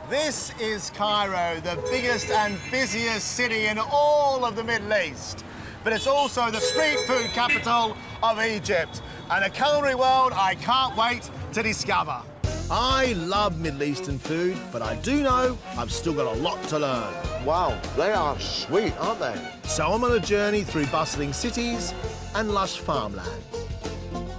This is Cairo, the biggest and busiest city in all of the Middle East. But it's also the street food capital of Egypt, and a culinary world I can't wait to discover. I love Middle Eastern food, but I do know I've still got a lot to learn. Wow, they are sweet, aren't they? So I'm on a journey through bustling cities and lush farmlands.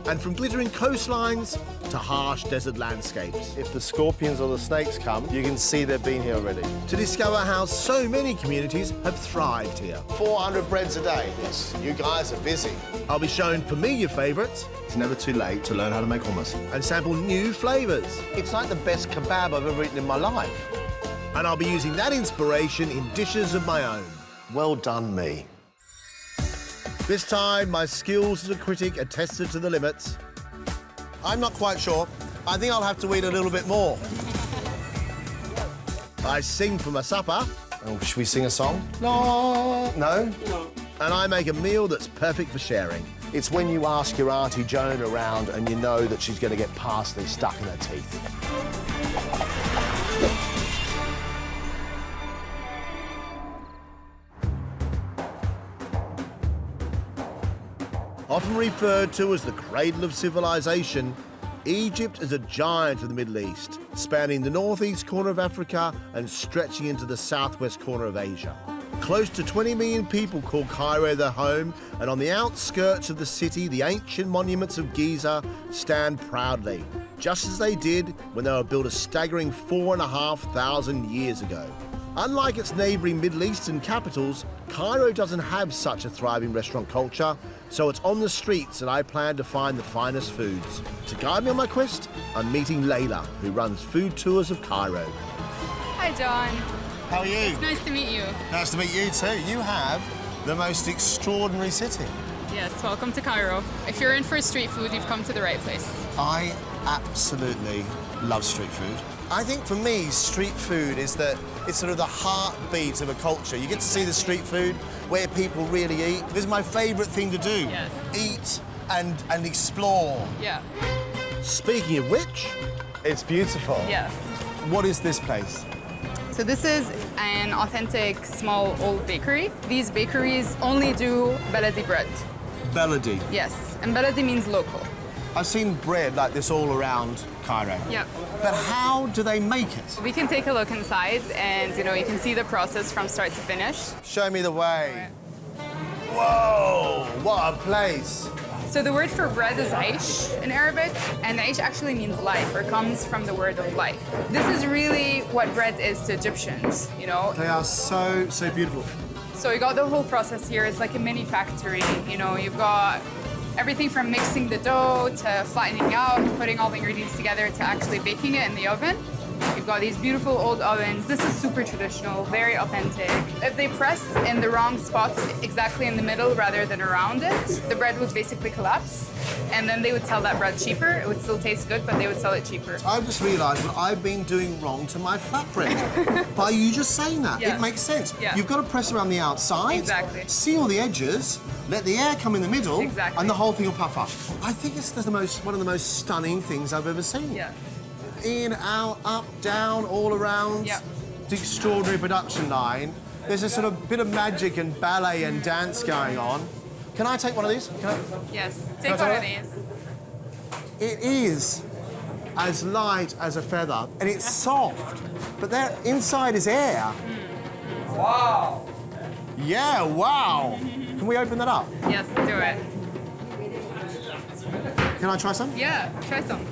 And from glittering coastlines to harsh desert landscapes. If the scorpions or the snakes come, you can see they've been here already. To discover how so many communities have thrived here. 400 breads a day. Yes, you guys are busy. I'll be shown familiar favourites. It's never too late to learn how to make hummus. And sample new flavours. It's like the best kebab I've ever eaten in my life. And I'll be using that inspiration in dishes of my own. Well done, me. This time, my skills as a critic are tested to the limits. I'm not quite sure. I think I'll have to eat a little bit more. I sing for my supper. Oh, should we sing a song? No. No? And I make a meal that's perfect for sharing. It's when you ask your Auntie Joan around and you know that she's going to get parsley stuck in her teeth. Often referred to as the cradle of civilization, Egypt is a giant of the Middle East, spanning the northeast corner of Africa and stretching into the southwest corner of Asia. Close to 20 million people call Cairo their home, and on the outskirts of the city, the ancient monuments of Giza stand proudly, just as they did when they were built a staggering 4,500 years ago. Unlike its neighbouring Middle Eastern capitals, Cairo doesn't have such a thriving restaurant culture, so it's on the streets that I plan to find the finest foods. To guide me on my quest, I'm meeting Layla, who runs food tours of Cairo. Hi, John. How are you? It's nice to meet you. Nice to meet you too. You have the most extraordinary city. Yes, welcome to Cairo. If you're in for street food, you've come to the right place. I absolutely love street food. I think for me, street food is it's sort of the heartbeat of a culture. You get to see the street food where people really eat. This is my favourite thing to do. Yes. Eat and explore. Yeah. Speaking of which, It's beautiful. Yeah. what is this place? So this is an authentic small old bakery. These bakeries only do beledi bread. Beledi. Yes, and beledi means local. I've seen bread like this all around Cairo. Yeah. But how do they make it? We can take a look inside and, you can see the process from start to finish. Show me the way. Whoa, what a place. So the word for bread is aish in Arabic, and aish actually means life, or comes from the word of life. This is really what bread is to Egyptians, They are so beautiful. So you got the whole process here. It's like a mini factory. You've got everything from mixing the dough to flattening out, putting all the ingredients together to actually baking it in the oven. You've got these beautiful old ovens. This is super traditional, very authentic. If they press in the wrong spot, exactly in the middle rather than around it, the bread would basically collapse. And then they would sell that bread cheaper. It would still taste good, but they would sell it cheaper. I've just realised what I've been doing wrong to my flatbread. By you just saying that, Yeah. it makes sense. Yeah. You've got to press around the outside, Exactly. seal the edges, let the air come in the middle, Exactly. and the whole thing will puff up. I think it's one of the most stunning things I've ever seen. Yeah. In, out, up, down, all around. Yeah. The extraordinary production line. There's a sort of bit of magic and ballet and dance going on. Can I take one of these? Yes. Can I Take one of try these. It is as light as a feather, and it's soft, but there inside is air. Wow. Yeah, wow. Can we open that up? Yes, do it. Can I try some? Yeah, try some.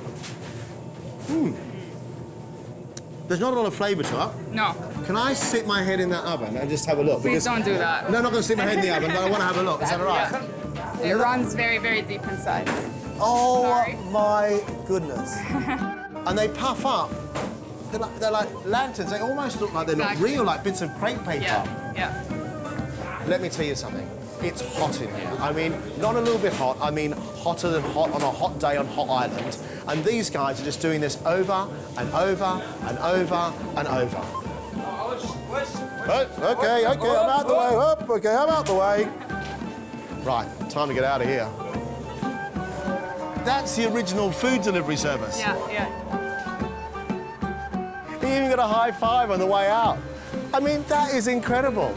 There's not a lot of flavour to it. No, Can I sit my head in that oven and just have a look? please don't do that. No, I'm not going to sit my head in the oven, but I want to have a look. Is that all right? Yeah. It runs very, very deep inside. Oh, Sorry. my goodness. And they puff up. They're like lanterns. They almost look like they're not Exactly. real, like bits of crepe paper. Yeah. Let me tell you something. It's hot in here. I mean, not a little bit hot. I mean, hotter than hot on a hot day on Hot Island. And these guys are just doing this over and over and over and over. Okay, I'm out the way. Up, okay, I'm out the way. Right, time to get out of here. That's the original food delivery service. Yeah. He even got a high five on the way out. I mean, that is incredible.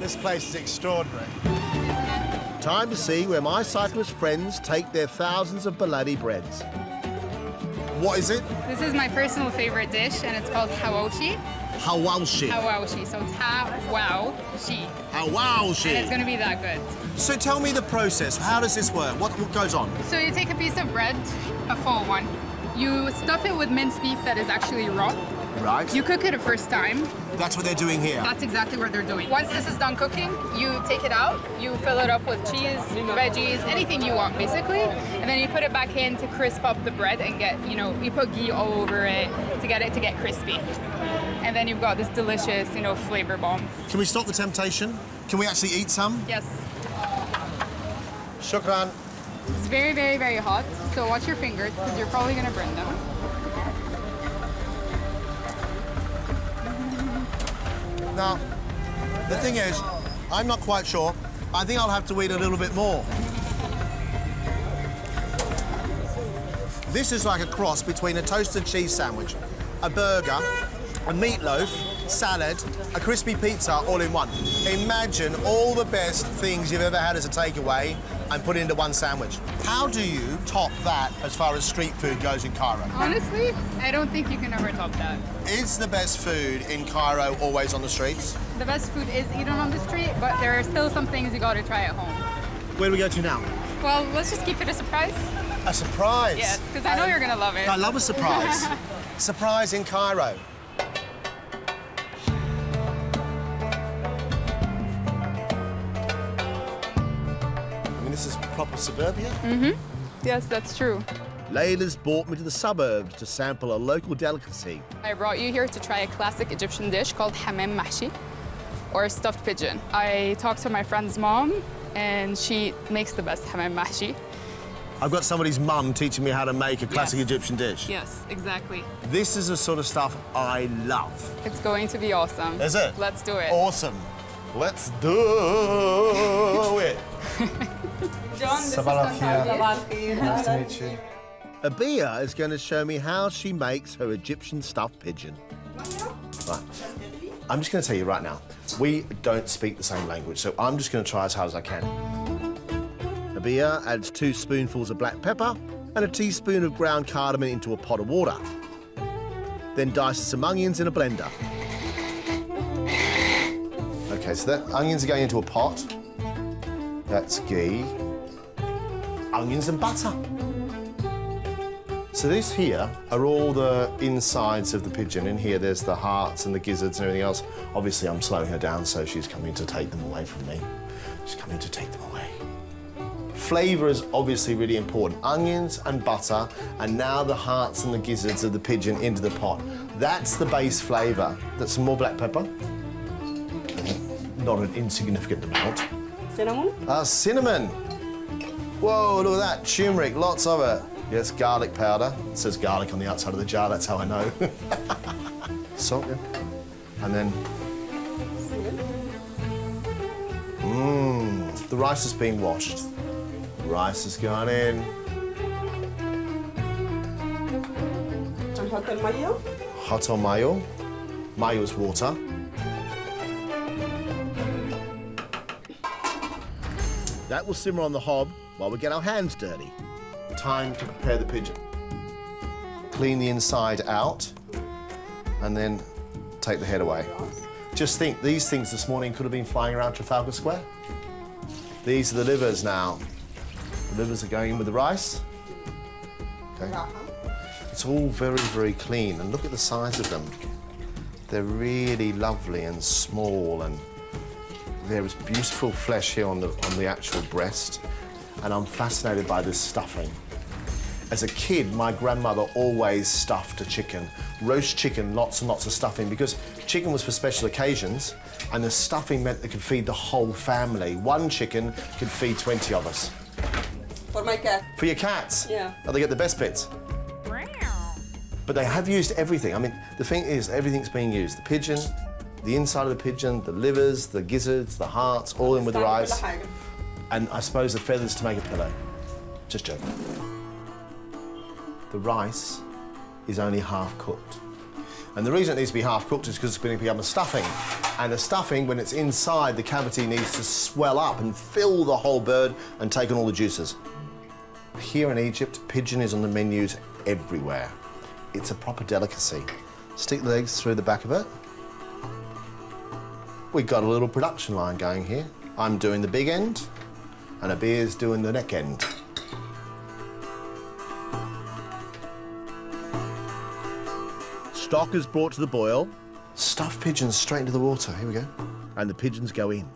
This place is extraordinary. Time to see where my cyclist friends take their thousands of baladi breads. What is it? This is my personal favorite dish, and it's called hawashi. Hawashi. Hawashi, so it's hawashi. Hawashi. And it's going to be that good. So tell me the process. How does this work? What goes on? So you take a piece of bread, a full one. You stuff it with minced beef that is actually raw. Right. You cook it a first time. That's what they're doing here. That's exactly what they're doing. Once this is done cooking, you take it out, you fill it up with cheese, veggies, anything you want basically, and then you put it back in to crisp up the bread and get, you put ghee all over it to get crispy. And then you've got this delicious, flavor bomb. Can we stop the temptation? Can we actually eat some? Yes. Shukran. It's very, very, very hot, so watch your fingers because you're probably going to burn them. Now, the thing is, I'm not quite sure. I think I'll have to eat a little bit more. This is like a cross between a toasted cheese sandwich, a burger, a meatloaf, salad, a crispy pizza all in one. Imagine all the best things you've ever had as a takeaway and put into one sandwich. How do you top that as far as street food goes in Cairo? Honestly, I don't think you can ever top that. Is the best food in Cairo always on the streets? The best food is eaten on the street, but there are still some things you gotta try at home. Where do we go to now? Well, let's just keep it a surprise. A surprise? Yes, because I know you're gonna love it. I love a surprise. Surprise in Cairo. This is proper suburbia? Mm-hmm. Yes, that's true. Layla's brought me to the suburbs to sample a local delicacy. I brought you here to try a classic Egyptian dish called hamam mahshi, or stuffed pigeon. I talked to my friend's mom, and she makes the best hamam mahshi. I've got somebody's mum teaching me how to make a classic Egyptian dish. Yes, exactly. This is the sort of stuff I love. It's going to be awesome. Is it? Let's do it. Awesome. Let's do it. John, this is Sabah Nice to meet you. Abia is going to show me how she makes her Egyptian stuffed pigeon. Right. I'm just going to tell you right now, we don't speak the same language, so I'm just going to try as hard as I can. Abia adds 2 spoonfuls of black pepper and a teaspoon of ground cardamom into a pot of water. Then dices some onions in a blender. Okay, so that onions are going into a pot. That's ghee, onions and butter. So these here are all the insides of the pigeon. In here, there's the hearts and the gizzards and everything else. Obviously, I'm slowing her down, so she's coming to take them away from me. She's coming to take them away. Flavour is obviously really important. Onions and butter, and now the hearts and the gizzards of the pigeon into the pot. That's the base flavour. That's some more black pepper. Not an insignificant amount. Cinnamon? Cinnamon. Whoa, look at that. Turmeric, lots of it. Yes, garlic powder. It says garlic on the outside of the jar, that's how I know. Salt, yeah. And then... the rice is being washed. The rice has gone in. And hot mayo? Hot on mayo. Mayo is water. That will simmer on the hob while we get our hands dirty. Time to prepare the pigeon. Clean the inside out and then take the head away. Just think, these things this morning could have been flying around Trafalgar Square. These are the livers now. The livers are going in with the rice. Okay. It's all very, very clean, and look at the size of them. They're really lovely and small, and there is beautiful flesh here on the actual breast, and I'm fascinated by this stuffing. As a kid, my grandmother always stuffed a chicken. Roast chicken, lots and lots of stuffing, because chicken was for special occasions, and the stuffing meant they could feed the whole family. One chicken could feed 20 of us. For my cat. For your cats? Yeah. Oh, they get the best bits. But they have used everything. I mean, the thing is, everything's being used. The pigeon, the inside of the pigeon, the livers, the gizzards, the hearts, all in with the rice. And I suppose the feathers to make a pillow. Just joking. The rice is only half cooked. And the reason it needs to be half cooked is because it's going to become a stuffing. And the stuffing, when it's inside, the cavity needs to swell up and fill the whole bird and take on all the juices. Here in Egypt, pigeon is on the menus everywhere. It's a proper delicacy. Stick the legs through the back of it. We've got a little production line going here. I'm doing the big end, and Abir's doing the neck end. Stock is brought to the boil, Stuffed pigeons straight into the water. Here we go. and the pigeons go in.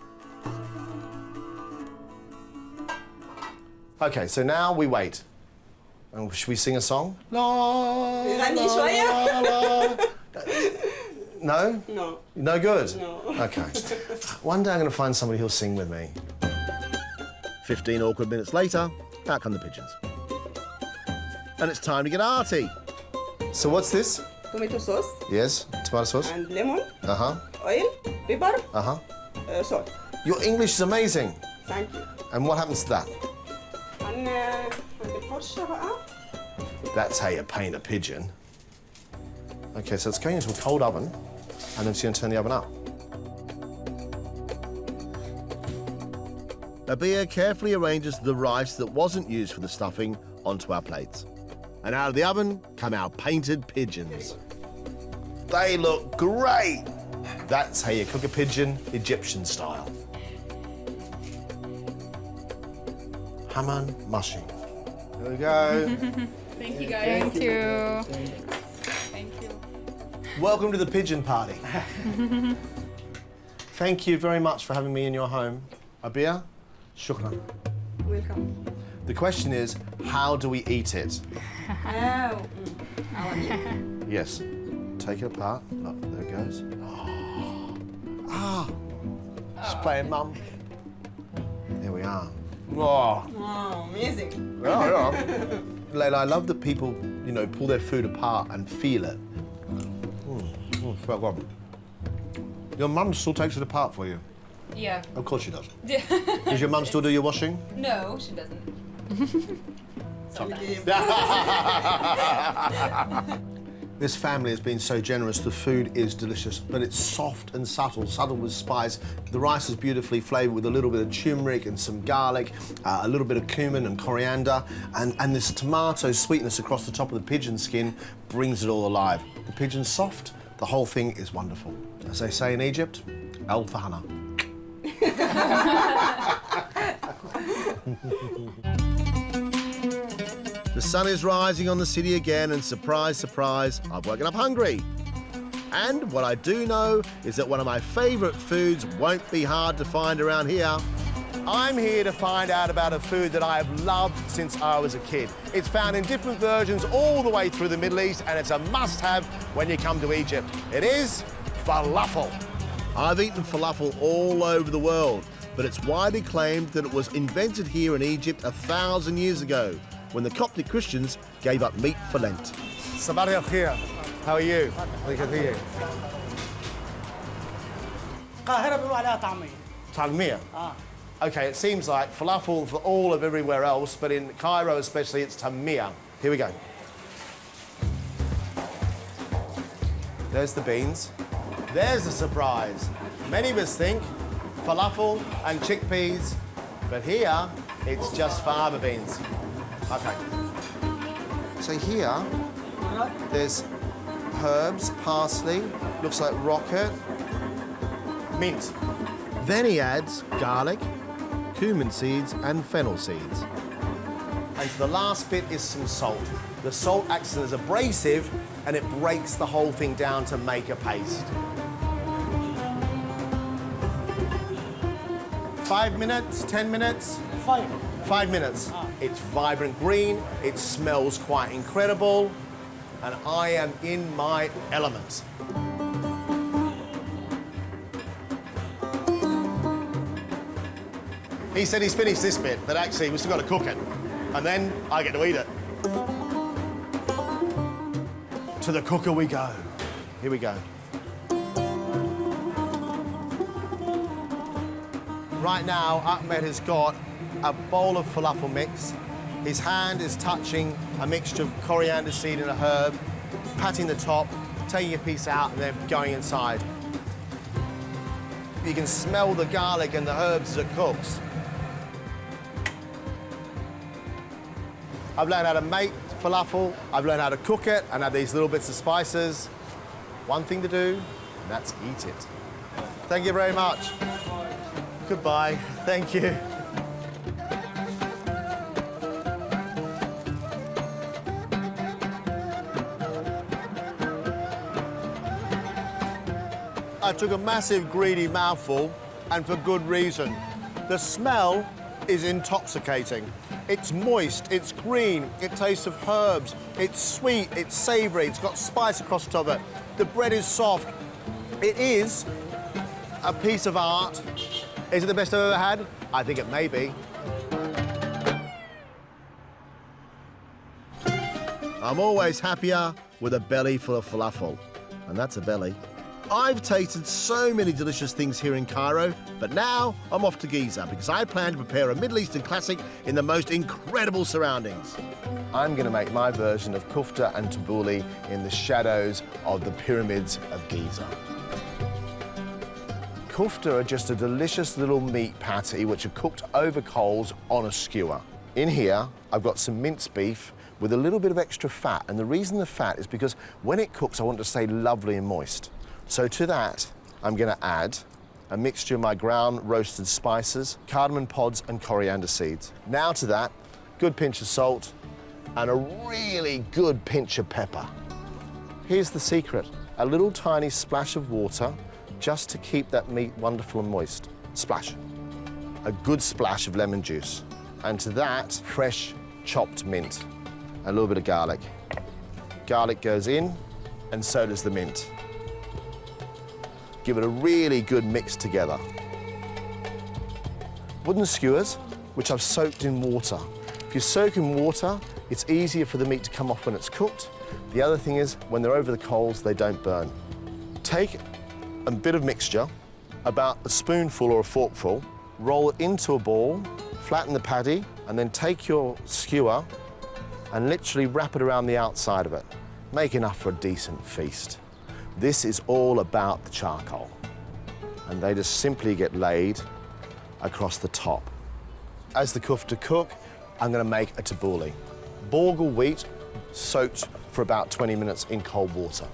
Okay, so now we wait. And should we sing a song? La, غني شوية. la. No? No. No good? No. Okay. One day I'm going to find somebody who'll sing with me. 15 awkward minutes later, out come the pigeons. And it's time to get arty. So what's this? Tomato sauce Yes, tomato sauce. and lemon, Uh-huh, oil, pepper, uh-huh. salt. Your English is amazing. Thank you. And what happens to that? عند الفرشة بقى. That's how you paint a pigeon. Okay, so it's going into a cold oven, and then she's going to turn the oven up. Abir carefully arranges the rice that wasn't used for the stuffing onto our plates. And out of the oven come our painted pigeons. They look great. That's how you cook a pigeon, Egyptian style. Haman mashi. There we go. Thank you, guys. Thank you. Thank you. Welcome to the pigeon party. Thank you very much for having me in your home. Abir, shukran. Welcome. The question is, how do we eat it? Oh. Yes. Take it apart. Look, there it goes. Ah. She's playing mum. There we are. Oh. Oh, amazing. Yeah. Layla, I love that people, you know, pull their food apart and feel it. Well gone. Your mum still takes it apart for you? Yeah. Of course she does. Does your mum still do your washing? No, she doesn't. This family has been so generous. The food is delicious, but it's soft and subtle with spice. The rice is beautifully flavoured with a little bit of turmeric and some garlic, a little bit of cumin and coriander, and this tomato sweetness across the top of the pigeon skin brings it all alive. The pigeon's soft, the whole thing is wonderful. As they say in Egypt, al fahana. The sun is rising on the city again, and surprise, surprise, I've woken up hungry. And what I do know is that one of my favourite foods won't be hard to find around here. I'm here to find out about a food that I have loved since I was a kid. It's found in different versions all the way through the Middle East, and it's a must-have when you come to Egypt. It is falafel. I've eaten falafel all over the world, but it's widely claimed that it was invented here in Egypt 1,000 years ago, when the Coptic Christians gave up meat for Lent. Sabari al-Khir. How are you? Good to see you. القاهرة بيقولوا عليها طعمية. Talmir. Okay, it seems like falafel for all of everywhere else, but in Cairo especially, it's tamir. Here we go. There's the beans. There's the surprise. Many of us think falafel and chickpeas, but here it's just fava beans. Okay. So here, there's herbs, parsley, looks like rocket, mint. Then he adds garlic, cumin seeds and fennel seeds. And the last bit is some salt. The salt acts as abrasive and it breaks the whole thing down to make a paste. 5 minutes, 10 minutes? 5. 5 minutes. It's vibrant green, it smells quite incredible, and I am in my element. He said he's finished this bit, but actually we've still got to cook it. And then I get to eat it. To the cooker we go. Here we go. Right now, Ahmed has got a bowl of falafel mix. His hand is touching a mixture of coriander seed and a herb, patting the top, taking a piece out and then going inside. You can smell the garlic and the herbs as it cooks. I've learned how to make falafel, I've learned how to cook it, and add these little bits of spices. One thing to do, and that's eat it. Thank you very much. Goodbye. Thank you. I took a massive greedy mouthful, and for good reason. The smell is intoxicating. It's moist, it's green, it tastes of herbs, it's sweet, it's savoury, it's got spice across the top of it. The bread is soft. It is a piece of art. Is it the best I've ever had? I think it may be. I'm always happier with a belly full of falafel, and that's a belly. I've tasted so many delicious things here in Cairo, but now I'm off to Giza because I plan to prepare a Middle Eastern classic in the most incredible surroundings. I'm going to make my version of kufta and tabbouleh in the shadows of the pyramids of Giza. Kufta are just a delicious little meat patty which are cooked over coals on a skewer. In here, I've got some minced beef with a little bit of extra fat, and the reason the fat is because when it cooks, I want it to stay lovely and moist. So to that, I'm going to add a mixture of my ground roasted spices, cardamom pods and coriander seeds. Now to that, good pinch of salt and a really good pinch of pepper. Here's the secret, a little tiny splash of water just to keep that meat wonderful and moist. Splash. A good splash of lemon juice. And to that, fresh chopped mint. A little bit of garlic. Garlic goes in, and so does the mint. Give it a really good mix together. Wooden skewers, which I've soaked in water. If you soak in water, it's easier for the meat to come off when it's cooked. The other thing is, when they're over the coals, they don't burn. Take a bit of mixture, about a spoonful or a forkful, roll it into a ball, flatten the patty, and then take your skewer and literally wrap it around the outside of it. Make enough for a decent feast. This is all about the charcoal, and they just simply get laid across the top. As the kufta cook, I'm going to make a tabbouleh. Bourguel wheat soaked for about 20 minutes in cold water.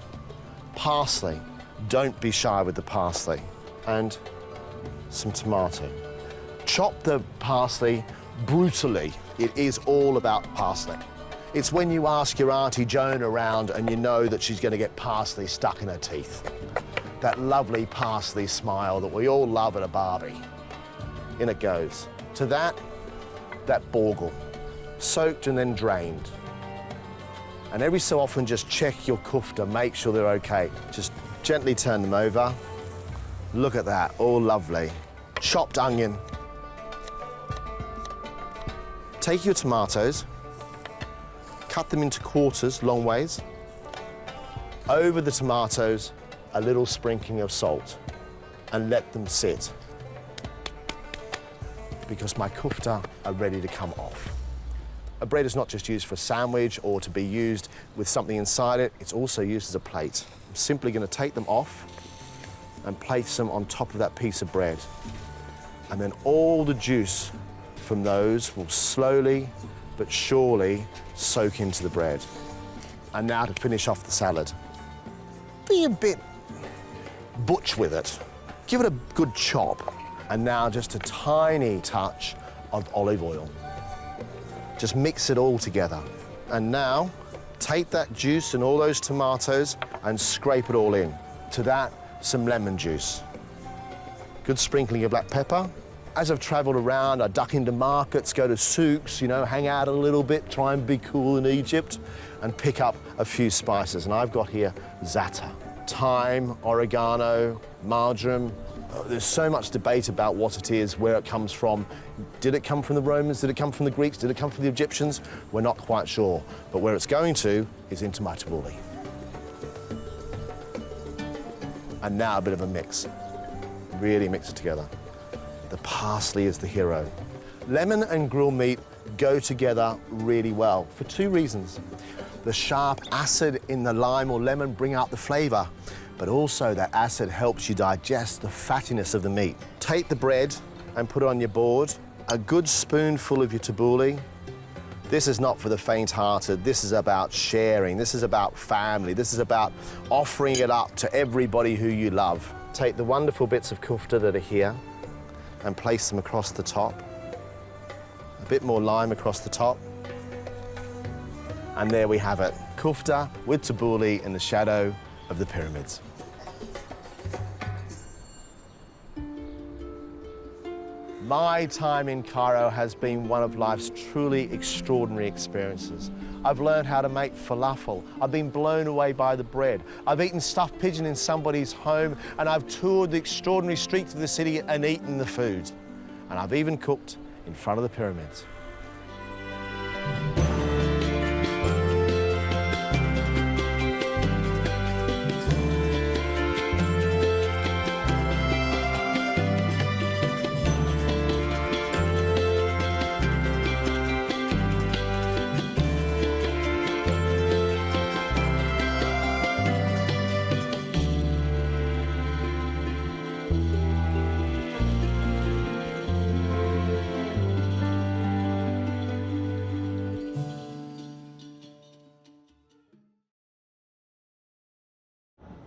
Parsley, don't be shy with the parsley, and some tomato. Chop the parsley brutally. It is all about parsley. It's when you ask your Auntie Joan around and you know that she's going to get parsley stuck in her teeth. That lovely parsley smile that we all love at a barbie. In it goes. To that bourguel, soaked and then drained. And every so often just check your kufta, make sure they're okay. Just gently turn them over. Look at that, all lovely. Chopped onion. Take your tomatoes, cut them into quarters, long ways. Over the tomatoes, a little sprinkling of salt, and let them sit. Because my kufta are ready to come off. A bread is not just used for a sandwich or to be used with something inside it, it's also used as a plate. I'm simply going to take them off and place them on top of that piece of bread. And then all the juice from those will slowly but surely soak into the bread. And now to finish off the salad. Be a bit butch with it. Give it a good chop. And now just a tiny touch of olive oil. Just mix it all together. And now take that juice and all those tomatoes and scrape it all in. To that, some lemon juice. Good sprinkling of black pepper. As I've traveled around, I duck into markets, go to souks, you know, hang out a little bit, try and be cool in Egypt, and pick up a few spices. And I've got here za'atar, thyme, oregano, marjoram. There's so much debate about what it is, where it comes from. Did it come from the Romans? Did it come from the Greeks? Did it come from the Egyptians? We're not quite sure. But where it's going to is into my tabbouleh. And now a bit of a mix. Really mix it together. The parsley is the hero. Lemon and grilled meat go together really well for two reasons. The sharp acid in the lime or lemon bring out the flavour, but also that acid helps you digest the fattiness of the meat. Take the bread and put it on your board. A good spoonful of your tabbouleh. This is not for the faint-hearted. This is about sharing. This is about family. This is about offering it up to everybody who you love. Take the wonderful bits of kufta that are here and place them across the top. A bit more lime across the top. And there we have it. Kufta with tabbouleh in the shadow of the pyramids. My time in Cairo has been one of life's truly extraordinary experiences. I've learned how to make falafel. I've been blown away by the bread. I've eaten stuffed pigeon in somebody's home, and I've toured the extraordinary streets of the city and eaten the food. And I've even cooked in front of the pyramids.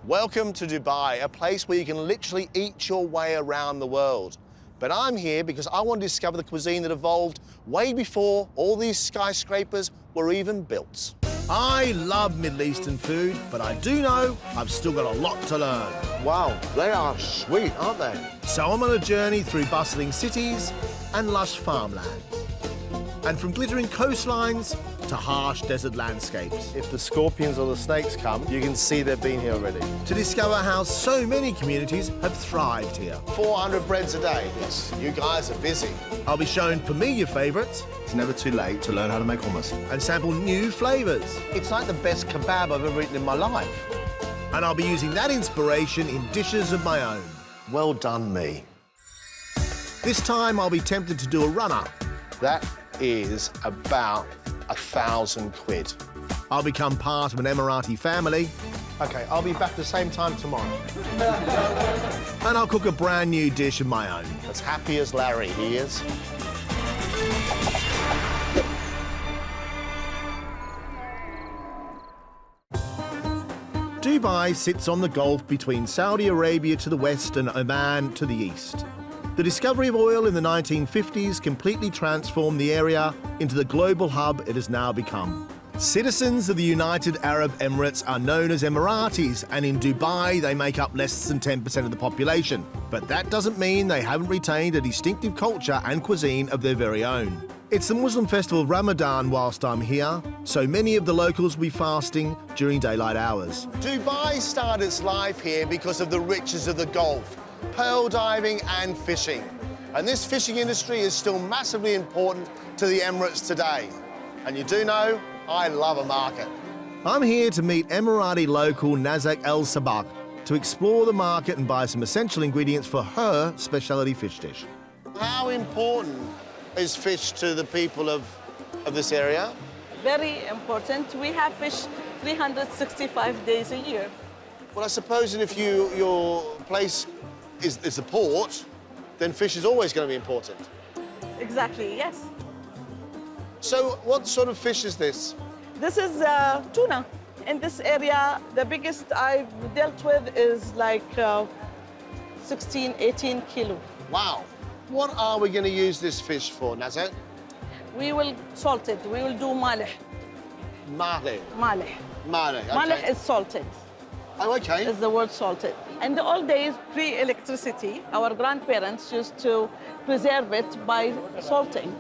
Welcome to Dubai, a place where you can literally eat your way around the world. But I'm here because I want to discover the cuisine that evolved way before all these skyscrapers were even built. I love Middle Eastern food, but I do know I've still got a lot to learn. Wow, they are sweet, aren't they? So I'm on a journey through bustling cities and lush farmlands. And from glittering coastlines to harsh desert landscapes. If the scorpions or the snakes come, you can see they've been here already. To discover how so many communities have thrived here. 400 breads a day. Yes, you guys are busy. I'll be shown familiar favourites It's never too late to learn how to make hummus. and sample new flavours. It's like the best kebab I've ever eaten in my life. And I'll be using that inspiration in dishes of my own. Well done, me. This time I'll be tempted to do a runner. That is about 1,000 quid. I'll become part of an Emirati family, Okay, I'll be back the same time tomorrow. and I'll cook a brand new dish of my own. As happy as Larry, he is. Dubai sits on the Gulf between Saudi Arabia to the west and Oman to the east. The discovery of oil in the 1950s completely transformed the area into the global hub it has now become. Citizens of the United Arab Emirates are known as Emiratis, and in Dubai they make up less than 10% of the population. But that doesn't mean they haven't retained a distinctive culture and cuisine of their very own. It's the Muslim festival of Ramadan whilst I'm here, so many of the locals will be fasting during daylight hours. Dubai started its life here because of the riches of the Gulf, pearl diving and fishing. And this fishing industry is still massively important to the Emirates today. And you do know, I love a market. I'm here to meet Emirati local Nazak El Sabak to explore the market and buy some essential ingredients for her specialty fish dish. How important is fish to the people of this area? Very important. We have fish 365 days a year. Well, I suppose that if your place is a port, then fish is always going to be important. Exactly, yes. So what sort of fish is this? This is tuna. In this area, the biggest I've dealt with is like 16, 18 kilo. Wow. What are we going to use this fish for, Nazat? We will salt it. We will do malih. Malih. Malih. Malih, okay. Malih is salted. Oh, okay. Is the word salted. In the old days, pre-electricity, our grandparents used to preserve it by salting.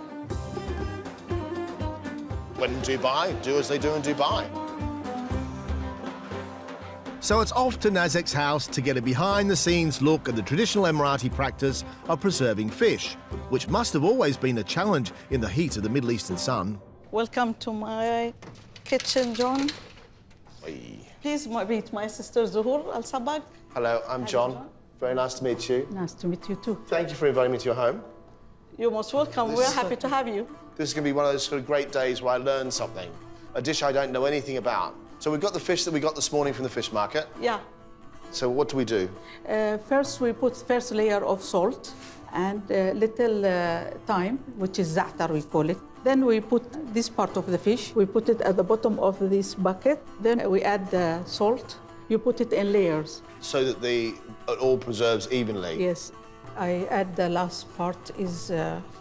When in Dubai, do as they do in Dubai. So it's off to Nazak's house to get a behind-the-scenes look at the traditional Emirati practice of preserving fish, which must have always been a challenge in the heat of the Middle Eastern sun. Welcome to my kitchen, John. Hey. Please meet my sister Zuhur Al Sabag. Hello, I'm John. Very nice to meet you. Nice to meet you too. Thank you for inviting me to your home. You're most welcome. We're happy to have you. This is going to be one of those sort of great days where I learn something. a dish I don't know anything about. So we've got the fish that we got this morning from the fish market. Yeah. So what do we do? First, we put first layer of salt and little thyme, which is za'atar, we call it. Then we put this part of the fish. We put it at the bottom of this bucket. Then we add the salt. You put it in layers. So that it all preserves evenly? Yes. I add the last part is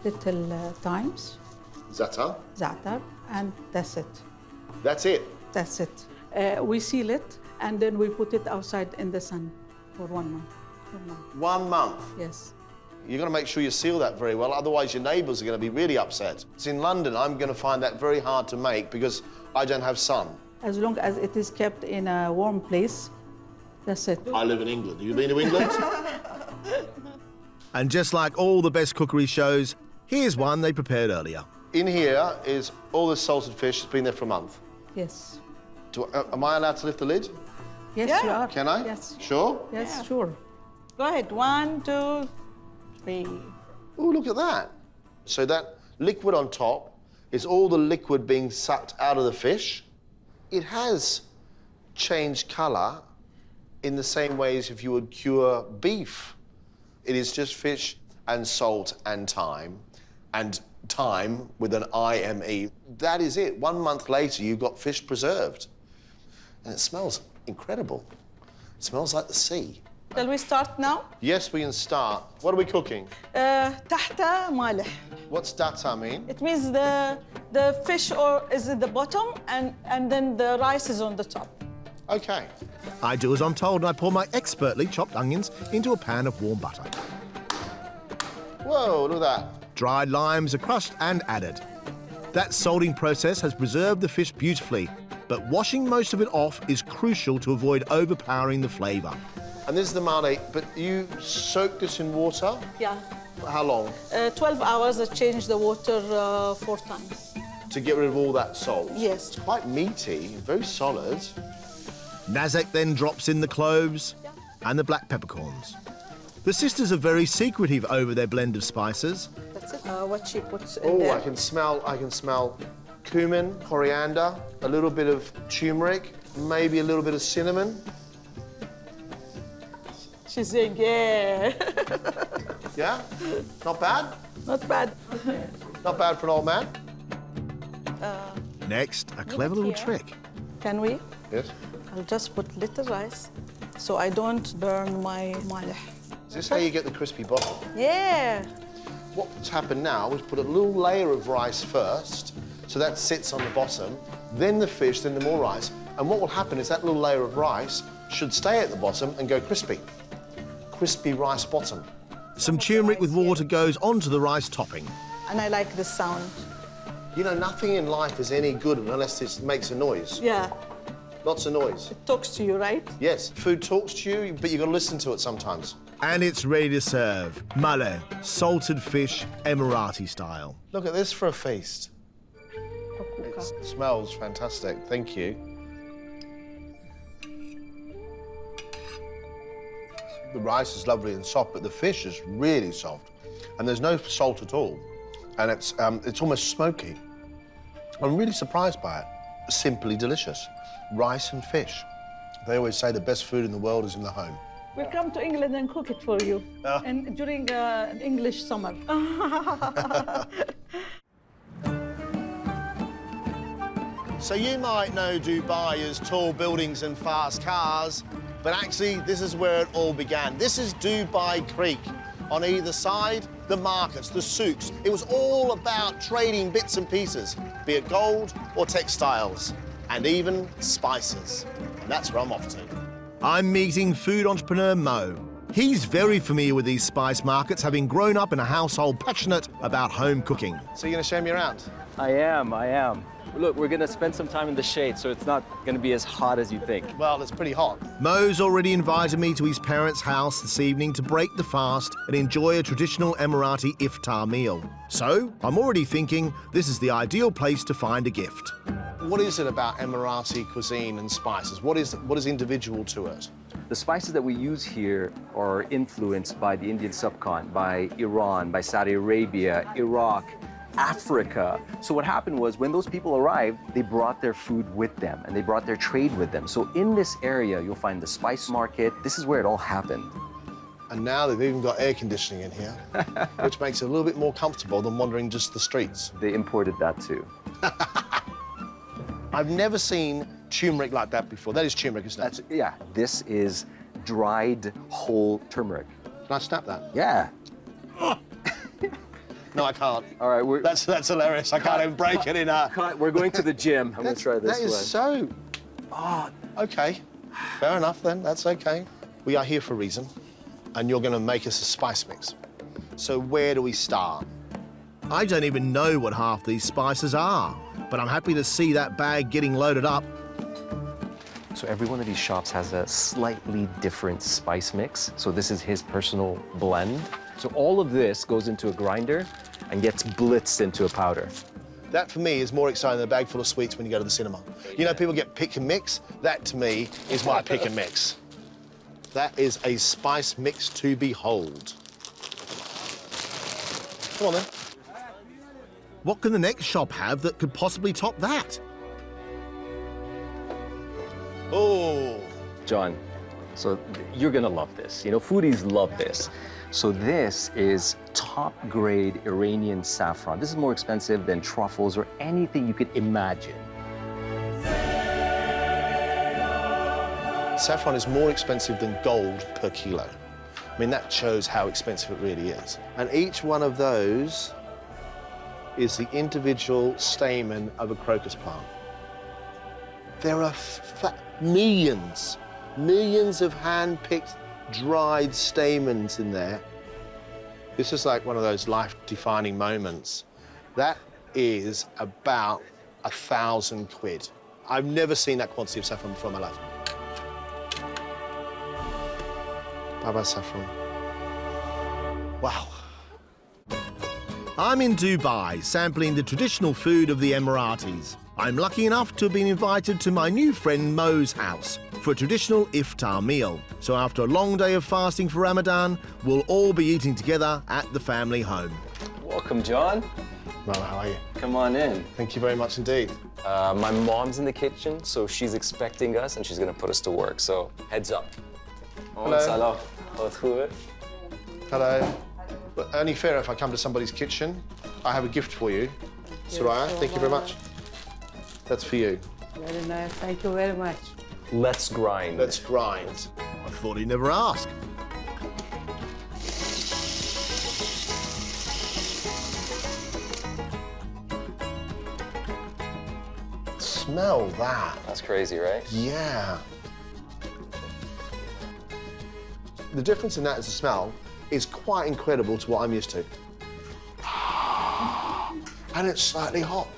little thymes, Za'atar? and that's it. That's it? That's it. We seal it, and then we put it outside in the sun for 1 month. 1 month. 1 month? Yes. You've got to make sure you seal that very well, otherwise your neighbours are going to be really upset. So in London, I'm going to find that very hard to make because I don't have sun. As long as it is kept in a warm place, that's it. I live in England. Have you been to England? And just like all the best cookery shows, here's one they prepared earlier. In here is all this salted fish that's been there for a month. Yes. Am I allowed to lift the lid? Yes, you are. Can I? Yes. Sure? Yes, sure. Go ahead. 1, 2, 3. Oh, look at that. So that liquid on top is all the liquid being sucked out of the fish. It has changed colour in the same way as if you would cure beef. It is just fish and salt and thyme with an I-M-E. That is it. 1 month later, you've got fish preserved. And it smells incredible. It smells like the sea. Shall we start now? Yes, we can start. What are we cooking? تحت مالح. What's data mean? It means the fish is at the bottom and then the rice is on the top. OK. I do as I'm told, and I pour my expertly chopped onions into a pan of warm butter. Whoa, look at that. Dried limes are crushed and added. That salting process has preserved the fish beautifully, but washing most of it off is crucial to avoid overpowering the flavour. And this is the mane, but you soak this in water? Yeah. How long? 12 hours, I change the water 4 times. To get rid of all that salt? Yes. It's quite meaty, very solid. Nazek then drops in the cloves and the black peppercorns. The sisters are very secretive over their blend of spices. That's it. What she puts in there. I can smell cumin, coriander, a little bit of turmeric, maybe a little bit of cinnamon. She's saying, yeah. Yeah? Not bad? Not bad. Not bad for an old man? Next, a clever little trick. Can we? Yes. I'll just put little rice so I don't burn my malih. Is this how you get the crispy bottom? Yeah. What's happened now is put a little layer of rice first, so that sits on the bottom, then the fish, then the more rice. And what will happen is that little layer of rice should stay at the bottom and go crispy. Crispy rice bottom. Some turmeric with water goes onto the rice topping. And I like the sound. You know, nothing in life is any good unless it makes a noise. Yeah. Lots of noise. It talks to you, right? Yes, food talks to you, but you've got to listen to it sometimes. And it's ready to serve. Maleh, salted fish, Emirati style. Look at this for a feast. It smells fantastic. Thank you. The rice is lovely and soft, but the fish is really soft. And there's no salt at all. And it's almost smoky. I'm really surprised by it. Simply delicious. Rice and fish. They always say the best food in the world is in the home. We'll come to England and cook it for you. And during an English summer. So you might know Dubai as tall buildings and fast cars, but actually this is where it all began. This is Dubai Creek. On either side, the markets, the souks. It was all about trading bits and pieces, be it gold or textiles, and even spices. And that's where I'm off to. I'm meeting food entrepreneur Mo. He's very familiar with these spice markets, having grown up in a household passionate about home cooking. So you're going to show me around? I am. Look, we're going to spend some time in the shade, so it's not going to be as hot as you think. Well, it's pretty hot. Mo's already invited me to his parents' house this evening to break the fast and enjoy a traditional Emirati iftar meal. So I'm already thinking this is the ideal place to find a gift. What is it about Emirati cuisine and spices? What is individual to it? The spices that we use here are influenced by the Indian subcontinent, by Iran, by Saudi Arabia, Iraq, Africa. So what happened was when those people arrived, they brought their food with them and they brought their trade with them. So in this area, you'll find the spice market. This is where it all happened. And now they've even got air conditioning in here, which makes it a little bit more comfortable than wandering just the streets. They imported that too. I've never seen turmeric like that before. That is turmeric, isn't it? Yeah, this is dried whole turmeric. Can I snap that? Yeah. No, I can't. All right, That's hilarious. I can't even break it in a... We're going to the gym. I'm gonna try this That is one. so... Oh, okay. Fair enough then, that's okay. We are here for a reason, and you're gonna make us a spice mix. So where do we start? I don't even know what half these spices are, but I'm happy to see that bag getting loaded up. So every one of these shops has a slightly different spice mix. So this is his personal blend. So all of this goes into a grinder and gets blitzed into a powder. That, for me, is more exciting than a bag full of sweets when you go to the cinema. You know, people get pick and mix. That, to me, is my pick and mix. That is a spice mix to behold. Come on, then. What can the next shop have that could possibly top that? Oh. John, so you're gonna love this. You know, foodies love this. So this is top-grade Iranian saffron. This is more expensive than truffles or anything you could imagine. Saffron is more expensive than gold per kilo. I mean, that shows how expensive it really is. And each one of those is the individual stamen of a crocus plant. There are millions of hand-picked, dried stamens in there. This is like one of those life-defining moments. That is about 1,000 quid. I've never seen that quantity of saffron before in my life. Bye-bye, saffron. Wow. I'm in Dubai, sampling the traditional food of the Emiratis. I'm lucky enough to have been invited to my new friend Mo's house for a traditional iftar meal. So after a long day of fasting for Ramadan, we'll all be eating together at the family home. Welcome, John. Mo, how are you? Come on in. Thank you very much indeed. My mom's in the kitchen, so she's expecting us and she's gonna put us to work. So heads up. Hello. Hello. Hello. But only fair if I come to somebody's kitchen. I have a gift for you. Soraya, thank you very much. That's for you. Very nice. Thank you very much. Let's grind. Let's grind. I thought he'd never ask. Smell that. That's crazy, right? Yeah. The difference in that as a smell is quite incredible to what I'm used to. And it's slightly hot.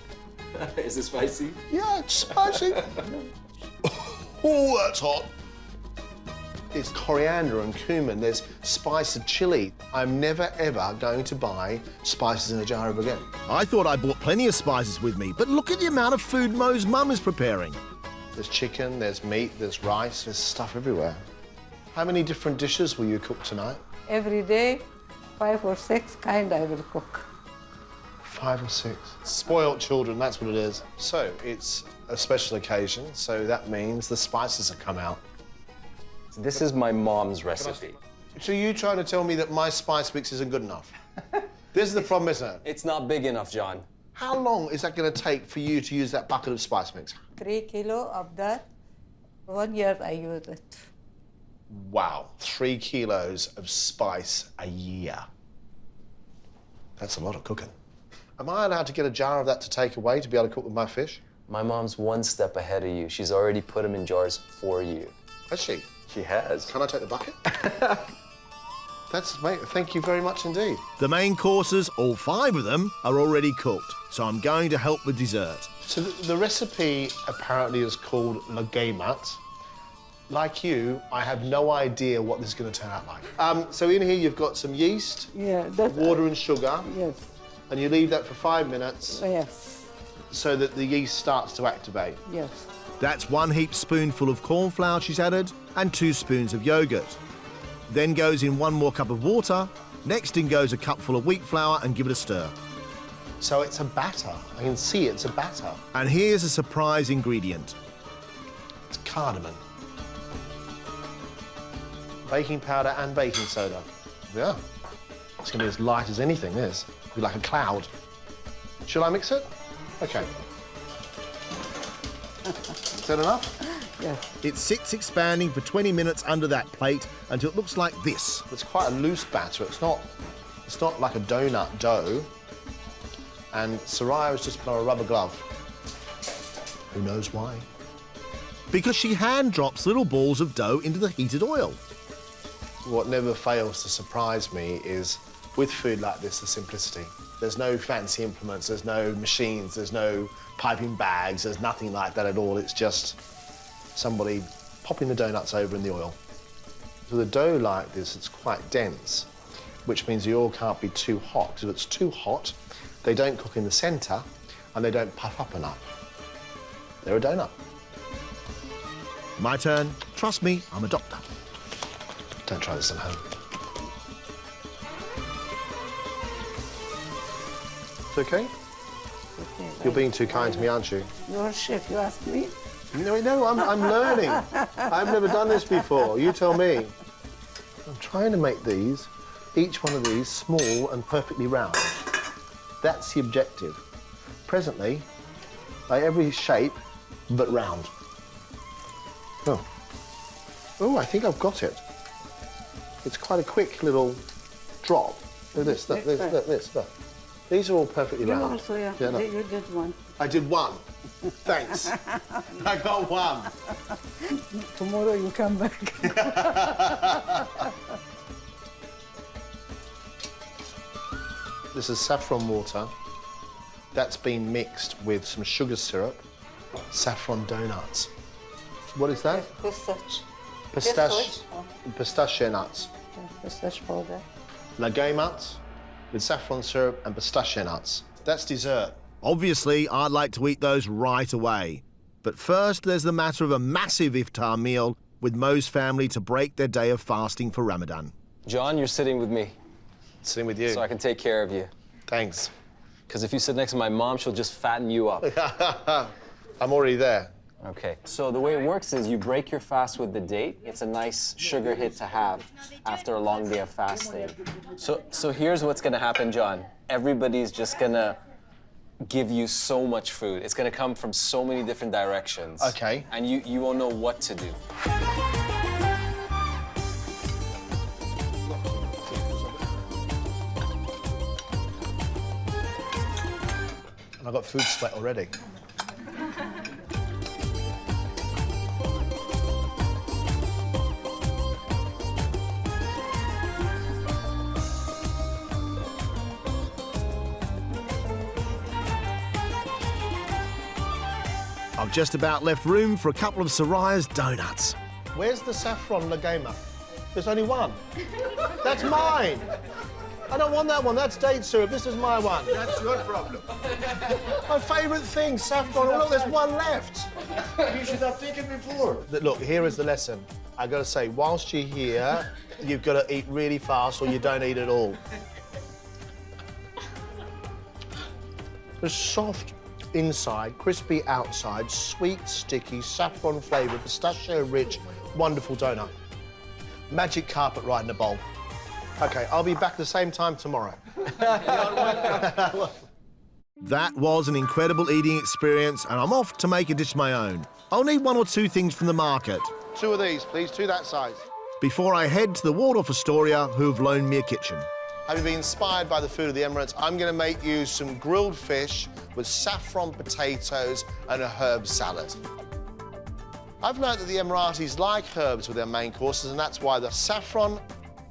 Is it spicy? Yeah, it's spicy. Oh, that's hot. It's coriander and cumin. There's spice of chili. I'm never, ever going to buy spices in a jar ever again. I thought I brought plenty of spices with me, but look at the amount of food Mo's mum is preparing. There's chicken, there's meat, there's rice, there's stuff everywhere. How many different dishes will you cook tonight? Every day, 5 or 6 kind I will cook. 5 or 6. Spoiled children, that's what it is. So, it's a special occasion, so that means the spices have come out. This is my mom's recipe. So you trying to tell me that my spice mix isn't good enough? This is the problem, isn't it? It's not big enough, John. How long is that going to take for you to use that bucket of spice mix? 3 kilo of that. 1 year I use it. Wow, 3 kilos of spice a year. That's a lot of cooking. Am I allowed to get a jar of that to take away to be able to cook with my fish? My mom's one step ahead of you. She's already put them in jars for you. Has she? She has. Can I take the bucket? Mate, thank you very much indeed. The main courses, all 5 of them, are already cooked, so I'm going to help with dessert. So the recipe apparently is called lagaymat. Like you, I have no idea what this is going to turn out like. So in here you've got some yeast, Yeah, water and sugar, Yes, and you leave that for 5 minutes yes, so that the yeast starts to activate. yes. That's 1 heaped spoonful of corn flour she's added, and 2 spoons of yogurt. Then goes in 1 more cup of water. Next in goes a cupful of wheat flour and give it a stir. So it's a batter. I can see it's a batter. And here's a surprise ingredient. It's cardamom. Baking powder and baking soda. Yeah. It's gonna be as light as anything, this. It'll be like a cloud. Shall I mix it? Okay. Is that enough? Yes. It sits expanding for 20 minutes under that plate until it looks like this. It's quite a loose batter. It's not like a donut dough. And Soraya has just put on a rubber glove. Who knows why? Because she hand drops little balls of dough into the heated oil. What never fails to surprise me is, with food like this, the simplicity. There's no fancy implements, there's no machines, there's no piping bags, there's nothing like that at all. It's just somebody popping the donuts over in the oil. With a dough like this, it's quite dense, which means the oil can't be too hot. Because if it's too hot, they don't cook in the centre and they don't puff up enough. They're a donut. My turn. Trust me, I'm a doctor. Don't try this at home. It's okay? You're being too kind to me, aren't you? You're a chef, you asked me. No, I'm learning. I've never done this before. You tell me. I'm trying to make these, each one of these, small and perfectly round. That's the objective. Presently, like every shape, but round. Oh, I think I've got it. It's quite a quick little drop. Look at this, look, look. These are all perfectly You round. also, yeah. Yeah, look. You did one. I did one. Thanks. I got one. Tomorrow you come back. This is saffron water. That's been mixed with some sugar syrup, saffron donuts. What is that? Pistachio. Pistachio nuts. Pistachio powder. Lagay nuts with saffron syrup and pistachio nuts. That's dessert. Obviously, I'd like to eat those right away. But first, there's the matter of a massive iftar meal with Mo's family to break their day of fasting for Ramadan. John, you're sitting with me, Sitting with you. so I can take care of you. Thanks. Because if you sit next to my mom, she'll just fatten you up. I'm already there. Okay. So the way it works is you break your fast with the date. It's a nice sugar hit to have after a long day of fasting. So here's what's gonna happen, John. Everybody's just gonna give you so much food. It's gonna come from so many different directions. Okay. And you won't know what to do. And I've got food sweat already. I've just about left room for a couple of Soraya's donuts. Where's the saffron lagema? There's only one. That's mine. I don't want that one. That's date syrup. This is my one. That's your problem. My favourite thing, saffron. Oh, look, there's one left. You should have taken before. Look, here is the lesson. I got to say, whilst you're here, you've got to eat really fast or you don't eat at all. It's soft inside, crispy outside, sweet, sticky, saffron flavoured, pistachio-rich, wonderful donut. Magic carpet right in the bowl. OK, I'll be back at the same time tomorrow. That was an incredible eating experience, and I'm off to make a dish of my own. I'll need one or two things from the market 2 of these, please, 2 that size. before I head to the Waldorf Astoria, who've loaned me a kitchen. Having been inspired by the food of the Emirates, I'm going to make you some grilled fish with saffron potatoes and a herb salad. I've learned that the Emiratis like herbs with their main courses, and that's why the saffron,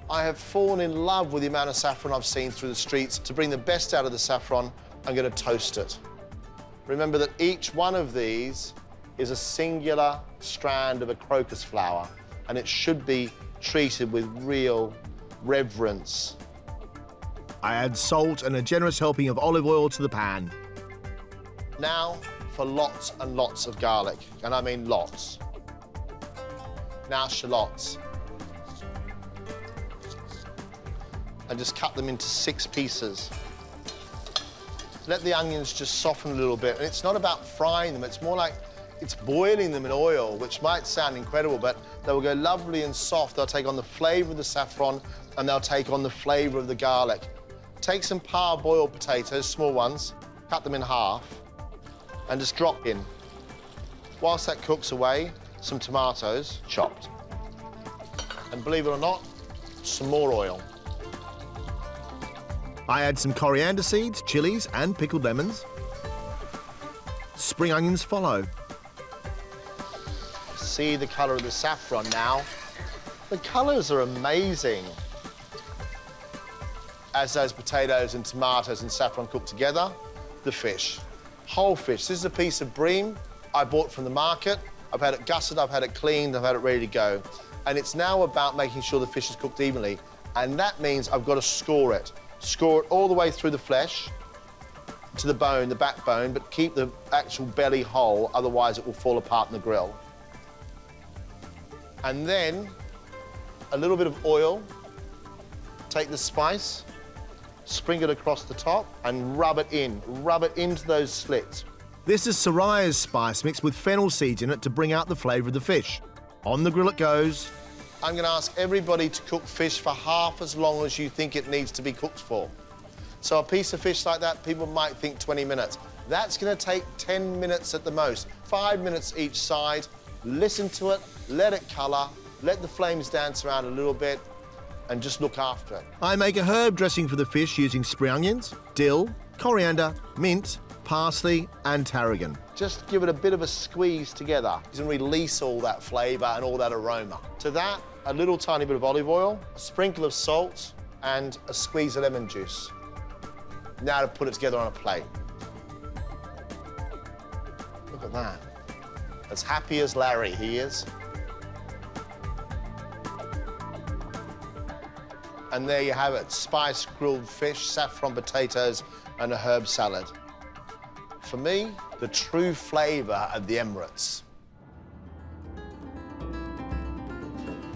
I have fallen in love with the amount of saffron I've seen through the streets. To bring the best out of the saffron, I'm going to toast it. Remember that each one of these is a singular strand of a crocus flower, and it should be treated with real reverence. I add salt and a generous helping of olive oil to the pan. Now for lots and lots of garlic, and I mean lots. Now shallots. And just cut them into 6 pieces. Let the onions just soften a little bit. And it's not about frying them, it's more like it's boiling them in oil, which might sound incredible, but they will go lovely and soft. They'll take on the flavour of the saffron and they'll take on the flavour of the garlic. Take some parboiled potatoes, small ones, cut them in half, and just drop in. Whilst that cooks away, some tomatoes, chopped. And believe it or not, some more oil. I add some coriander seeds, chilies, and pickled lemons. Spring onions follow. See the colour of the saffron now. The colours are amazing. As those potatoes and tomatoes and saffron cook together, the fish. Whole fish. This is a piece of bream I bought from the market. I've had it gutted, I've had it cleaned, I've had it ready to go. And it's now about making sure the fish is cooked evenly. And that means I've got to score it. Score it all the way through the flesh, to the bone, the backbone, but keep the actual belly whole, otherwise it will fall apart in the grill. And then a little bit of oil. Take the spice, sprinkle it across the top, and rub it in. Rub it into those slits. This is Soraya's spice mixed with fennel seeds in it to bring out the flavour of the fish. On the grill it goes. I'm going to ask everybody to cook fish for half as long as you think it needs to be cooked for. So a piece of fish like that, people might think 20 minutes. That's going to take 10 minutes at the most. 5 minutes each side. Listen to it, let it colour, let the flames dance around a little bit, and just look after it. I make a herb dressing for the fish using spring onions, dill, coriander, mint, parsley, and tarragon. Just give it a bit of a squeeze together and release all that flavour and all that aroma. To that, a little tiny bit of olive oil, a sprinkle of salt, and a squeeze of lemon juice. Now to put it together on a plate. Look at that. As happy as Larry, he is. And there you have it, spiced grilled fish, saffron potatoes, and a herb salad. For me, the true flavour of the Emirates.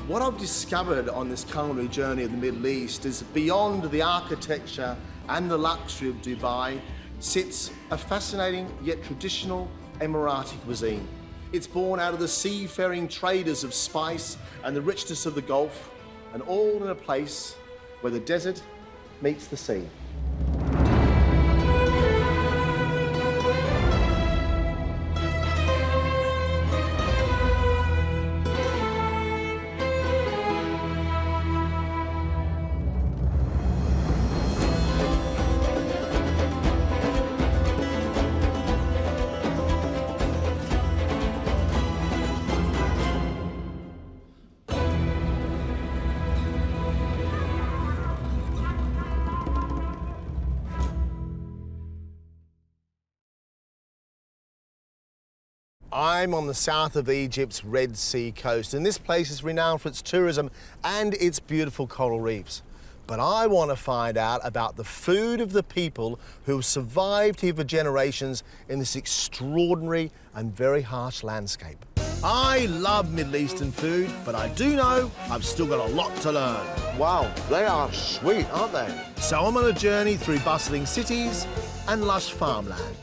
What I've discovered on this culinary journey of the Middle East is beyond the architecture and the luxury of Dubai sits a fascinating yet traditional Emirati cuisine. It's born out of the seafaring traders of spice and the richness of the Gulf, and all in a place where the desert meets the sea. I'm on the south of Egypt's Red Sea coast, and this place is renowned for its tourism and its beautiful coral reefs. But I want to find out about the food of the people who have survived here for generations in this extraordinary and very harsh landscape. I love Middle Eastern food, but I do know I've still got a lot to learn. Wow, they are sweet, aren't they? So I'm on a journey through bustling cities and lush farmlands.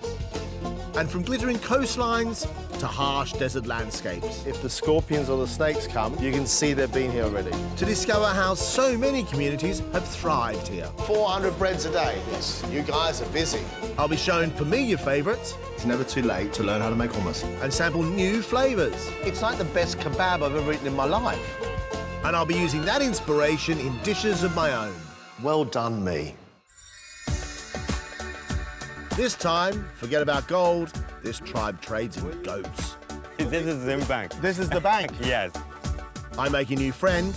And from glittering coastlines to harsh desert landscapes. If the scorpions or the snakes come, you can see they've been here already. To discover how so many communities have thrived here. 400 breads a day. Yes, you guys are busy. I'll be shown familiar favourites It's never too late to learn how to make hummus. and sample new flavours. It's like the best kebab I've ever eaten in my life. And I'll be using that inspiration in dishes of my own. Well done, me. This time, forget about gold, this tribe trades in goats. This is the bank. This is the bank. Yes. I make a new friend,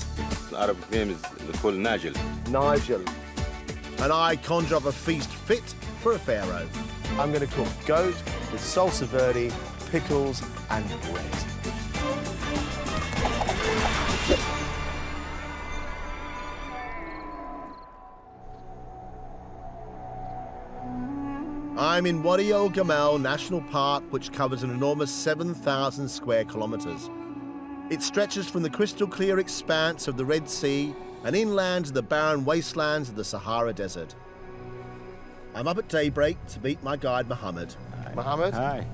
The Arabic name is called Nigel. Nigel. and I conjure up a feast fit for a pharaoh. I'm going to cook goat with salsa verde, pickles, and bread. I'm in Wadi Al Gamal National Park, which covers an enormous 7,000 square kilometres. It stretches from the crystal clear expanse of the Red Sea and inland to the barren wastelands of the Sahara Desert. I'm up at daybreak to meet my guide, Mohammed. Mohammed? Hi.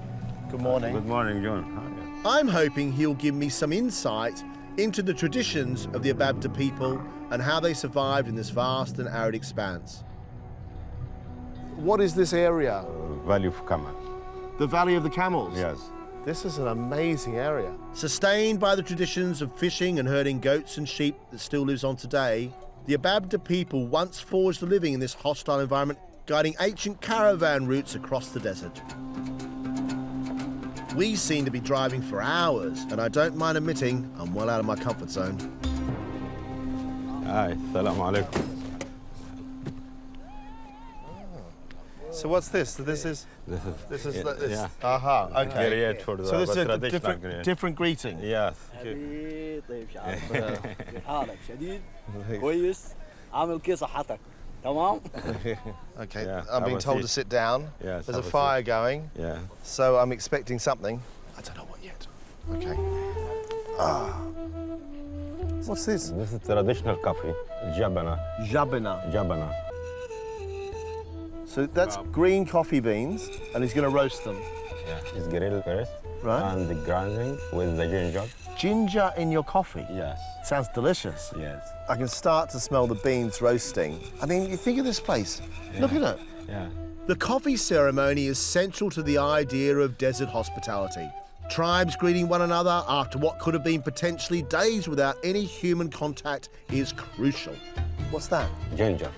Good morning. Good morning, John. How are you? I'm hoping he'll give me some insight into the traditions of the Ababda people and how they survived in this vast and arid expanse. What is this area? Valley of Camel. The Valley of the Camels? Yes. This is an amazing area. Sustained by the traditions of fishing and herding goats and sheep that still lives on today, the Ababda people once forged a living in this hostile environment, guiding ancient caravan routes across the desert. We seem to be driving for hours, and I don't mind admitting I'm well out of my comfort zone. Hi. Assalamu alaikum. So what's this? This is Yeah. Aha, okay. Great for the So this is a traditional greeting. different greeting. Yes. طيب شعب كيف حالك شديد كويس عامل كيف صحتك تمام Okay, Yeah, I'm being have a told to seat. sit down. Yes, There's a have a fire going, Yeah. so I'm expecting something. I don't know what yet. Okay. What's this? This is traditional coffee. Jabana. Jabana. Jabana. So that's green coffee beans, and he's going to roast them. Yeah. It's grilled first. Right. And the grinding with the ginger. Ginger in your coffee. Yes. Sounds delicious. Yes. I can start to smell the beans roasting. I mean, you think of this place. Look at it. Yeah. The coffee ceremony is central to the idea of desert hospitality. Tribes greeting one another after what could have been potentially days without any human contact is crucial. What's that? Ginger.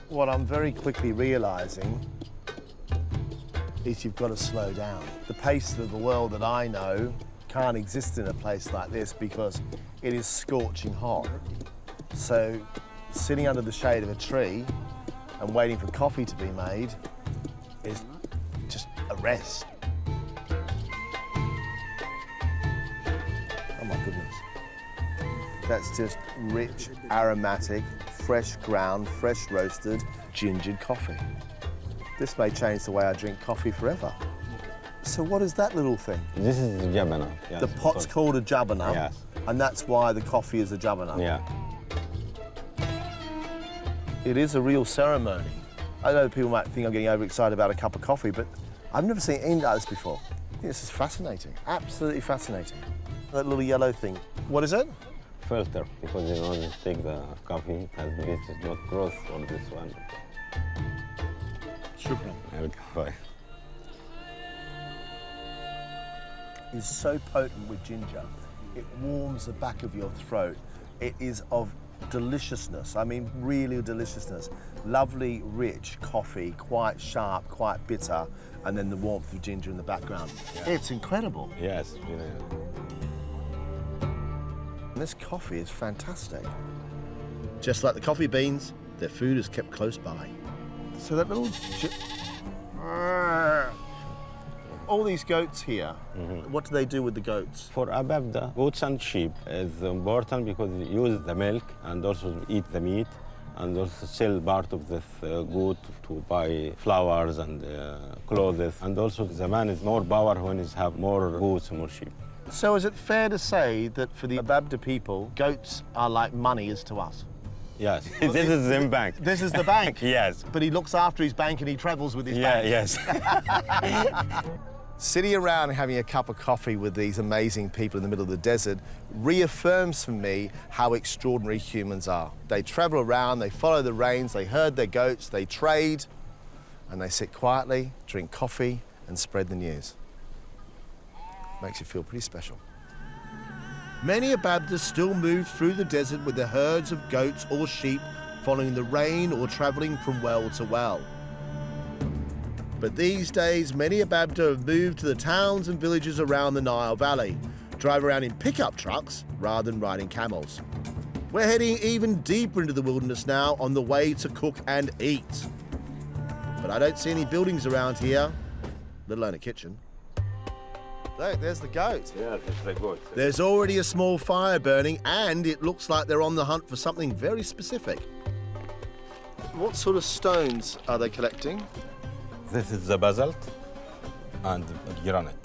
What I'm very quickly realising is you've got to slow down. The pace of the world that I know can't exist in a place like this because it is scorching hot. So sitting under the shade of a tree and waiting for coffee to be made is just a rest. Oh my goodness. That's just rich, aromatic, fresh ground, fresh roasted, gingered coffee. This may change the way I drink coffee forever. So what is that little thing? This is jabana. Yes. The pot's called a jabana, Yes. and that's why the coffee is a jabana. Yeah. It is a real ceremony. I know people might think I'm getting overexcited about a cup of coffee, but I've never seen anything like this before. I think this is fascinating, absolutely fascinating. That little yellow thing, what is it? Filter, because you know, you take the coffee, as this is not gross or this one. Shukran. Okay. Is so potent with ginger. It warms the back of your throat. It is of deliciousness. I mean, really deliciousness. Lovely, rich coffee, quite sharp, quite bitter, and then the warmth of ginger in the background. Yeah. It's incredible. Yes. You know. And this coffee is fantastic. Just like the coffee beans, their food is kept close by. So that little... All these goats here, what do they do with the goats? For Ababda, goats and sheep is important because they use the milk and also eat the meat and also sell part of this goat to buy flowers and clothes. And also the man is more power when he have more goats, more sheep. So is it fair to say that for the Ababda people, goats are like money is to us? Yes, this is the bank. This is the bank? Yes. But he looks after his bank and he travels with his bank? Yes. Sitting around and having a cup of coffee with these amazing people in the middle of the desert reaffirms for me how extraordinary humans are. They travel around, they follow the rains, they herd their goats, they trade, and they sit quietly, drink coffee, and spread the news. Makes you feel pretty special. Many Ababdas still move through the desert with their herds of goats or sheep, following the rain or travelling from well to well. But these days, many Ababda have moved to the towns and villages around the Nile Valley, drive around in pickup trucks rather than riding camels. We're heading even deeper into the wilderness now on the way to cook and eat. But I don't see any buildings around here, let alone a kitchen. Look, there's the goat. Yeah, it's the goat. There's already a small fire burning, and it looks like they're on the hunt for something very specific. What sort of stones are they collecting? This is the basalt and granite.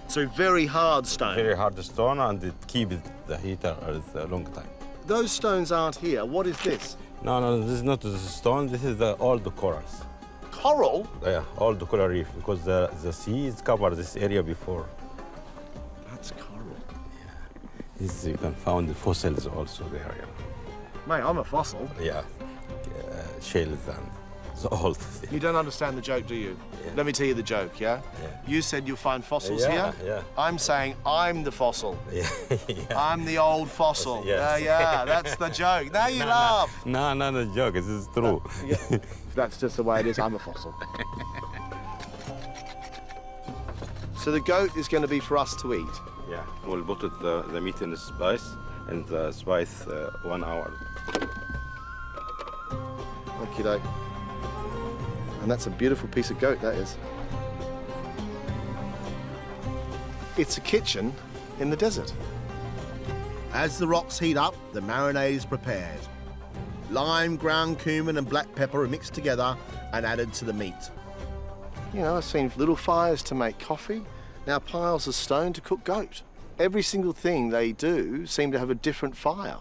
So very hard stone. Very hard stone and it keeps the heat a long time. those stones aren't here. What is this? No, no, this is not the stone. This is all the corals. Coral? Yeah, all the coral reef, because the seas covered this area before. That's coral. This, you can find the fossils also there. Yeah. Mate, I'm a fossil. Yeah, shells and the old. You don't understand the joke, do you? Yeah. Let me tell you the joke, yeah? Yeah. You said you'll find fossils Yeah, here? yeah. I'm saying I'm the fossil. Yeah, yeah. I'm the old fossil. Yes. Yeah, that's the joke. Now you laugh. No, no, no joke. This is true. That's just the way it is. I'm a fossil. So the goat is going to be for us to eat. Yeah, we'll put the meat in the spice, and the spice 1 hour. Okie doke. And that's a beautiful piece of goat, that is. It's a kitchen in the desert. As the rocks heat up, the marinade is prepared. Lime, ground cumin and black pepper are mixed together and added to the meat. You know, I've seen little fires to make coffee, now piles of stone to cook goat. Every single thing they do seem to have a different fire.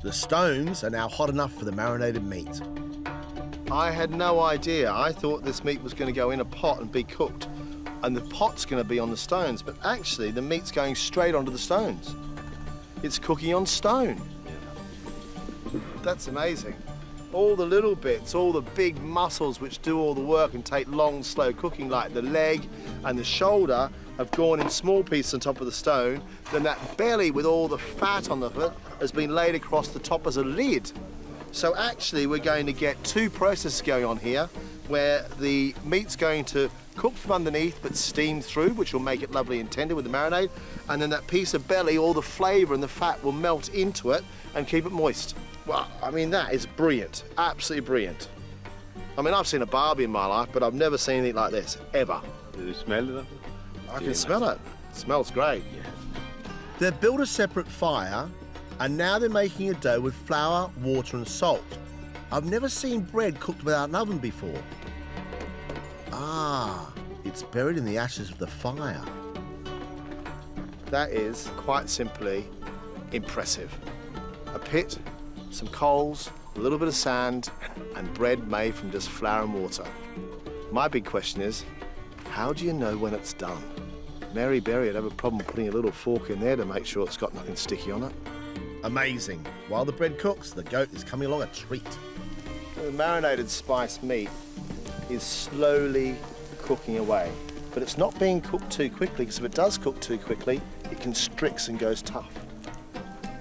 The stones are now hot enough for the marinated meat. I had no idea. I thought this meat was going to go in a pot and be cooked, and the pot's going to be on the stones, but actually the meat's going straight onto the stones. It's cooking on stone. That's amazing. All the little bits, all the big muscles which do all the work and take long, slow cooking, like the leg and the shoulder, have gone in small pieces on top of the stone. Then that belly with all the fat on the foot has been laid across the top as a lid. So actually we're going to get two processes going on here, where the meat's going to cook from underneath but steam through, which will make it lovely and tender with the marinade, and then that piece of belly, all the flavour and the fat will melt into it and keep it moist. Well, I mean, that is brilliant, absolutely brilliant. I mean, I've seen a barbie in my life, but I've never seen anything like this, ever. Do you smell that? I can smell it. It smells great. They've built a separate fire and now they're making a dough with flour, water and salt. I've never seen bread cooked without an oven before. Ah, it's buried in the ashes of the fire. That is, quite simply, impressive. A pit, some coals, a little bit of sand, and bread made from just flour and water. My big question is, how do you know when it's done? Mary Berry would have a problem putting a little fork in there to make sure it's got nothing sticky on it. Amazing. While the bread cooks, the goat is coming along a treat. The marinated spiced meat is slowly cooking away, but it's not being cooked too quickly, because if it does cook too quickly, it constricts and goes tough.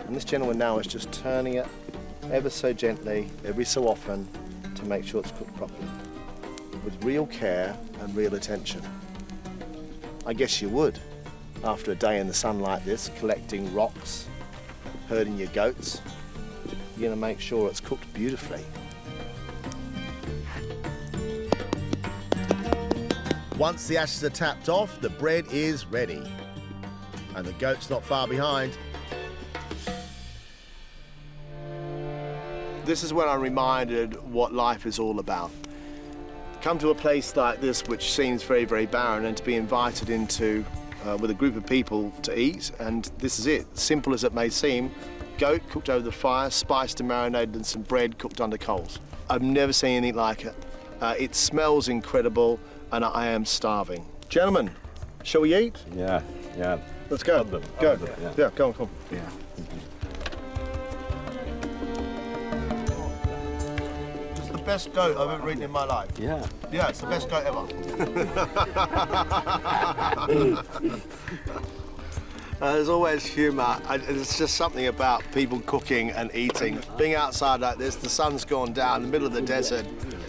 And this gentleman now is just turning it ever so gently, every so often, to make sure it's cooked properly, with real care and real attention. I guess you would, after a day in the sun like this, collecting rocks, herding your goats. You're going to make sure it's cooked beautifully. Once the ashes are tapped off, the bread is ready. And the goat's not far behind. This is when I'm reminded what life is all about. Come to a place like this, which seems very, very barren, and to be invited into with a group of people to eat, and this is it. Simple as it may seem, goat cooked over the fire, spiced and marinated, and some bread cooked under coals. I've never seen anything like it. It smells incredible, and I am starving. Gentlemen, shall we eat? Yeah, yeah. Let's go. Go. Yeah, go on, come on. Yeah. It's the best goat I've ever eaten in my life. Yeah. Yeah, it's the best goat ever. There's always humour. It's just something about people cooking and eating. Being outside like this, the sun's gone down in the middle of the desert.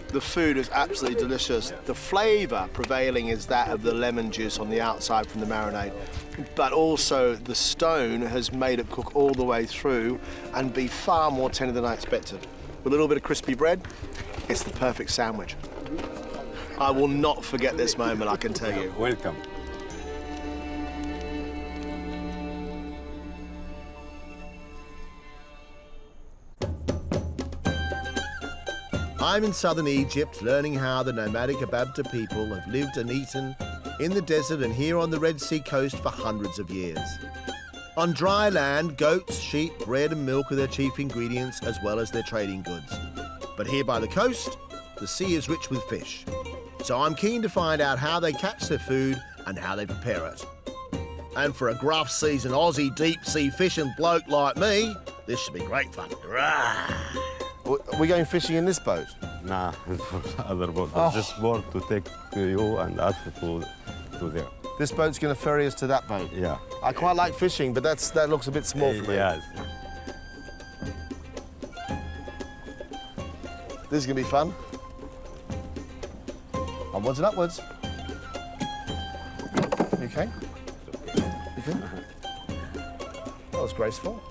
The food is absolutely delicious. The flavour prevailing is that of the lemon juice on the outside from the marinade. But also the stone has made it cook all the way through and be far more tender than I expected. With a little bit of crispy bread, it's the perfect sandwich. I will not forget this moment, I can tell you. Welcome. I'm in southern Egypt, learning how the nomadic Ababda people have lived and eaten in the desert and here on the Red Sea coast for hundreds of years. On dry land, goats, sheep, bread and milk are their chief ingredients as well as their trading goods. But here by the coast, the sea is rich with fish. So I'm keen to find out how they catch their food and how they prepare it. And for a gruff seasoned Aussie deep sea fishing bloke like me, this should be great fun. Rah! Are we going fishing in this boat? Nah, it's for other boat. This boat to take you and us to there. This boat's going to ferry us to that boat? Yeah. I quite like fishing, but that looks a bit small for me. Yes. This is going to be fun. Onwards and upwards. You okay? You good? That was graceful.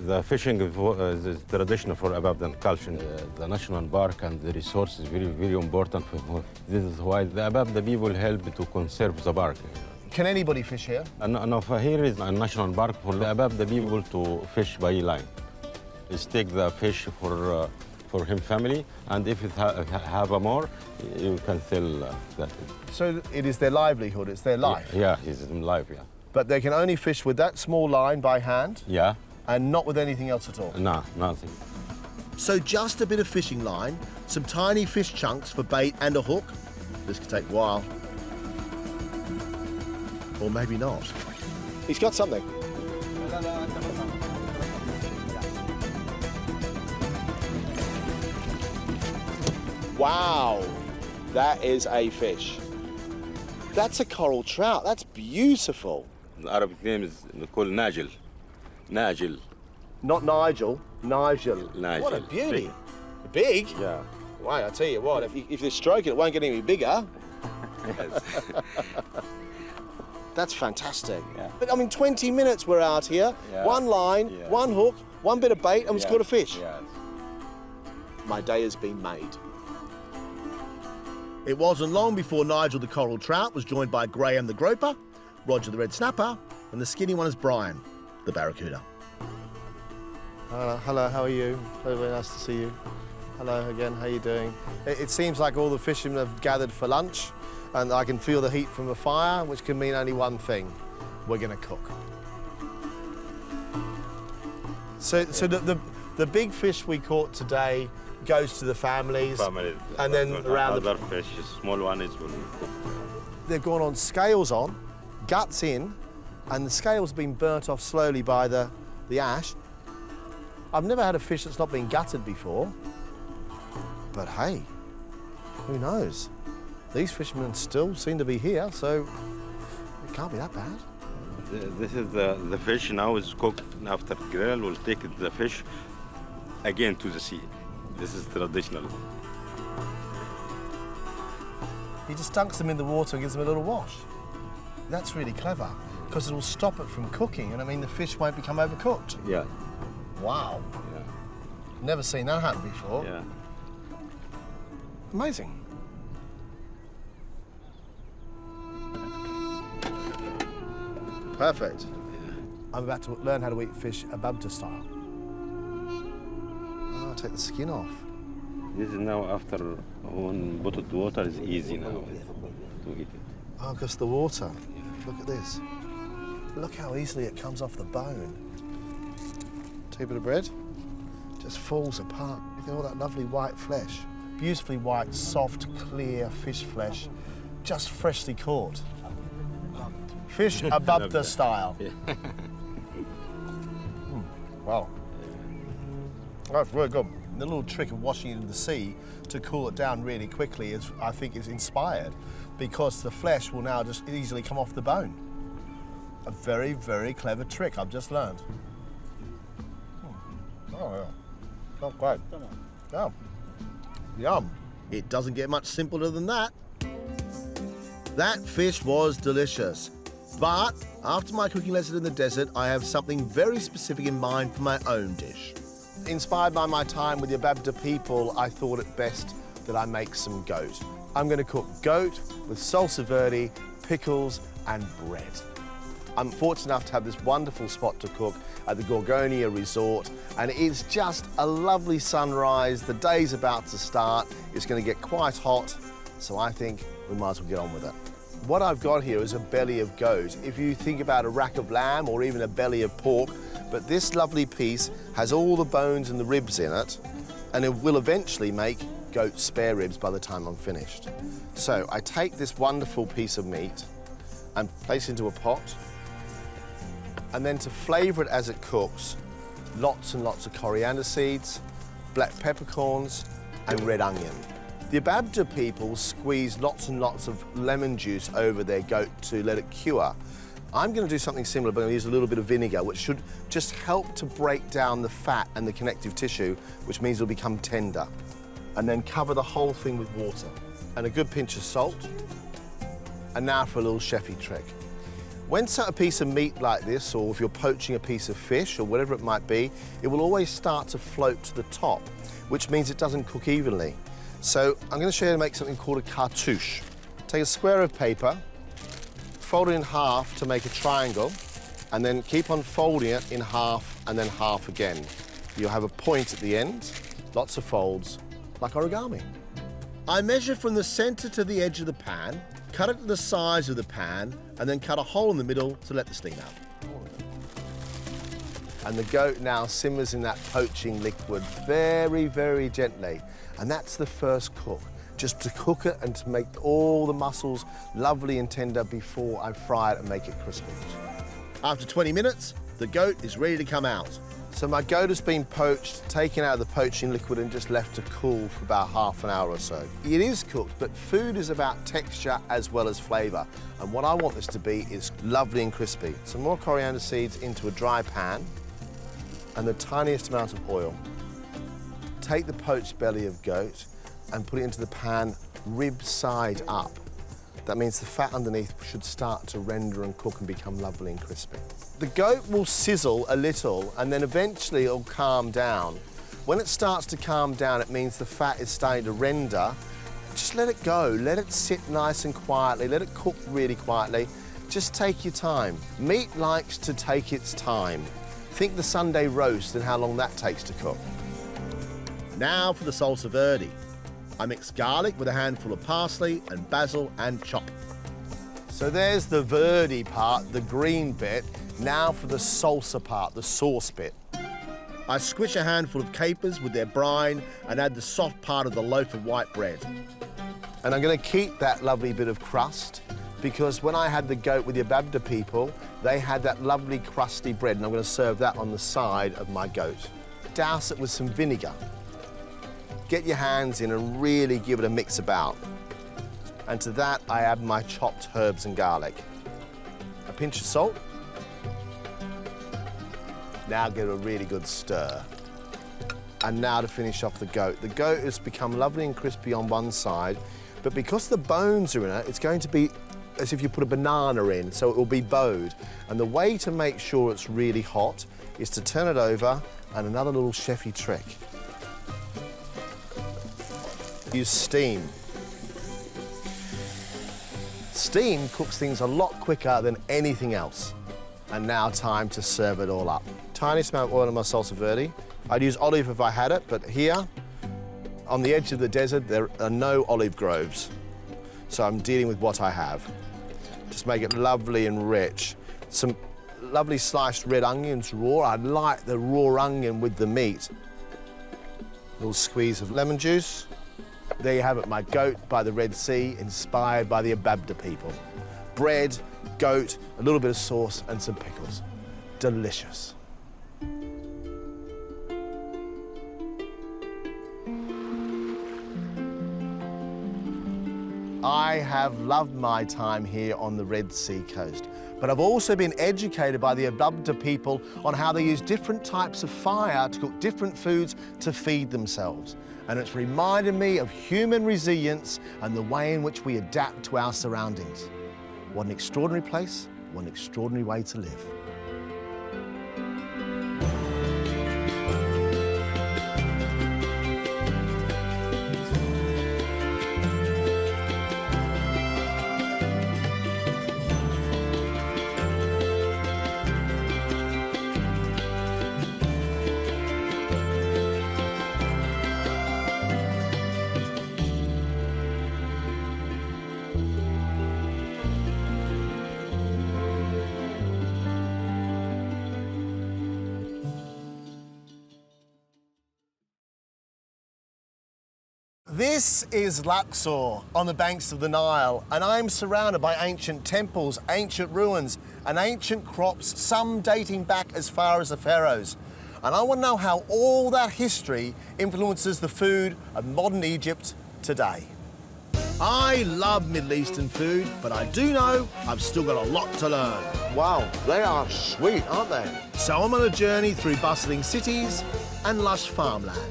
The fishing is traditional for Ababdan culture. The national park and the resource is very, very important. This is why the Ababda people help to conserve the park. Can anybody fish here? No, here is a national park for the Ababda people to fish by line. Is take the fish for him family, and if it have a more, you can sell that. So it is their livelihood, it's their life? Yeah, it's life, yeah. But they can only fish with that small line by hand? Yeah. And not with anything else at all? No, nothing. So just a bit of fishing line, some tiny fish chunks for bait and a hook. This could take a while. Or maybe not. He's got something. Wow, that is a fish. That's a coral trout. That's beautiful. The Arabic name is called Najil. Najil. Not Nigel, Nigel. Nigel. What a beauty. Big? Yeah. Wow, I tell you what, if you stroke it, it won't get any bigger. That's fantastic. Yeah. But I mean, 20 minutes we're out here. Yeah. One line, Yeah. one hook, one bit of bait, and we've caught a fish. Yes. My day has been made. It wasn't long before Nigel the coral trout was joined by Graham the groper, Roger the red snapper, and the skinny one is Brian, the barracuda. Hello, how are you? Very nice to see you. Hello again, how are you doing? It seems like all the fishermen have gathered for lunch, and I can feel the heat from the fire, which can mean only one thing. We're going to cook. So the big fish we caught today goes to the families, and then around other fish, small one is. They've gone on scales on, guts in, and the scales been burnt off slowly by the ash. I've never had a fish that's not been gutted before, but hey, who knows? These fishermen still seem to be here, so it can't be that bad. This is the fish now is cooked after grill. We'll take the fish again to the sea. This is traditional. He just dunks them in the water and gives them a little wash. That's really clever, because it will stop it from cooking, and I mean the fish won't become overcooked. Yeah. Wow. Yeah. Never seen that happen before. Yeah. Amazing. Perfect. I'm about to learn how to eat fish Ababda style. Oh, take the skin off. This is now after one bottled water is easy now to eat it. Oh, because the water. Look at this. Look how easily it comes off the bone. Take a bit of bread. Just falls apart. Look at all that lovely white flesh. Beautifully white, soft, clear fish flesh, just freshly caught. Fish Ababda style. Wow. That's really good. The little trick of washing it in the sea to cool it down really quickly is, I think, is inspired because the flesh will now just easily come off the bone. A very, very clever trick I've just learned. Oh, yeah. Not quite. Yum. Yum. It doesn't get much simpler than that. That fish was delicious. But after my cooking lesson in the desert, I have something very specific in mind for my own dish. Inspired by my time with the Ababda people, I thought it best that I make some goat. I'm going to cook goat with salsa verde, pickles, and bread. I'm fortunate enough to have this wonderful spot to cook at the Gorgonia Resort, and it is just a lovely sunrise. The day's about to start. It's going to get quite hot, so I think we might as well get on with it. What I've got here is a belly of goat. If you think about a rack of lamb or even a belly of pork, but this lovely piece has all the bones and the ribs in it, and it will eventually make goat spare ribs by the time I'm finished. So I take this wonderful piece of meat and place it into a pot, and then to flavour it as it cooks, lots and lots of coriander seeds, black peppercorns, and red onion. The Ababda people squeeze lots and lots of lemon juice over their goat to let it cure. I'm going to do something similar, but I'm going to use a little bit of vinegar, which should just help to break down the fat and the connective tissue, which means it'll become tender. And then cover the whole thing with water and a good pinch of salt. And now for a little chefy trick. When a piece of meat like this, or if you're poaching a piece of fish or whatever it might be, it will always start to float to the top, which means it doesn't cook evenly. So I'm going to show you how to make something called a cartouche. Take a square of paper, fold it in half to make a triangle, and then keep on folding it in half and then half again. You'll have a point at the end, lots of folds, like origami. I measure from the centre to the edge of the pan, cut it to the size of the pan, and then cut a hole in the middle to let the steam out. And the goat now simmers in that poaching liquid very, very gently. And that's the first cook, just to cook it and to make all the muscles lovely and tender before I fry it and make it crispy. After 20 minutes, the goat is ready to come out. So my goat has been poached, taken out of the poaching liquid and just left to cool for about half an hour or so. It is cooked, but food is about texture as well as flavour. And what I want this to be is lovely and crispy. Some more coriander seeds into a dry pan and the tiniest amount of oil. Take the poached belly of goat and put it into the pan rib side up. That means the fat underneath should start to render and cook and become lovely and crispy. The goat will sizzle a little and then eventually it'll calm down. When it starts to calm down, it means the fat is starting to render. Just let it go, let it sit nice and quietly, let it cook really quietly. Just take your time. Meat likes to take its time. Think the Sunday roast and how long that takes to cook. Now for the salsa verde. I mix garlic with a handful of parsley and basil and chop. So there's the verde part, the green bit. Now for the salsa part, the sauce bit. I squish a handful of capers with their brine and add the soft part of the loaf of white bread. And I'm going to keep that lovely bit of crust because when I had the goat with the Ababda people, they had that lovely crusty bread, and I'm going to serve that on the side of my goat. Douse it with some vinegar. Get your hands in and really give it a mix about. And to that, I add my chopped herbs and garlic. A pinch of salt. Now give it a really good stir. And now to finish off the goat. The goat has become lovely and crispy on one side, but because the bones are in it, it's going to be as if you put a banana in, so it will be bowed. And the way to make sure it's really hot is to turn it over, and another little chefy trick. Use steam. Steam cooks things a lot quicker than anything else. And now time to serve it all up. Tiniest amount of oil in my salsa verde. I'd use olive if I had it, but here, on the edge of the desert, there are no olive groves. So I'm dealing with what I have. Just make it lovely and rich. Some lovely sliced red onions raw. I like the raw onion with the meat. A little squeeze of lemon juice. There you have it, my goat by the Red Sea, inspired by the Ababda people. Bread, goat, a little bit of sauce, and some pickles. Delicious. I have loved my time here on the Red Sea coast, but I've also been educated by the Ababda people on how they use different types of fire to cook different foods to feed themselves. And it's reminded me of human resilience and the way in which we adapt to our surroundings. What an extraordinary place, what an extraordinary way to live. This is Luxor on the banks of the Nile, and I'm surrounded by ancient temples, ancient ruins, and ancient crops, some dating back as far as the pharaohs. And I want to know how all that history influences the food of modern Egypt today. I love Middle Eastern food, but I do know I've still got a lot to learn. Wow, they are sweet, aren't they? So I'm on a journey through bustling cities and lush farmlands.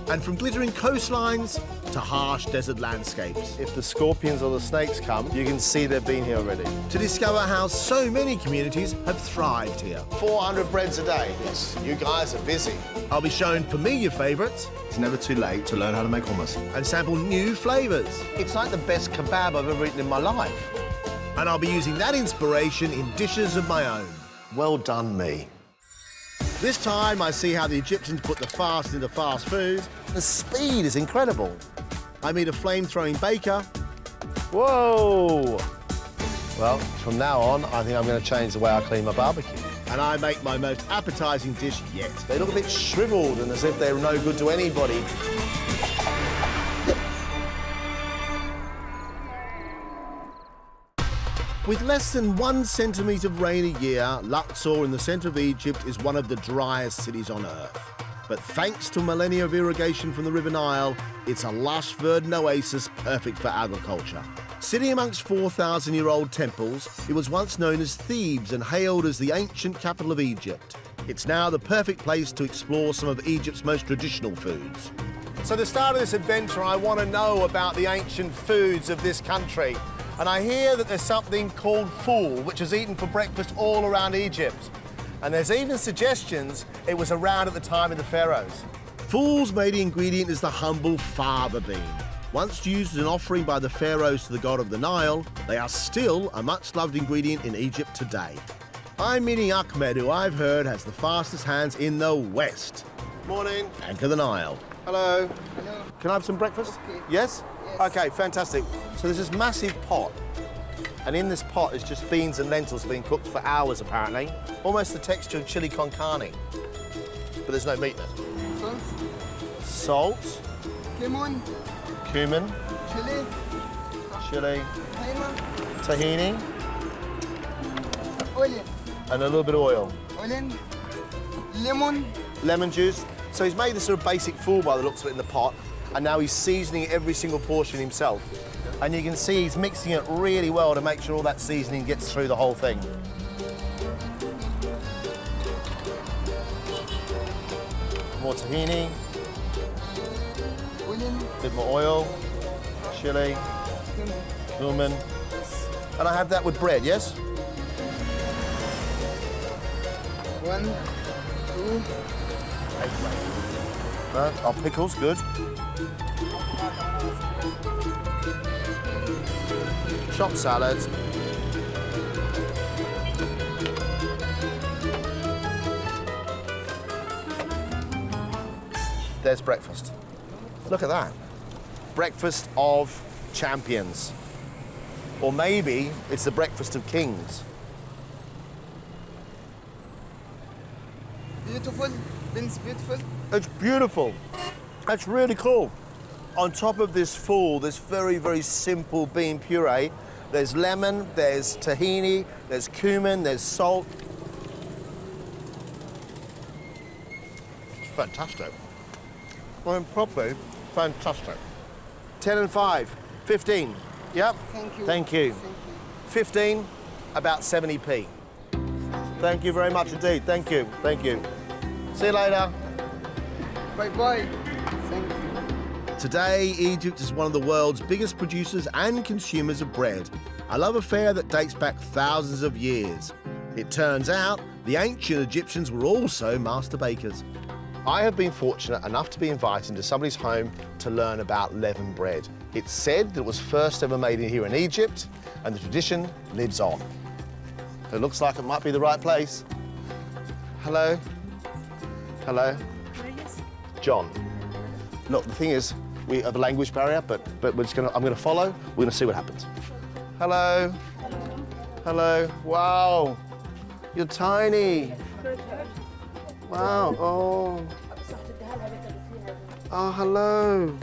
And from glittering coastlines to harsh desert landscapes. If the scorpions or the snakes come, you can see they've been here already. To discover how so many communities have thrived here. 400 breads a day. Yes, you guys are busy. I'll be showing familiar favourites It's never too late to learn how to make hummus. and sample new flavours. It's like the best kebab I've ever eaten in my life. And I'll be using that inspiration in dishes of my own. Well done, me. This time I see how the Egyptians put the fast into fast food. The speed is incredible. I meet a flame-throwing baker. Whoa! Well, from now on, I think I'm going to change the way I clean my barbecue. And I make my most appetising dish yet. They look a bit shriveled and as if they're no good to anybody. With less than 1 centimetre of rain a year, Luxor in the centre of Egypt is one of the driest cities on earth. But thanks to millennia of irrigation from the River Nile, it's a lush, verdant oasis perfect for agriculture. Sitting amongst 4,000-year-old temples, it was once known as Thebes and hailed as the ancient capital of Egypt. It's now the perfect place to explore some of Egypt's most traditional foods. So at the start of this adventure, I want to know about the ancient foods of this country. And I hear that there's something called fool, which is eaten for breakfast all around Egypt. And there's even suggestions it was around at the time of the pharaohs. Fool's main ingredient is the humble fava bean. Once used as an offering by the pharaohs to the god of the Nile, they are still a much-loved ingredient in Egypt today. I'm meeting Ahmed, who I've heard has the fastest hands in the West. Morning. Anchor the Nile. Hello. Hello. Can I have some breakfast? Okay. Yes? Yes. Okay, fantastic. So there's this massive pot, and in this pot is just beans and lentils being cooked for hours, apparently. Almost the texture of chili con carne, but there's no meat in it. Salt, Salt, lemon, cumin, chili, chili, tahina, tahini, olive, and a little bit of oil. olive, lemon. Lemon juice. So he's made this sort of basic fool by the looks of it in the pot, and now he's seasoning every single portion himself. And you can see he's mixing it really well to make sure all that seasoning gets through the whole thing. More tahini, Olive, a bit more oil, chili, cumin. And I have that with bread, yes? 1, 2, Our pickles, good. Chopped salads. There's breakfast. Look at that. Breakfast of champions. Or maybe it's the breakfast of kings. beautiful, beans beautiful. It's beautiful. That's really cool. On top of this fool, this very, very simple bean puree, there's lemon, there's tahini, there's cumin, there's salt. It's fantastic. Well, properly, fantastic. 10 and 5, 15. Yep. Thank you. Thank you. 15, about 70p. Thank you very much indeed. Thank you. Thank you. See you later. Bye-bye. Thank you. Today, Egypt is one of the world's biggest producers and consumers of bread, a love affair that dates back thousands of years. It turns out the ancient Egyptians were also master bakers. I have been fortunate enough to be invited into somebody's home to learn about leavened bread. It's said that it was first ever made here in Egypt, and the tradition lives on. It looks like it might be the right place. Hello? Hello? John. Look, the thing is, we have a language barrier, but we're just I'm gonna follow. We're gonna see what happens. Hello. Hello. Wow. You're tiny. Wow. Oh. Oh, hello.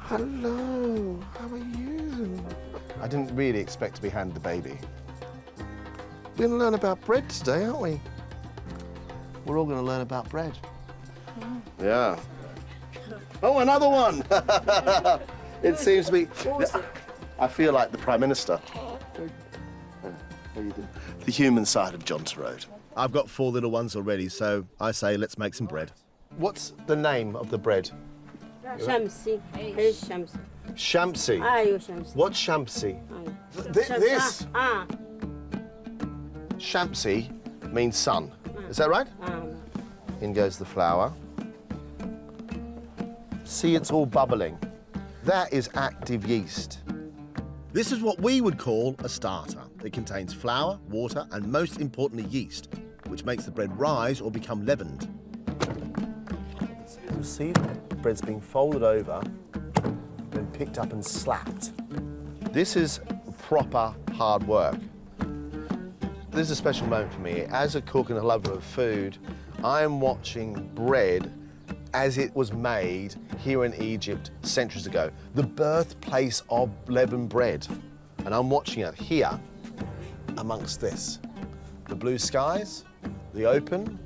Hello, how are you? I didn't really expect to be handed a baby. We're going to learn about bread today, aren't we? We're all going to learn about bread. Yeah. Oh, another one! It seems to be... I feel like the Prime Minister. The human side of John Torode. I've got 4 little ones already, so I say let's make some bread. What's the name of the bread? شمسي عيش شمسي Shamsi. ايوه شمسي What's Shamsi? أيوة. This? اه Shamsi means sun. Is that right? In goes the flour. See, it's all bubbling. That is active yeast. This is what we would call a starter. It contains flour, water, and most importantly, yeast, which makes the bread rise or become leavened. You see the bread's being folded over, then picked up and slapped. This is proper hard work. This is a special moment for me. As a cook and a lover of food, I am watching bread as it was made here in Egypt centuries ago, the birthplace of leavened bread. And I'm watching it here amongst this. The blue skies, the open,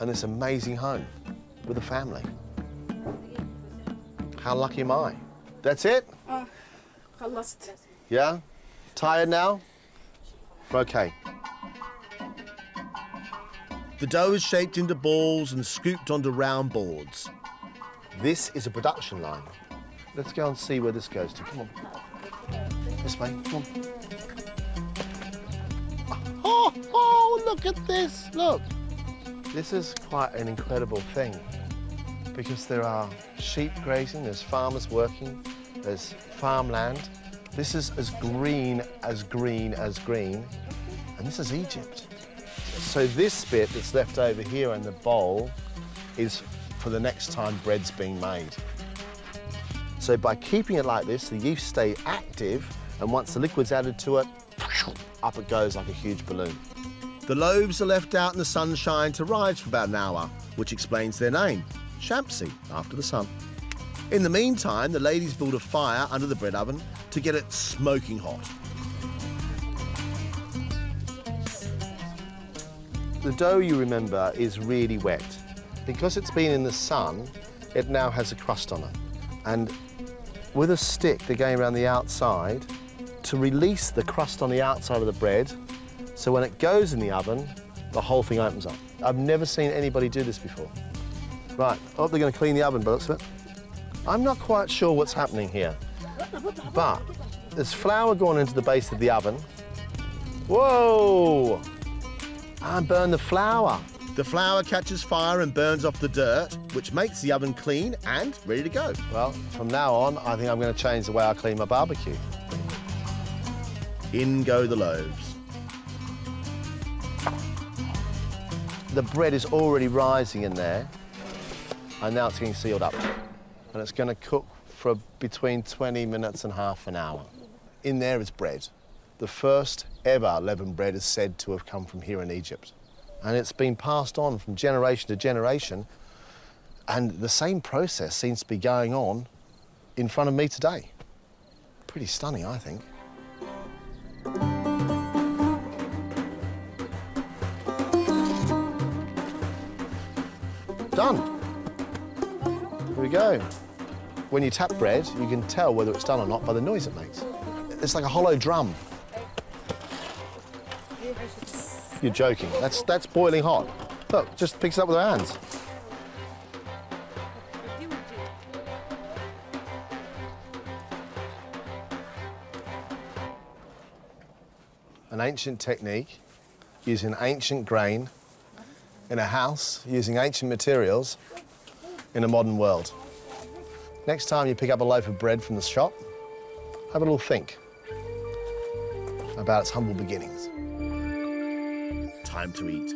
and this amazing home with a family. How lucky am I? That's it? خلصت. Yeah? Tired now? Okay. The dough is shaped into balls and scooped onto round boards. This is a production line. Let's go and see where this goes to. Come on. This way. Come on. Oh, look at this. Look. This is quite an incredible thing because there are sheep grazing, there's farmers working, there's farmland. This is as green as green as green. And this is Egypt. So this bit that's left over here in the bowl is for the next time bread's being made. So by keeping it like this, the yeast stay active, and once the liquid's added to it, up it goes like a huge balloon. The loaves are left out in the sunshine to rise for about an hour, which explains their name, Shamsi, after the sun. In the meantime, the ladies build a fire under the bread oven to get it smoking hot. The dough, you remember, is really wet. Because it's been in the sun, it now has a crust on it. And with a stick, they're going around the outside to release the crust on the outside of the bread, so when it goes in the oven, the whole thing opens up. I've never seen anybody do this before. Right, oh, they're going to clean the oven, but looks of it. I'm not quite sure what's happening here, but there's flour going into the base of the oven. Whoa! I burned the flour. The flour catches fire and burns off the dirt, which makes the oven clean and ready to go. Well, from now on, I think I'm going to change the way I clean my barbecue. In go the loaves. The bread is already rising in there, and now it's getting sealed up. And it's going to cook for between 20 minutes and half an hour. In there is bread. The first ever leavened bread is said to have come from here in Egypt. And it's been passed on from generation to generation, and the same process seems to be going on in front of me today. Pretty stunning, I think. Done. Here we go. When you tap bread, you can tell whether it's done or not by the noise it makes. It's like a hollow drum. You're joking. That's boiling hot. Look, just picks it up with her hands. An ancient technique using ancient grain in a house using ancient materials in a modern world. Next time you pick up a loaf of bread from the shop, have a little think about its humble beginnings. Time to eat.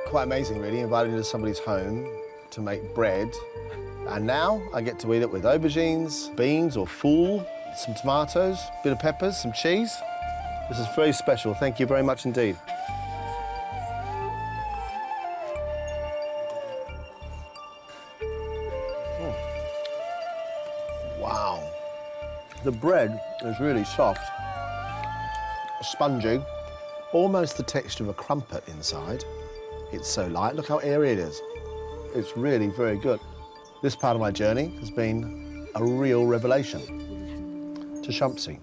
Quite amazing, really, invited into somebody's home to make bread. And now I get to eat it with aubergines, beans or fool, some tomatoes, a bit of peppers, some cheese. This is very special. Thank you very much indeed. The bread is really soft, spongy, almost the texture of a crumpet inside. It's so light. Look how airy it is. It's really very good. This part of my journey has been a real revelation to Shumpsi.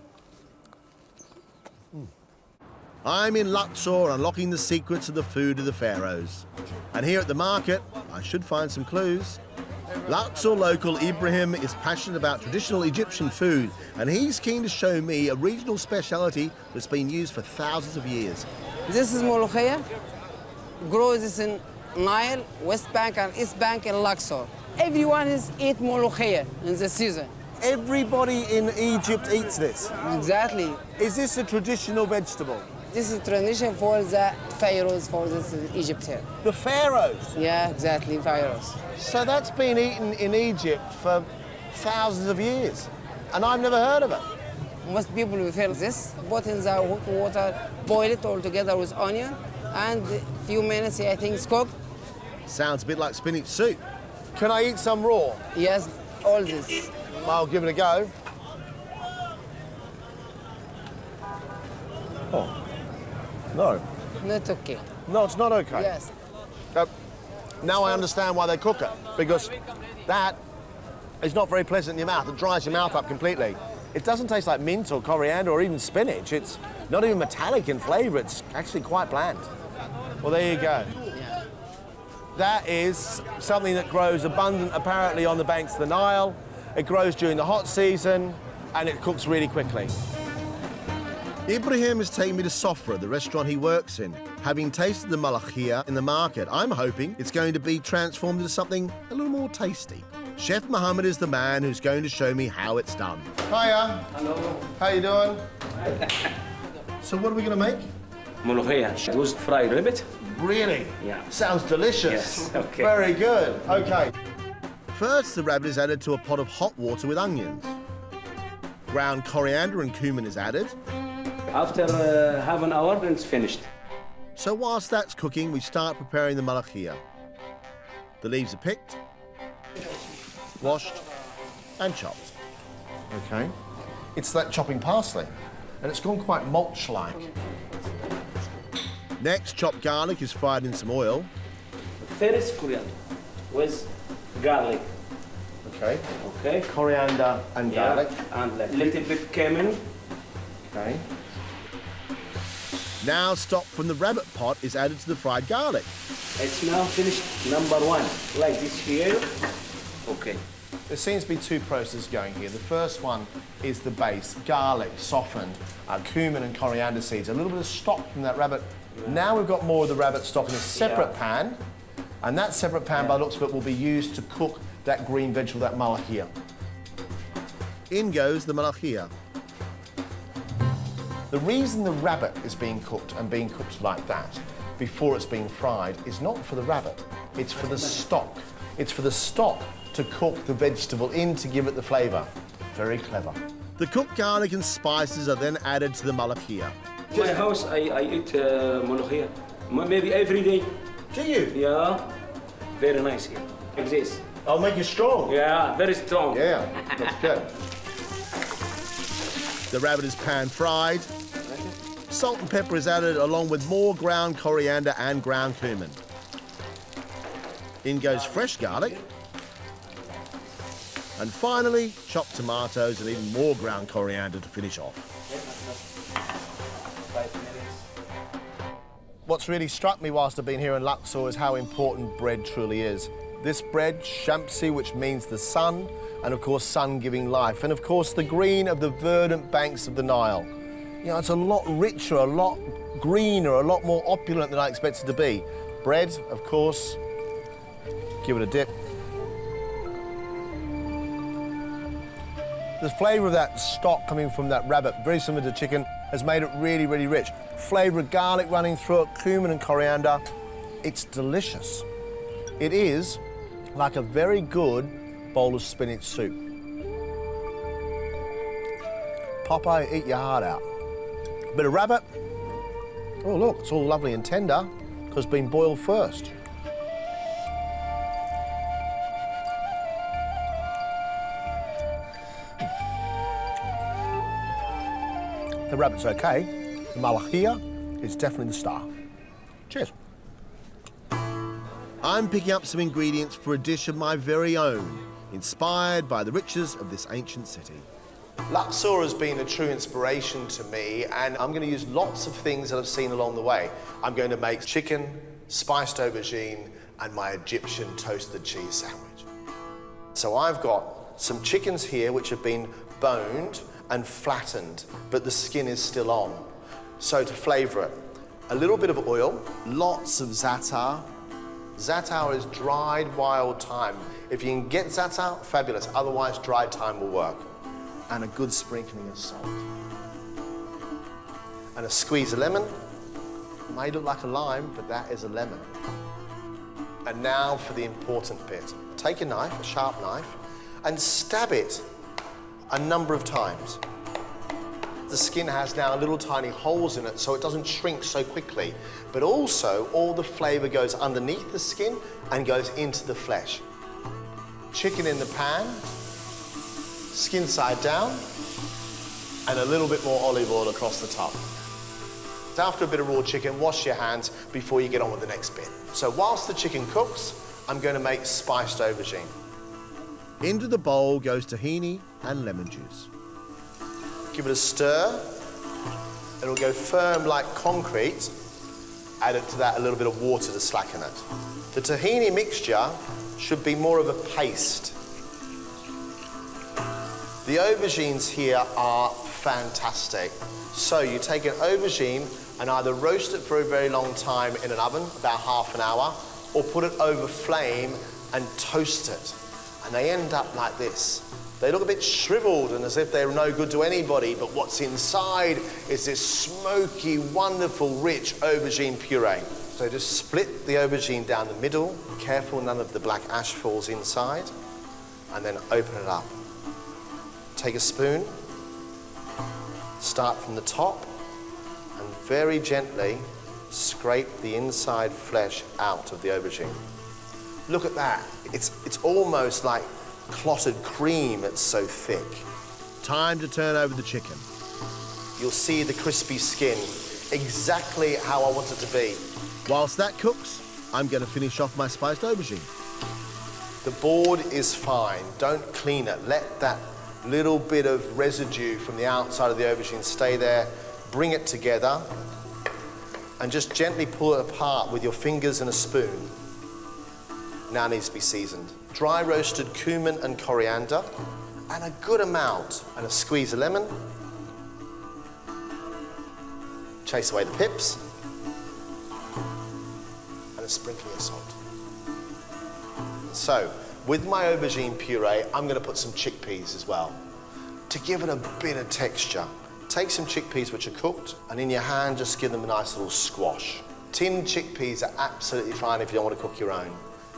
I'm in Luxor unlocking the secrets of the food of the pharaohs. And here at the market, I should find some clues. Luxor local Ibrahim is passionate about traditional Egyptian food, and he's keen to show me a regional speciality that's been used for thousands of years. This is molokhia. Grows in Nile, West Bank and East Bank in Luxor. Everyone eat molokhia in the season. Everybody in Egypt eats this. Exactly. Is this a traditional vegetable? This is tradition for the pharaohs for this Egypt here. The pharaohs? Yeah, exactly, pharaohs. So that's been eaten in Egypt for thousands of years, and I've never heard of it. Most people will feel this, put in the hot water, boil it all together with onion, and a few minutes, I think, it's cooked. Sounds a bit like spinach soup. Can I eat some raw? Yes, all this. I'll give it a go. Oh, no. Not okay. No, it's not okay. Yes. Now I understand why they cook it, because that is not very pleasant in your mouth. It dries your mouth up completely. It doesn't taste like mint or coriander or even spinach. It's not even metallic in flavour. It's actually quite bland. Well, there you go. Yeah. That is something that grows abundant, apparently, on the banks of the Nile. It grows during the hot season, and it cooks really quickly. Ibrahim is taking me to Sofra, the restaurant he works in. Having tasted the malakhia in the market, I'm hoping it's going to be transformed into something a little more tasty. Chef Mohammed is the man who's going to show me how it's done. Hiya. Hello. How you doing? So what are we going to make? Molokhia. It was fried rabbit. Really? Yeah. Sounds delicious. Yes, okay. Very good. Okay. First, the rabbit is added to a pot of hot water with onions. Ground coriander and cumin is added. After half an hour, then it's finished. So whilst that's cooking, we start preparing the malakhia. The leaves are picked, washed, and chopped. Okay. It's that chopping parsley, and it's gone quite mulch-like. Next, chopped garlic is fried in some oil. First coriander with garlic. Okay. Okay. Coriander and garlic. And a little bit cumin. Okay. Now, stock from the rabbit pot is added to the fried garlic. It's now finished number one, like this here. Okay. There seems to be two processes going here. The first one is the base, garlic, softened, cumin and coriander seeds, a little bit of stock from that rabbit. Now we've got more of the rabbit stock in a separate pan, and that separate pan, by the looks of it, will be used to cook that green vegetable, that malakhia. In goes the malakhia. The reason the rabbit is being cooked and being cooked like that before it's being fried is not for the rabbit, it's for the stock. It's for the stock to cook the vegetable in to give it the flavour. Very clever. The cooked garlic and spices are then added to the malakhia. My house, I eat molokhia. Maybe every day. Do you? Yeah. Very nice here. Like this. I'll make you strong. Yeah, very strong. Yeah, that's good. The rabbit is pan-fried. Salt and pepper is added along with more ground coriander and ground cumin. In goes fresh garlic. And finally, chopped tomatoes and even more ground coriander to finish off. What's really struck me whilst I've been here in Luxor is how important bread truly is. This bread, Shumpsi, which means the sun, and of course sun giving life, and of course the green of the verdant banks of the Nile. You know, it's a lot richer, a lot greener, a lot more opulent than I expected to be. Bread, of course, give it a dip. The flavour of that stock coming from that rabbit, very similar to chicken, has made it really, really rich. Flavour of garlic running through it, cumin and coriander. It's delicious. It is like a very good bowl of spinach soup. Popeye, eat your heart out. Bit of rabbit. Oh, look, it's all lovely and tender because it's been boiled first. The rabbit's okay. The malahia is definitely the star. Cheers. I'm picking up some ingredients for a dish of my very own, inspired by the riches of this ancient city. Luxor has been a true inspiration to me, and I'm going to use lots of things that I've seen along the way. I'm going to make chicken, spiced aubergine, and my Egyptian toasted cheese sandwich. So I've got some chickens here which have been boned and flattened, but the skin is still on. So to flavour it, a little bit of oil, lots of za'atar. Za'atar is dried wild thyme. If you can get za'atar, fabulous. Otherwise, dried thyme will work. And a good sprinkling of salt. And a squeeze of lemon. May look like a lime, but that is a lemon. And now for the important bit. Take a knife, a sharp knife, and stab it a number of times. The skin has now little tiny holes in it so it doesn't shrink so quickly, but also all the flavour goes underneath the skin and goes into the flesh. Chicken in the pan, skin side down, and a little bit more olive oil across the top. After a bit of raw chicken, wash your hands before you get on with the next bit. So whilst the chicken cooks, I'm going to make spiced aubergine. Into the bowl goes tahini and lemon juice. Give it a stir. It'll go firm like concrete. Add to that a little bit of water to slacken it. The tahini mixture should be more of a paste. The aubergines here are fantastic. So you take an aubergine and either roast it for a very long time in an oven, about half an hour, or put it over flame and toast it. And they end up like this. They look a bit shriveled and as if they're no good to anybody, but what's inside is this smoky, wonderful, rich aubergine puree. So just split the aubergine down the middle, careful none of the black ash falls inside, and then open it up. Take a spoon, start from the top, and very gently scrape the inside flesh out of the aubergine. Look at that. It's almost like clotted cream, it's so thick. Time to turn over the chicken. You'll see the crispy skin, exactly how I want it to be. Whilst that cooks, I'm going to finish off my spiced aubergine. The board is fine, don't clean it. Let that little bit of residue from the outside of the aubergine stay there. Bring it together and just gently pull it apart with your fingers and a spoon. Now needs to be seasoned. Dry roasted cumin and coriander, and a good amount, and a squeeze of lemon. Chase away the pips, and a sprinkling of salt. So, with my aubergine puree, I'm going to put some chickpeas as well, to give it a bit of texture. Take some chickpeas which are cooked, and in your hand, just give them a nice little squash. Tinned chickpeas are absolutely fine if you don't want to cook your own.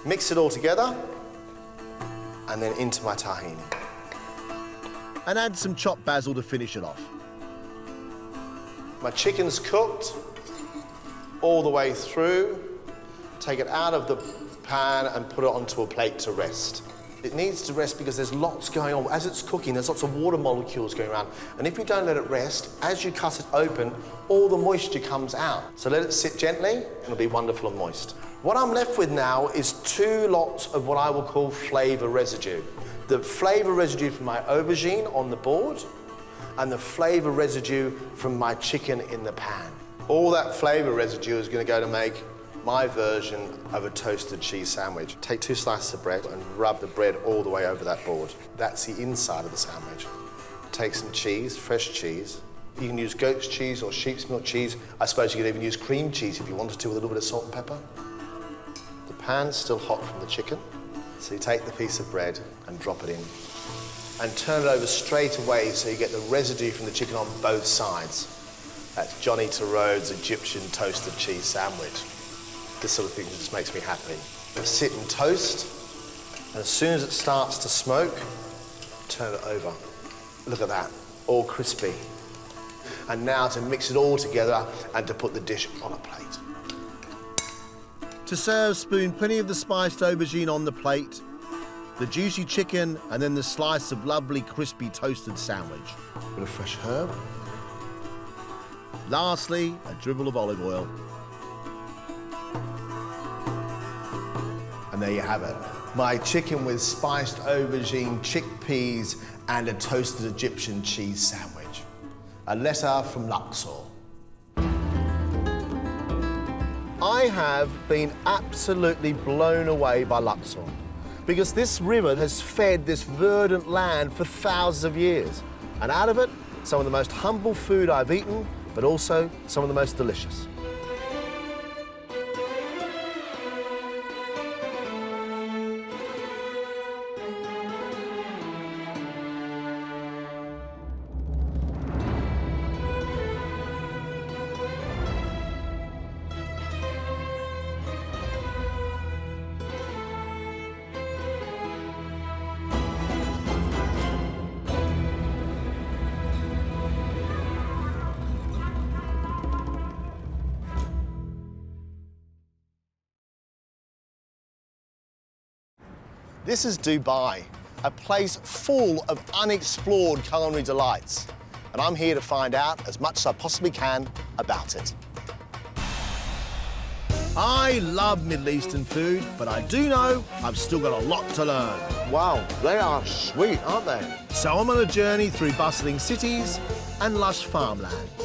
Mix it all together, and then into my tahini. And add some chopped basil to finish it off. My chicken's cooked all the way through. Take it out of the pan and put it onto a plate to rest. It needs to rest because there's lots going on. As it's cooking, there's lots of water molecules going around. And if you don't let it rest, as you cut it open, all the moisture comes out. So let it sit gently, and it'll be wonderful and moist. What I'm left with now is 2 lots of what I will call flavour residue. The flavour residue from my aubergine on the board, and the flavour residue from my chicken in the pan. All that flavour residue is going to go to make my version of a toasted cheese sandwich. Take 2 slices of bread and rub the bread all the way over that board. That's the inside of the sandwich. Take some cheese, fresh cheese. You can use goat's cheese or sheep's milk cheese. I suppose you could even use cream cheese if you wanted to with a little bit of salt and pepper. The pan's still hot from the chicken, so you take the piece of bread and drop it in. And turn it over straight away so you get the residue from the chicken on both sides. That's John Torode's Egyptian toasted cheese sandwich. This sort of thing just makes me happy. Sit and toast, and as soon as it starts to smoke, turn it over. Look at that, all crispy. And now to mix it all together and to put the dish on a plate. To serve, spoon plenty of the spiced aubergine on the plate, the juicy chicken, and then the slice of lovely crispy toasted sandwich. A bit of fresh herb, Lastly, a dribble of olive oil. And there you have it. My chicken with spiced aubergine, chickpeas, and a toasted Egyptian cheese sandwich. A letter from Luxor. I have been absolutely blown away by Luxor because this river has fed this verdant land for thousands of years. And out of it, some of the most humble food I've eaten, but also some of the most delicious. This is Dubai, a place full of unexplored culinary delights. And I'm here to find out as much as I possibly can about it. I love Middle Eastern food, but I do know I've still got a lot to learn. Wow, they are sweet, aren't they? So I'm on a journey through bustling cities and lush farmlands.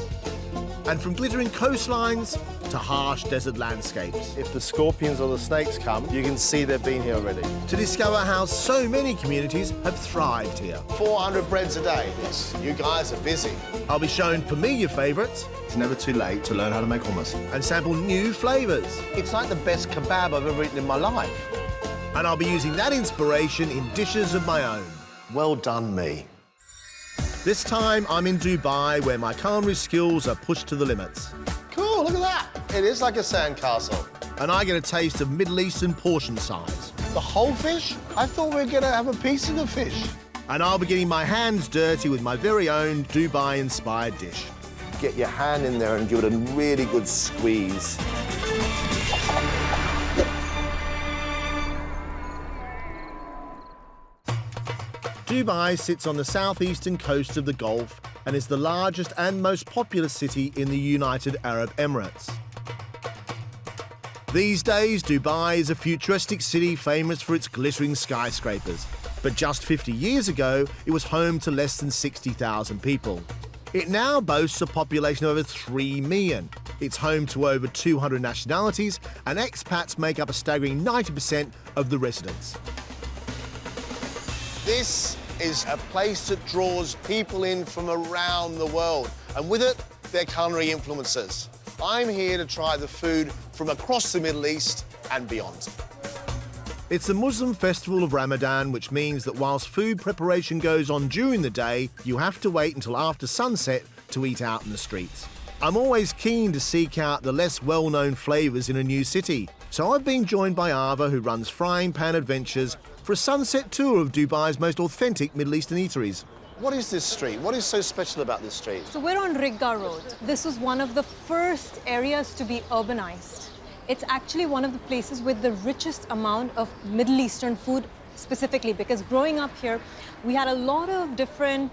And from glittering coastlines to harsh desert landscapes. If the scorpions or the snakes come, you can see they've been here already. To discover how so many communities have thrived here. 400 breads a day. Yes, you guys are busy. I'll be shown familiar favourites. It's never too late to learn how to make hummus. And sample new flavours. It's like the best kebab I've ever eaten in my life. And I'll be using that inspiration in dishes of my own. Well done, me. This time I'm in Dubai, where my culinary skills are pushed to the limits. Cool, look at that. It is like a sandcastle. And I get a taste of Middle Eastern portion size. The whole fish? I thought we were going to have a piece of the fish. And I'll be getting my hands dirty with my very own Dubai-inspired dish. Get your hand in there and give it a really good squeeze. Dubai sits on the southeastern coast of the Gulf and is the largest and most populous city in the United Arab Emirates. These days, Dubai is a futuristic city famous for its glittering skyscrapers. But just 50 years ago, it was home to less than 60,000 people. It now boasts a population of over 3 million. It's home to over 200 nationalities, and expats make up a staggering 90% of the residents. This is a place that draws people in from around the world, and with it, their culinary influences. I'm here to try the food from across the Middle East and beyond. It's the Muslim festival of Ramadan, which means that whilst food preparation goes on during the day, you have to wait until after sunset to eat out in the streets. I'm always keen to seek out the less well-known flavours in a new city, so I've been joined by Ava, who runs Frying Pan Adventures, for a sunset tour of Dubai's most authentic Middle Eastern eateries. What is this street? What is so special about this street? So we're on Rigga Road. This was one of the first areas to be urbanized. It's actually one of the places with the richest amount of Middle Eastern food specifically, because growing up here, we had a lot of different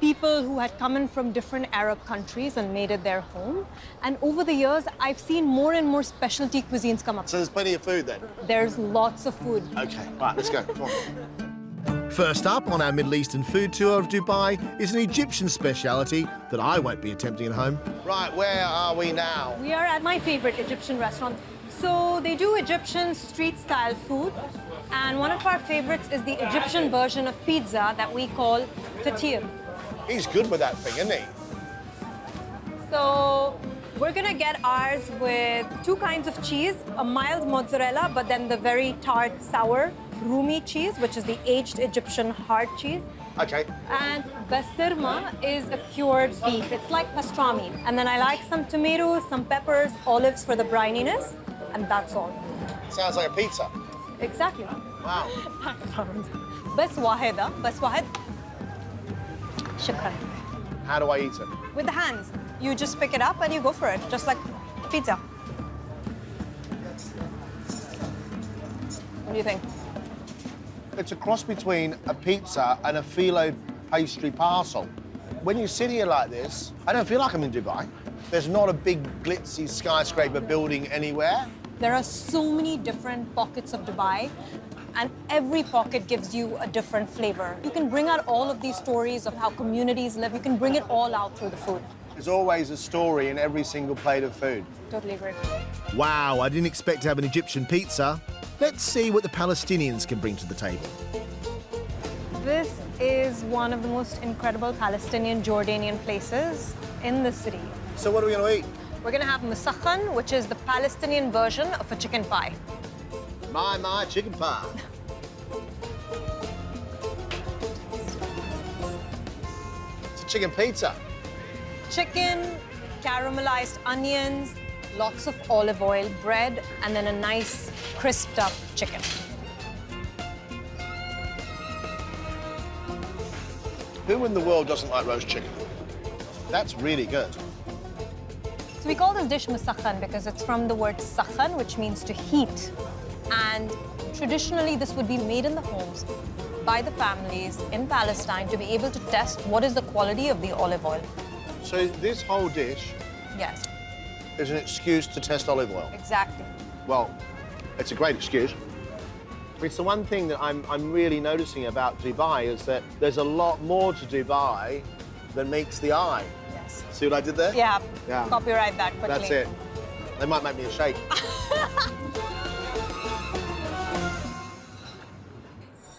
people who had come in from different Arab countries and made it their home. And over the years, I've seen more and more specialty cuisines come up. So there's plenty of food then? There's lots of food. Okay, right, let's go. Come on. First up on our Middle Eastern food tour of Dubai is an Egyptian speciality that I won't be attempting at home. Right, where are we now? We are at my favorite Egyptian restaurant. So they do Egyptian street-style food, and one of our favorites is the Egyptian version of pizza that we call fatir. He's good with that thing, isn't he? So we're gonna get ours with 2 kinds of cheese, a mild mozzarella, but then the very tart, sour Rumi cheese, which is the aged Egyptian hard cheese. Okay. And basturma is a cured beef. It's like pastrami. And then I like some tomatoes, some peppers, olives for the brininess, and that's all. Sounds like a pizza. Exactly. Wow. بس واحدة, بس واحد. Shukran. How do I eat it? With the hands. You just pick it up and you go for it, just like pizza. What do you think? It's a cross between a pizza and a phyllo pastry parcel. When you sit here like this, I don't feel like I'm in Dubai. There's not a big glitzy skyscraper building anywhere. There are so many different pockets of Dubai, and every pocket gives you a different flavor. You can bring out all of these stories of how communities live. You can bring it all out through the food. There's always a story in every single plate of food. Totally agree. Wow, I didn't expect to have an Egyptian pizza. Let's see what the Palestinians can bring to the table. This is one of the most incredible Palestinian Jordanian places in the city. So what are we going to eat? We're going to have musakhan, which is the Palestinian version of a chicken pie. My chicken pie. It's a chicken pizza. Chicken, caramelized onions, lots of olive oil, bread, and then a nice crisped up chicken. Who in the world doesn't like roast chicken? That's really good. So we call this dish musakhan because it's from the word sakhan, which means to heat. And traditionally, this would be made in the homes by the families in Palestine to be able to test what is the quality of the olive oil. So this whole dish Yes, is an excuse to test olive oil. exactly. Well, it's a great excuse. It's the one thing that I'm really noticing about Dubai is that there's a lot more to Dubai than meets the eye. Yes. See what I did there? Yeah, Yeah. copyright that quickly. That's it. They might make me a shake.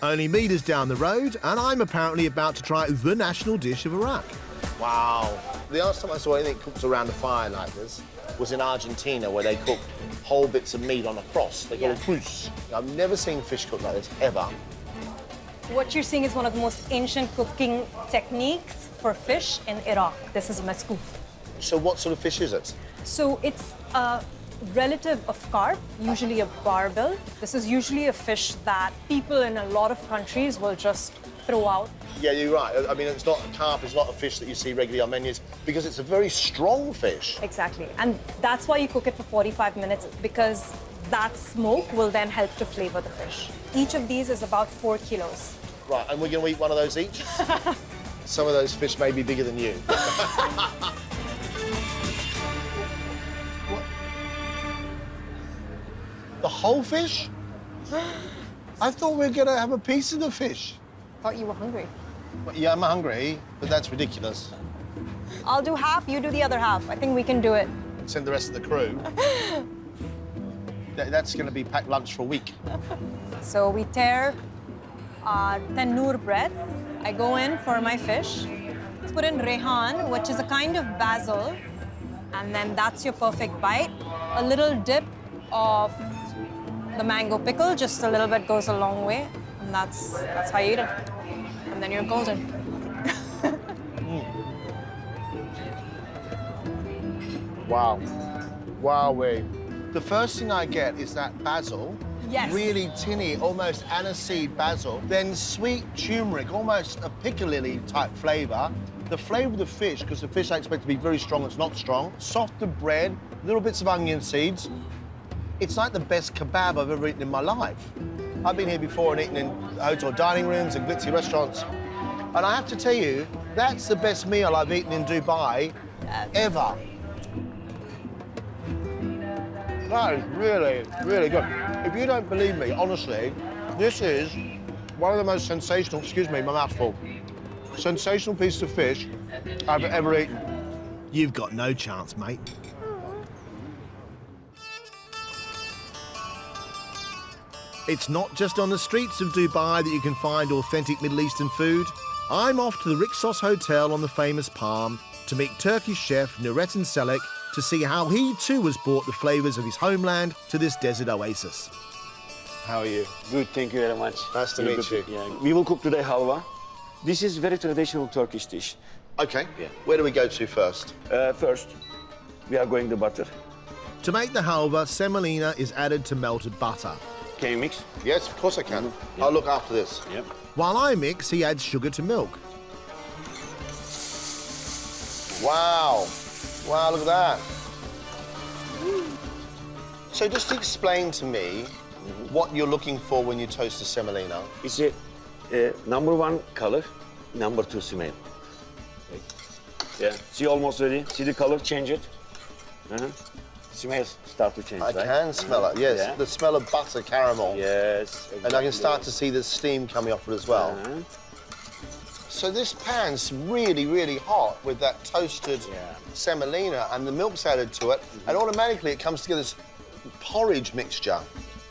Only meters down the road, and I'm apparently about to try the national dish of Iraq. Wow. The last time I saw anything cooked around a fire like this was in Argentina, where they cook whole bits of meat on a cross. They call it cruz. I've never seen fish cooked like this, ever. What you're seeing is one of the most ancient cooking techniques for fish in Iraq. This is maskoof. So what sort of fish is it? So it's a relative of carp, usually a barbel. This is usually a fish that people in a lot of countries will just throw out. Yeah, you're right. I mean, it's not a carp, it's not a fish that you see regularly on menus, because it's a very strong fish. Exactly. And that's why you cook it for 45 minutes, because that smoke will then help to flavor the fish. Each of these is about 4 kilos. Right, and we're going to eat one of those each? Some of those fish may be bigger than you. The whole fish? I thought we were going to have a piece of the fish. Thought you were hungry. Well, yeah, I'm hungry, but that's ridiculous. I'll do half, you do the other half. I think we can do it. Send the rest of the crew. That's going to be packed lunch for a week. So we tear our tandoor bread. I go in for my fish. Let's put in rehan, which is a kind of basil. And then that's your perfect bite. A little dip of the mango pickle, just a little bit goes a long way. And that's how you eat it. And then you're golden. Wow. Wowee. The first thing I get is that basil. Yes. Really tinny, almost aniseed basil. Then sweet turmeric, almost a piccalilli type flavour. The flavour of the fish, because the fish I expect to be very strong, it's not strong. Softer bread, little bits of onion seeds. It's like the best kebab I've ever eaten in my life. I've been here before and eaten in hotel dining rooms and glitzy restaurants. And I have to tell you, that's the best meal I've eaten in Dubai ever. That is really, really good. If you don't believe me, honestly, this is one of the most sensational, excuse me, my mouth's full, sensational pieces of fish I've ever eaten. You've got no chance, mate. It's not just on the streets of Dubai that you can find authentic Middle Eastern food. I'm off to the Rixos Hotel on the famous Palm to meet Turkish chef Nurettin Selek to see how he too has brought the flavours of his homeland to this desert oasis. How are you? Good, thank you very much. Nice to meet you. Yeah. We will cook today halwa. This is very traditional Turkish dish. Okay, yeah. Where do we go to first? First, we are going to butter. To make the halwa, semolina is added to melted butter. Can you mix? Yes, of course I can. Yeah. I'll look after this. Yep. While I mix, he adds sugar to milk. Wow. Wow, look at that. So just explain to me what you're looking for when you toast the semolina. It's a number one color, number two smell. Yeah. See, almost ready. See the color? Change it. Smells start to change, I right? can smell it, yes. Yeah. The smell of butter caramel. Yes. Exactly. And I can start to see the steam coming off it as well. So this pan's really, really hot with that toasted semolina, and the milk's added to it, and automatically it comes together this porridge mixture.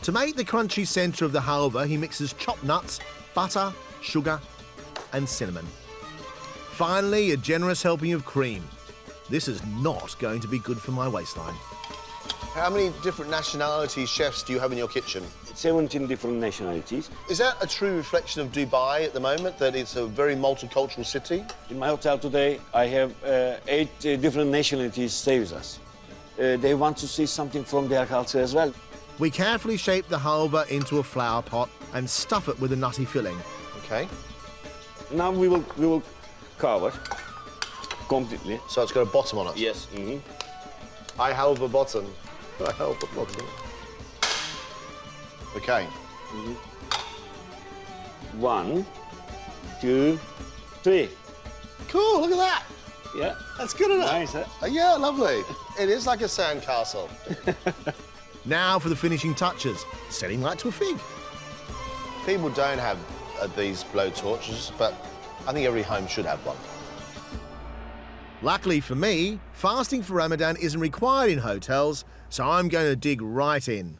To make the crunchy centre of the halva, he mixes chopped nuts, butter, sugar and cinnamon. Finally, a generous helping of cream. This is not going to be good for my waistline. How many different nationality chefs do you have in your kitchen? 17 different nationalities. Is that a true reflection of Dubai at the moment, that it's a very multicultural city? In my hotel today, I have 8 different nationalities stay with us. They want to see something from their culture as well. We carefully shape the halva into a flower pot and stuff it with a nutty filling. Okay. Now we will cover completely. So it's got a bottom on it? Yes. I halva bottom. I halva bottom. Okay. 1, 2, 3. Cool, look at that. Yeah. That's good enough. Nice, huh? Yeah, lovely. It is like a sandcastle. Now for the finishing touches, setting light to a fig. People don't have these blow torches, but I think every home should have one. Luckily for me, fasting for Ramadan isn't required in hotels, so I'm going to dig right in.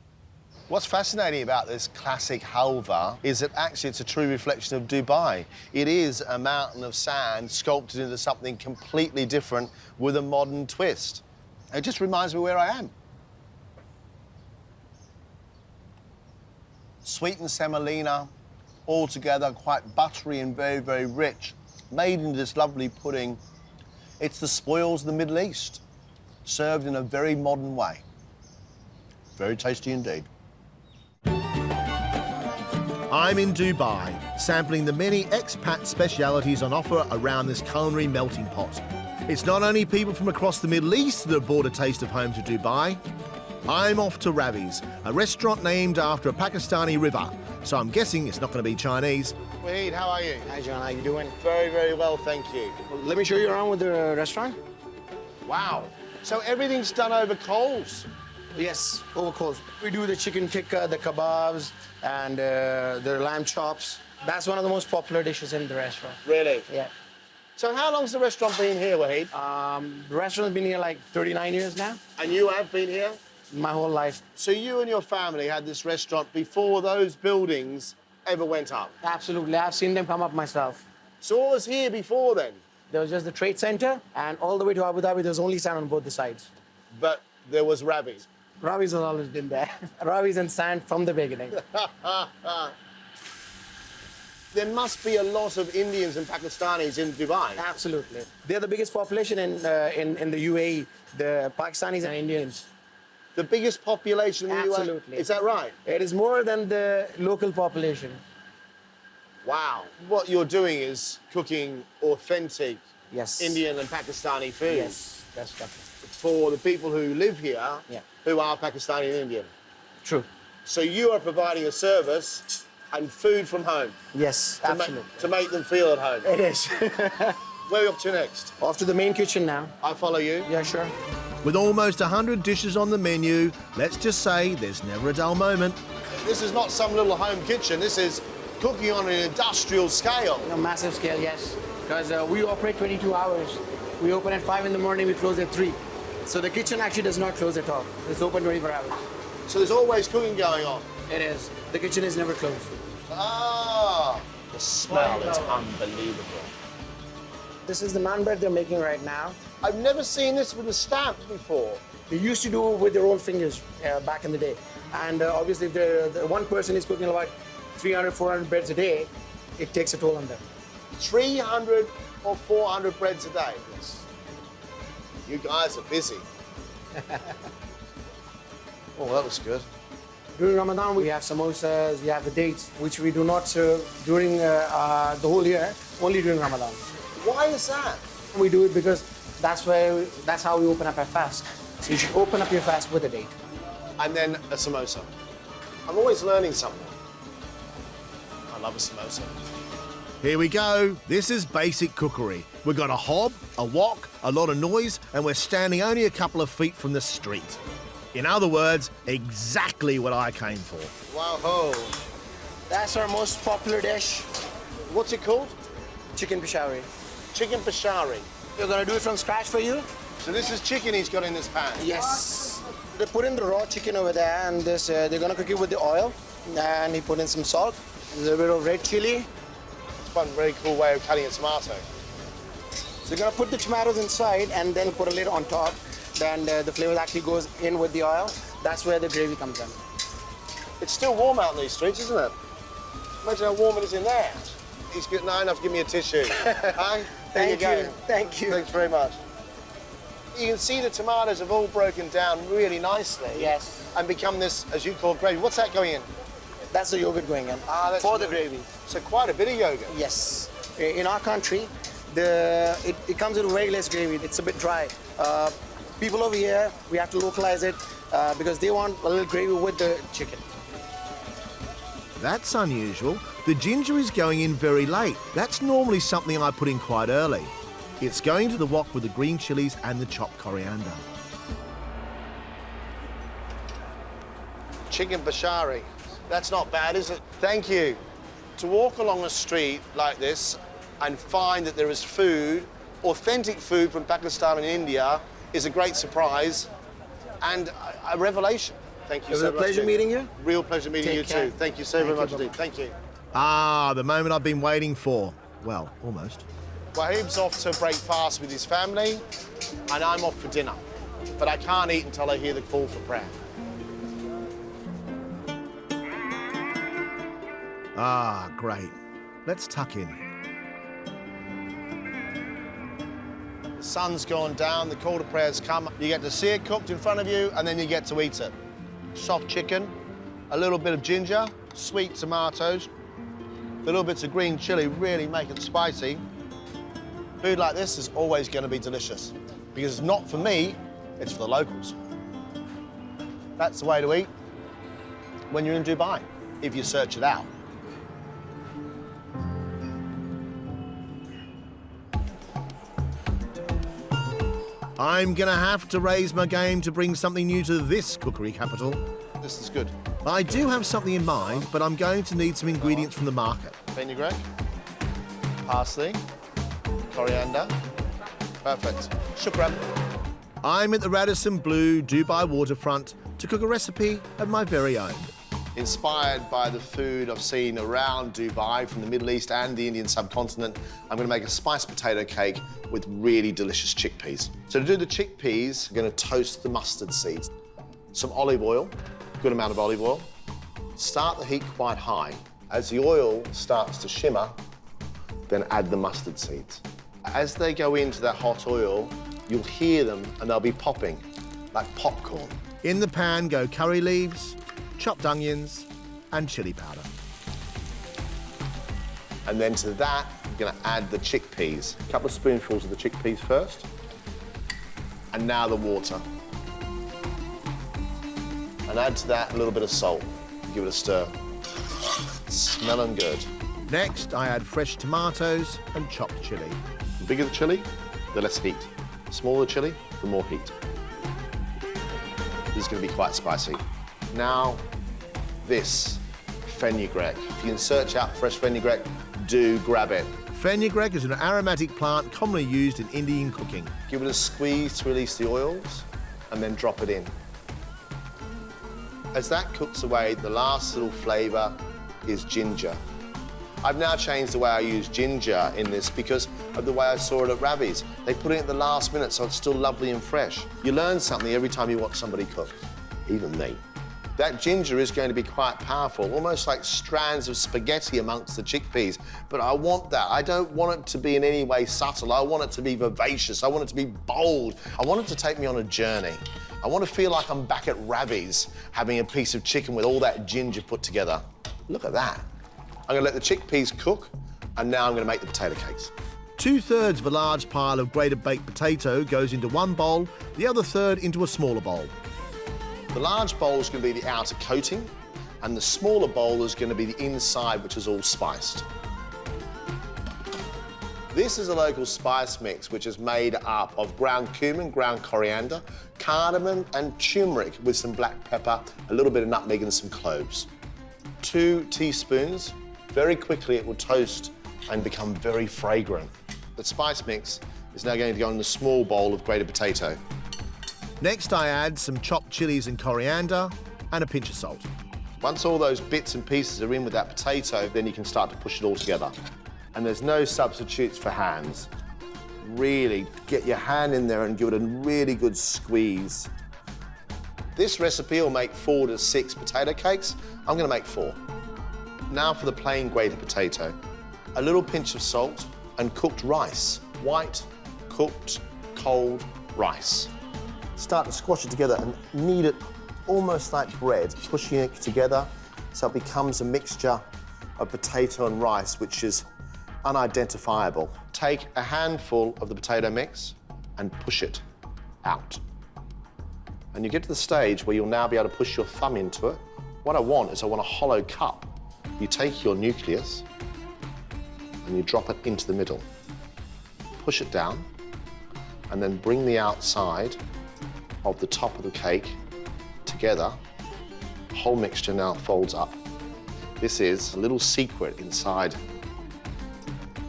What's fascinating about this classic halva is that actually it's a true reflection of Dubai. It is a mountain of sand sculpted into something completely different with a modern twist. It just reminds me where I am. Sweetened semolina, all together quite buttery and very, very rich, made into this lovely pudding. It's the spoils of the Middle East, served in a very modern way. Very tasty indeed. I'm in Dubai, sampling the many expat specialities on offer around this culinary melting pot. It's not only people from across the Middle East that have brought a taste of home to Dubai. I'm off to Ravi's, a restaurant named after a Pakistani river, so I'm guessing it's not going to be Chinese. Wahid, how are you? Hi, John. How you doing? Very, very well, thank you. Let me show you around with the restaurant. Wow. So everything's done over coals? Yes, over coals. We do the chicken tikka, the kebabs, and the lamb chops. That's one of the most popular dishes in the restaurant. Really? Yeah. So how long's the restaurant been here, Wahid? The restaurant's been here like 39 years now. And you have been here? My whole life. So you and your family had this restaurant before those buildings ever went up? Absolutely. I've seen them come up myself. So what was here before then? There was just the trade center, and all the way to Abu Dhabi, there was only sand on both the sides. But there was Ravi's? Ravi's has always been there. Ravi's and sand from the beginning. There must be a lot of Indians and Pakistanis in Dubai. Absolutely. They're the biggest population in the UAE, the Pakistanis and Indians. The biggest population in the UAE? Absolutely. Is that right? It is more than the local population. Wow. What you're doing is cooking authentic Indian and Pakistani food. Yes, that's right. For the people who live here, who are Pakistani and Indian. True. So you are providing a service and food from home. Yes, absolutely. To make them feel at home. It is. Where are we up to next? Off to the main kitchen now. I follow you. Yeah, sure. With almost 100 dishes on the menu, let's just say there's never a dull moment. This is not some little home kitchen. This is cooking on an industrial scale. A massive scale, yes. Because we operate 22 hours. We open at 5 in the morning, we close at 3. So the kitchen actually does not close at all. It's open 24 hours. So there's always cooking going on? It is. The kitchen is never closed. Ah, the smell is unbelievable. This is the naan bread they're making right now. I've never seen this with a stamp before. They used to do it with their own fingers back in the day. And obviously, if the one person is cooking about 300, 400 breads a day, it takes a toll on them. 300 or 400 breads a day? Yes. You guys are busy. Oh, that was good. During Ramadan, we have samosas, we have the dates, which we do not serve during the whole year, only during Ramadan. Why is that? We do it because that's how we open up our fast. So you should open up your fast with a date. And then a samosa. I'm always learning something. I love a samosa. Here we go. This is basic cookery. We've got a hob, a wok, a lot of noise, and we're standing only a couple of feet from the street. In other words, exactly what I came for. Wow. That's our most popular dish. What's it called? Chicken peshawari. Chicken peshawari. We're gonna do it from scratch for you. So this is chicken he's got in this pan? Yes. They put in the raw chicken over there, and this they're gonna cook it with the oil. And he put in some salt, a little bit of red chili. It's one very cool way of cutting a tomato. So you're gonna put the tomatoes inside and then put a lid on top. Then the flavor actually goes in with the oil. That's where the gravy comes in. It's still warm out in these streets, isn't it? Imagine how warm it is in there. He's good enough to give me a tissue. Hi? Thank you. Thank you. Thanks very much. You can see the tomatoes have all broken down really nicely. Yes. And become this, as you call, gravy. What's that going in? That's the yogurt going in. That's for the gravy. So quite a bit of yogurt. Yes. In our country, it comes with very less gravy. It's a bit dry. People over here, we have to localize it because they want a little gravy with the chicken. That's unusual. The ginger is going in very late. That's normally something I put in quite early. It's going to the wok with the green chilies and the chopped coriander. Chicken peshawari. That's not bad, is it? Thank you. To walk along a street like this and find that there is food, authentic food from Pakistan and India, is a great surprise and a revelation. Thank you so much. It was a pleasure meeting you. Real pleasure meeting you too. Thank you so very much indeed. Thank you. Ah, the moment I've been waiting for. Well, almost. Wahib's off to break fast with his family, and I'm off for dinner. But I can't eat until I hear the call for prayer. Ah, great. Let's tuck in. The sun's gone down, the call to prayer's come. You get to see it cooked in front of you, and then you get to eat it. Soft chicken, a little bit of ginger, sweet tomatoes, little bits of green chili, really make it spicy. Food like this is always going to be delicious because it's not for me, it's for the locals. That's the way to eat when you're in Dubai, if you search it out. I'm gonna have to raise my game to bring something new to this cookery capital. This is good. I do have something in mind, but I'm going to need some ingredients from the market. Fenugreek, parsley, coriander. Perfect. Shukran. I'm at the Radisson Blu Dubai waterfront to cook a recipe of my very own. Inspired by the food I've seen around Dubai from the Middle East and the Indian subcontinent, I'm going to make a spiced potato cake with really delicious chickpeas. So to do the chickpeas, I'm going to toast the mustard seeds. Some olive oil, good amount of olive oil. Start the heat quite high. As the oil starts to shimmer, then add the mustard seeds. As they go into that hot oil, you'll hear them and they'll be popping like popcorn. In the pan go curry leaves, chopped onions, and chili powder. And then to that, I'm going to add the chickpeas. A couple of spoonfuls of the chickpeas first. And now the water. And add to that a little bit of salt. Give it a stir. Smelling good. Next, I add fresh tomatoes and chopped chili. The bigger the chili, the less heat. The smaller the chili, the more heat. This is going to be quite spicy. Now, this fenugreek. If you can search out fresh fenugreek, do grab it. Fenugreek is an aromatic plant commonly used in Indian cooking. Give it a squeeze to release the oils, and then drop it in. As that cooks away, the last little flavour is ginger. I've now changed the way I use ginger in this because of the way I saw it at Ravi's. They put it at the last minute so it's still lovely and fresh. You learn something every time you watch somebody cook, even me. That ginger is going to be quite powerful, almost like strands of spaghetti amongst the chickpeas. But I want that. I don't want it to be in any way subtle. I want it to be vivacious. I want it to be bold. I want it to take me on a journey. I want to feel like I'm back at Ravi's having a piece of chicken with all that ginger put together. Look at that. I'm going to let the chickpeas cook, and now I'm going to make the potato cakes. 2/3 of a large pile of grated baked potato goes into one bowl, the other third into a smaller bowl. The large bowl is going to be the outer coating, and the smaller bowl is going to be the inside, which is all spiced. This is a local spice mix which is made up of ground cumin, ground coriander, cardamom and turmeric with some black pepper, a little bit of nutmeg and some cloves. 2 teaspoons. Very quickly it will toast and become very fragrant. The spice mix is now going to go in a small bowl of grated potato. Next, I add some chopped chilies and coriander and a pinch of salt. Once all those bits and pieces are in with that potato, then you can start to push it all together. And there's no substitutes for hands. Really get your hand in there and give it a really good squeeze. This recipe will make 4 to 6 potato cakes. I'm going to make 4. Now for the plain grated potato. A little pinch of salt and cooked rice. White, cooked, cold rice. Start to squash it together and knead it almost like bread, pushing it together so it becomes a mixture of potato and rice, which is unidentifiable. Take a handful of the potato mix and push it out. And you get to the stage where you'll now be able to push your thumb into it. What I want is I want a hollow cup. You take your nucleus and you drop it into the middle. Push it down and then bring the outside of the top of the cake together. The whole mixture now folds up. This is a little secret inside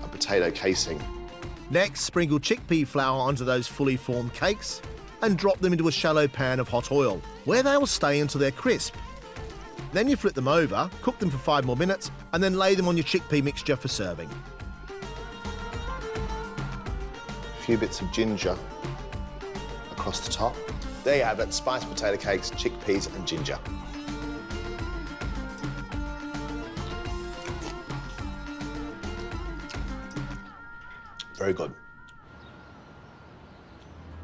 a potato casing. Next, sprinkle chickpea flour onto those fully formed cakes and drop them into a shallow pan of hot oil, where they will stay until they're crisp. Then you flip them over, cook them for 5 more minutes, and then lay them on your chickpea mixture for serving. A few bits of ginger across the top. There you have it, spiced potato cakes, chickpeas and ginger. Very good.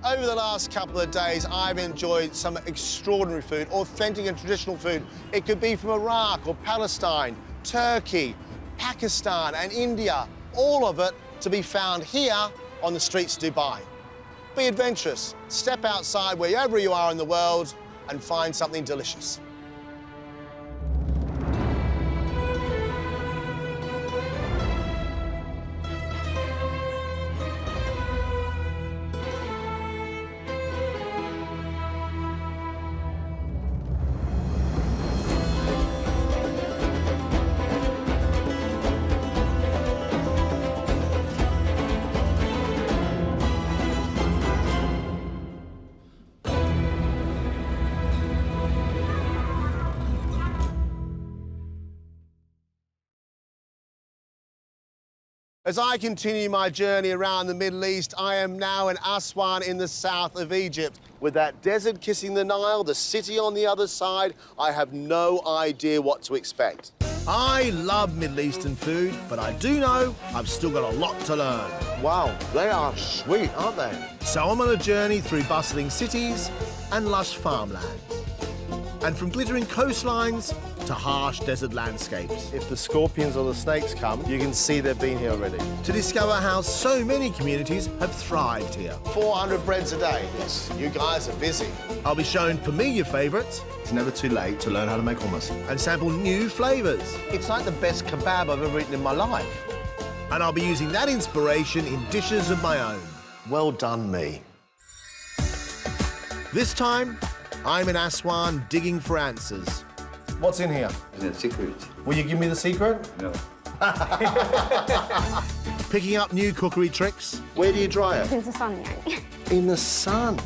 Over the last couple of days, I've enjoyed some extraordinary food, authentic and traditional food. It could be from Iraq or Palestine, Turkey, Pakistan and India, all of it to be found here on the streets of Dubai. Be adventurous, step outside wherever you are in the world and find something delicious. As I continue my journey around the Middle East, I am now in Aswan in the south of Egypt. With that desert kissing the Nile, the city on the other side, I have no idea what to expect. I love Middle Eastern food, but I do know I've still got a lot to learn. Wow, they are sweet, aren't they? So I'm on a journey through bustling cities and lush farmlands. And from glittering coastlines to harsh desert landscapes. If the scorpions or the snakes come, you can see they've been here already. To discover how so many communities have thrived here. 400 breads a day. Yes, you guys are busy. I'll be showing familiar favourites. It's never too late to learn how to make hummus. And sample new flavours. It's like the best kebab I've ever eaten in my life. And I'll be using that inspiration in dishes of my own. Well done, me. This time, I'm in Aswan digging for answers. What's in here? It's a secret. Will you give me the secret? No. Picking up new cookery tricks. Where do you dry it? In the sun, يعني. In the sun.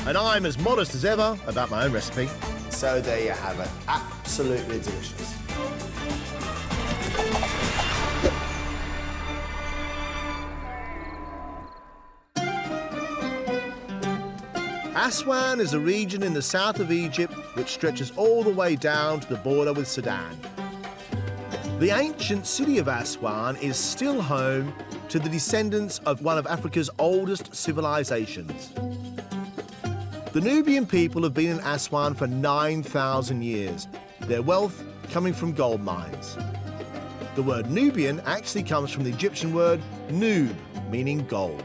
And I'm as modest as ever about my own recipe. So there you have it. Absolutely delicious. Aswan is a region in the south of Egypt which stretches all the way down to the border with Sudan. The ancient city of Aswan is still home to the descendants of one of Africa's oldest civilizations. The Nubian people have been in Aswan for 9,000 years, their wealth coming from gold mines. The word Nubian actually comes from the Egyptian word nub, meaning gold.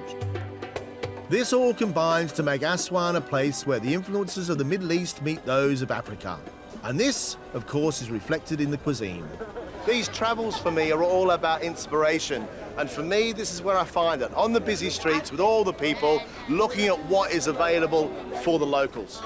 This all combines to make Aswan a place where the influences of the Middle East meet those of Africa. And this, of course, is reflected in the cuisine. These travels for me are all about inspiration. And for me, this is where I find it, on the busy streets with all the people, looking at what is available for the locals.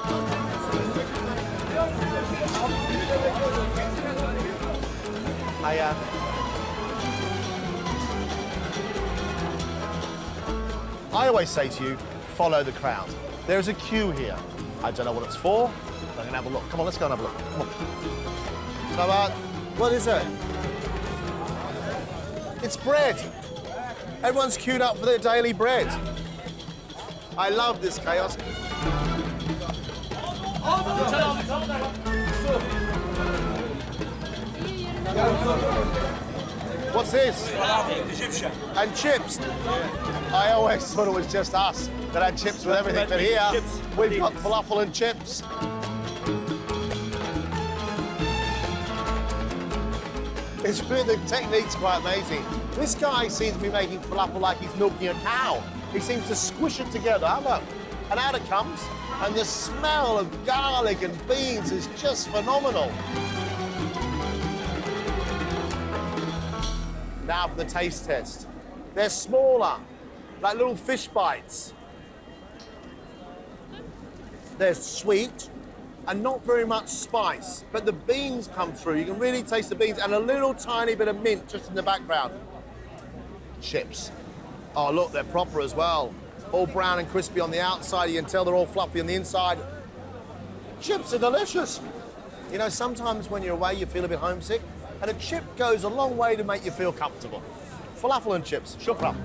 I always say to you, follow the crowd. There's a queue here. I don't know what it's for, but I'm gonna have a look. Come on, let's go and have a look. Come on. So, what is it? It's bread. Everyone's queued up for their daily bread. I love this chaos. What's this? Egyptian. And chips. I always thought it was just us that had chips with everything, but here we've got falafel and chips. It's really, the technique's quite amazing. This guy seems to be making falafel like he's milking a cow. He seems to squish it together. Look, and out it comes. And the smell of garlic and beans is just phenomenal. Now for the taste test. They're smaller, like little fish bites. They're sweet and not very much spice, but the beans come through. You can really taste the beans and a little tiny bit of mint just in the background. Chips. Oh, look, they're proper as well. All brown and crispy on the outside. You can tell they're all fluffy on the inside. Chips are delicious. You know, sometimes when you're away, you feel a bit homesick, and a chip goes a long way to make you feel comfortable. Falafel and chips. Shukran.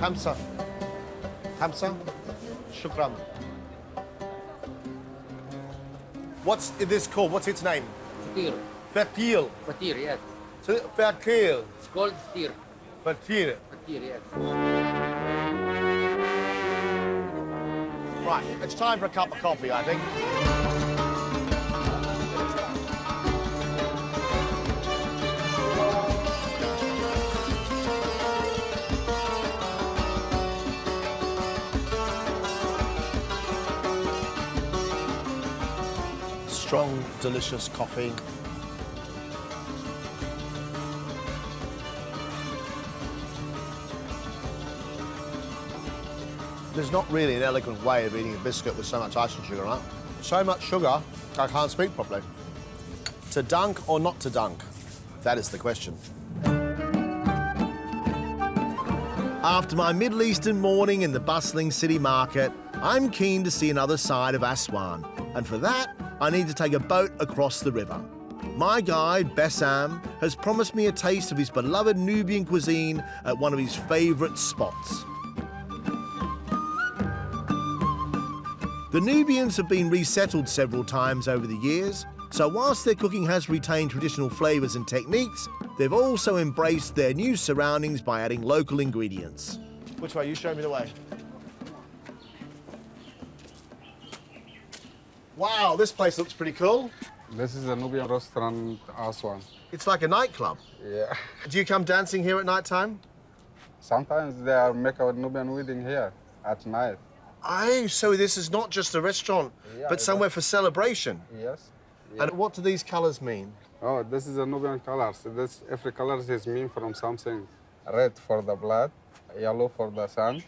Hamsa. Hamsa. Shukran. What's this called? What's its name? Fatir. Fatir. Fatir, yes. So, fatir. It's called fatir. Fatir. Fatir, yes. Right, it's time for a cup of coffee, I think. Strong, delicious coffee. There's not really an elegant way of eating a biscuit with so much icing sugar, right? So much sugar, I can't speak properly. To dunk or not to dunk? That is the question. After my Middle Eastern morning in the bustling city market, I'm keen to see another side of Aswan. And for that, I need to take a boat across the river. My guide, Bessam, has promised me a taste of his beloved Nubian cuisine at one of his favourite spots. The Nubians have been resettled several times over the years, so whilst their cooking has retained traditional flavours and techniques, they've also embraced their new surroundings by adding local ingredients. Which way? You show me the way. Wow, this place looks pretty cool. This is a Nubian restaurant, Aswan. It's like a nightclub. Yeah. Do you come dancing here at night time? Sometimes they are make a Nubian wedding here at night. Oh, so this is not just a restaurant, but somewhere for celebration? Yes. And what do these colours mean? Oh, this is a Nubian colors. This every color is mean from something. Red for the blood, yellow for the sun,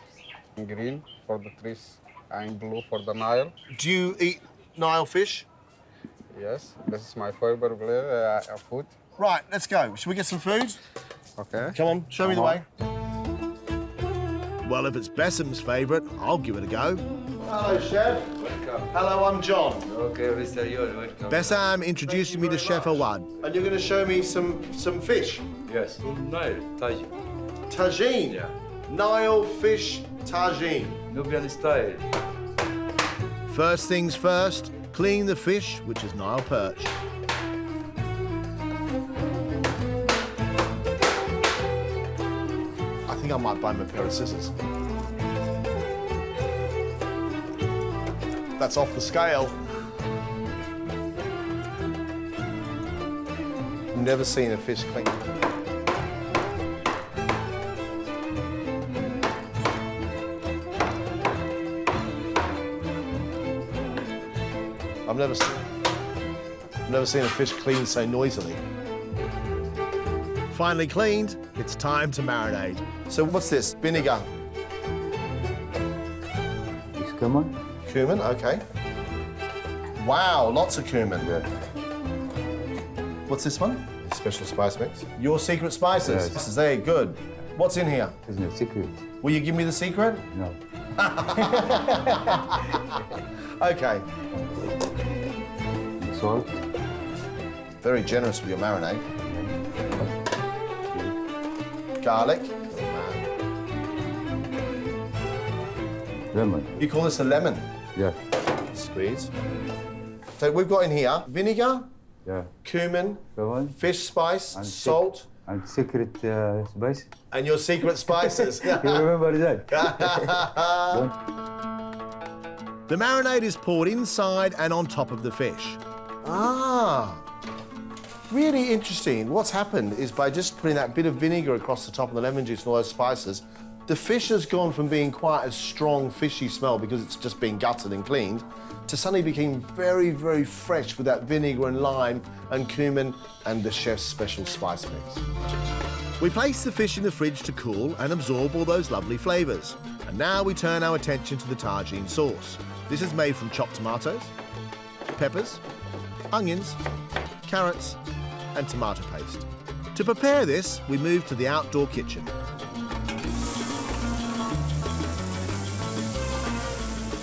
green for the trees, and blue for the Nile. Do you eat Nile fish? Yes, this is my favorite food. Right, let's go. Should we get some food? Okay. Come on, show me the way. Well, if it's Bessam's favourite, I'll give it a go. Hello, Chef. Welcome. Hello, I'm John. Okay, Mr. You're welcome. Bessam introducing me to Chef Awad. And you're going to show me some fish? Yes, Nile, tagine. Tagine? Yeah. Nile fish tagine. Nubian style. First things first, clean the fish, which is Nile perch. I think I might buy him a pair of scissors. That's off the scale. Never seen a fish clean. I've never seen a fish cleaned so noisily. Finally cleaned, it's time to marinate. So what's this? Vinegar? It's cumin. Cumin, okay. Wow, lots of cumin. Yeah. What's this one? Special spice mix. Your secret spices? Yes. This is very good. What's in here? It's no secret. Will you give me the secret? No. Okay. Salt. Very generous with your marinade. Garlic. Lemon. You call this a lemon? Yeah. Squeeze. So we've got in here vinegar, Yeah. cumin, Cumin. fish spice, And salt, And secret spice. and your secret spices. You remember that? The marinade is poured inside and on top of the fish. Ah, really interesting. What's happened is by just putting that bit of vinegar across the top of the lemon juice and all those spices, the fish has gone from being quite a strong fishy smell because it's just been gutted and cleaned to suddenly became very, very fresh with that vinegar and lime and cumin and the chef's special spice mix. We place the fish in the fridge to cool and absorb all those lovely flavours. And now we turn our attention to the tagine sauce. This is made from chopped tomatoes, peppers, onions, carrots and tomato paste. To prepare this, we move to the outdoor kitchen.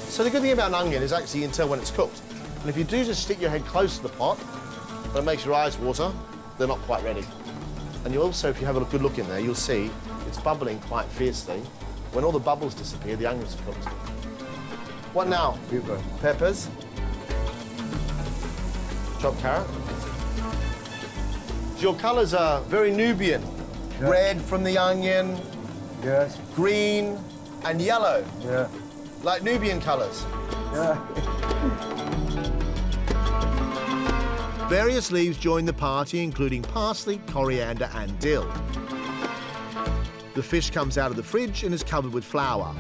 So the good thing about an onion is actually you can tell when it's cooked. And if you do just stick your head close to the pot, and it makes your eyes water, they're not quite ready. And you also, if you have a good look in there, you'll see it's bubbling quite fiercely. When all the bubbles disappear, the onions are cooked. What now? Pepper. Peppers. Chopped carrot. So your colours are very Nubian. Yeah. Red from the onion, Yes. green and yellow. Yeah. Like Nubian colours. Yeah. Various leaves join the party, including parsley, coriander and dill. The fish comes out of the fridge and is covered with flour.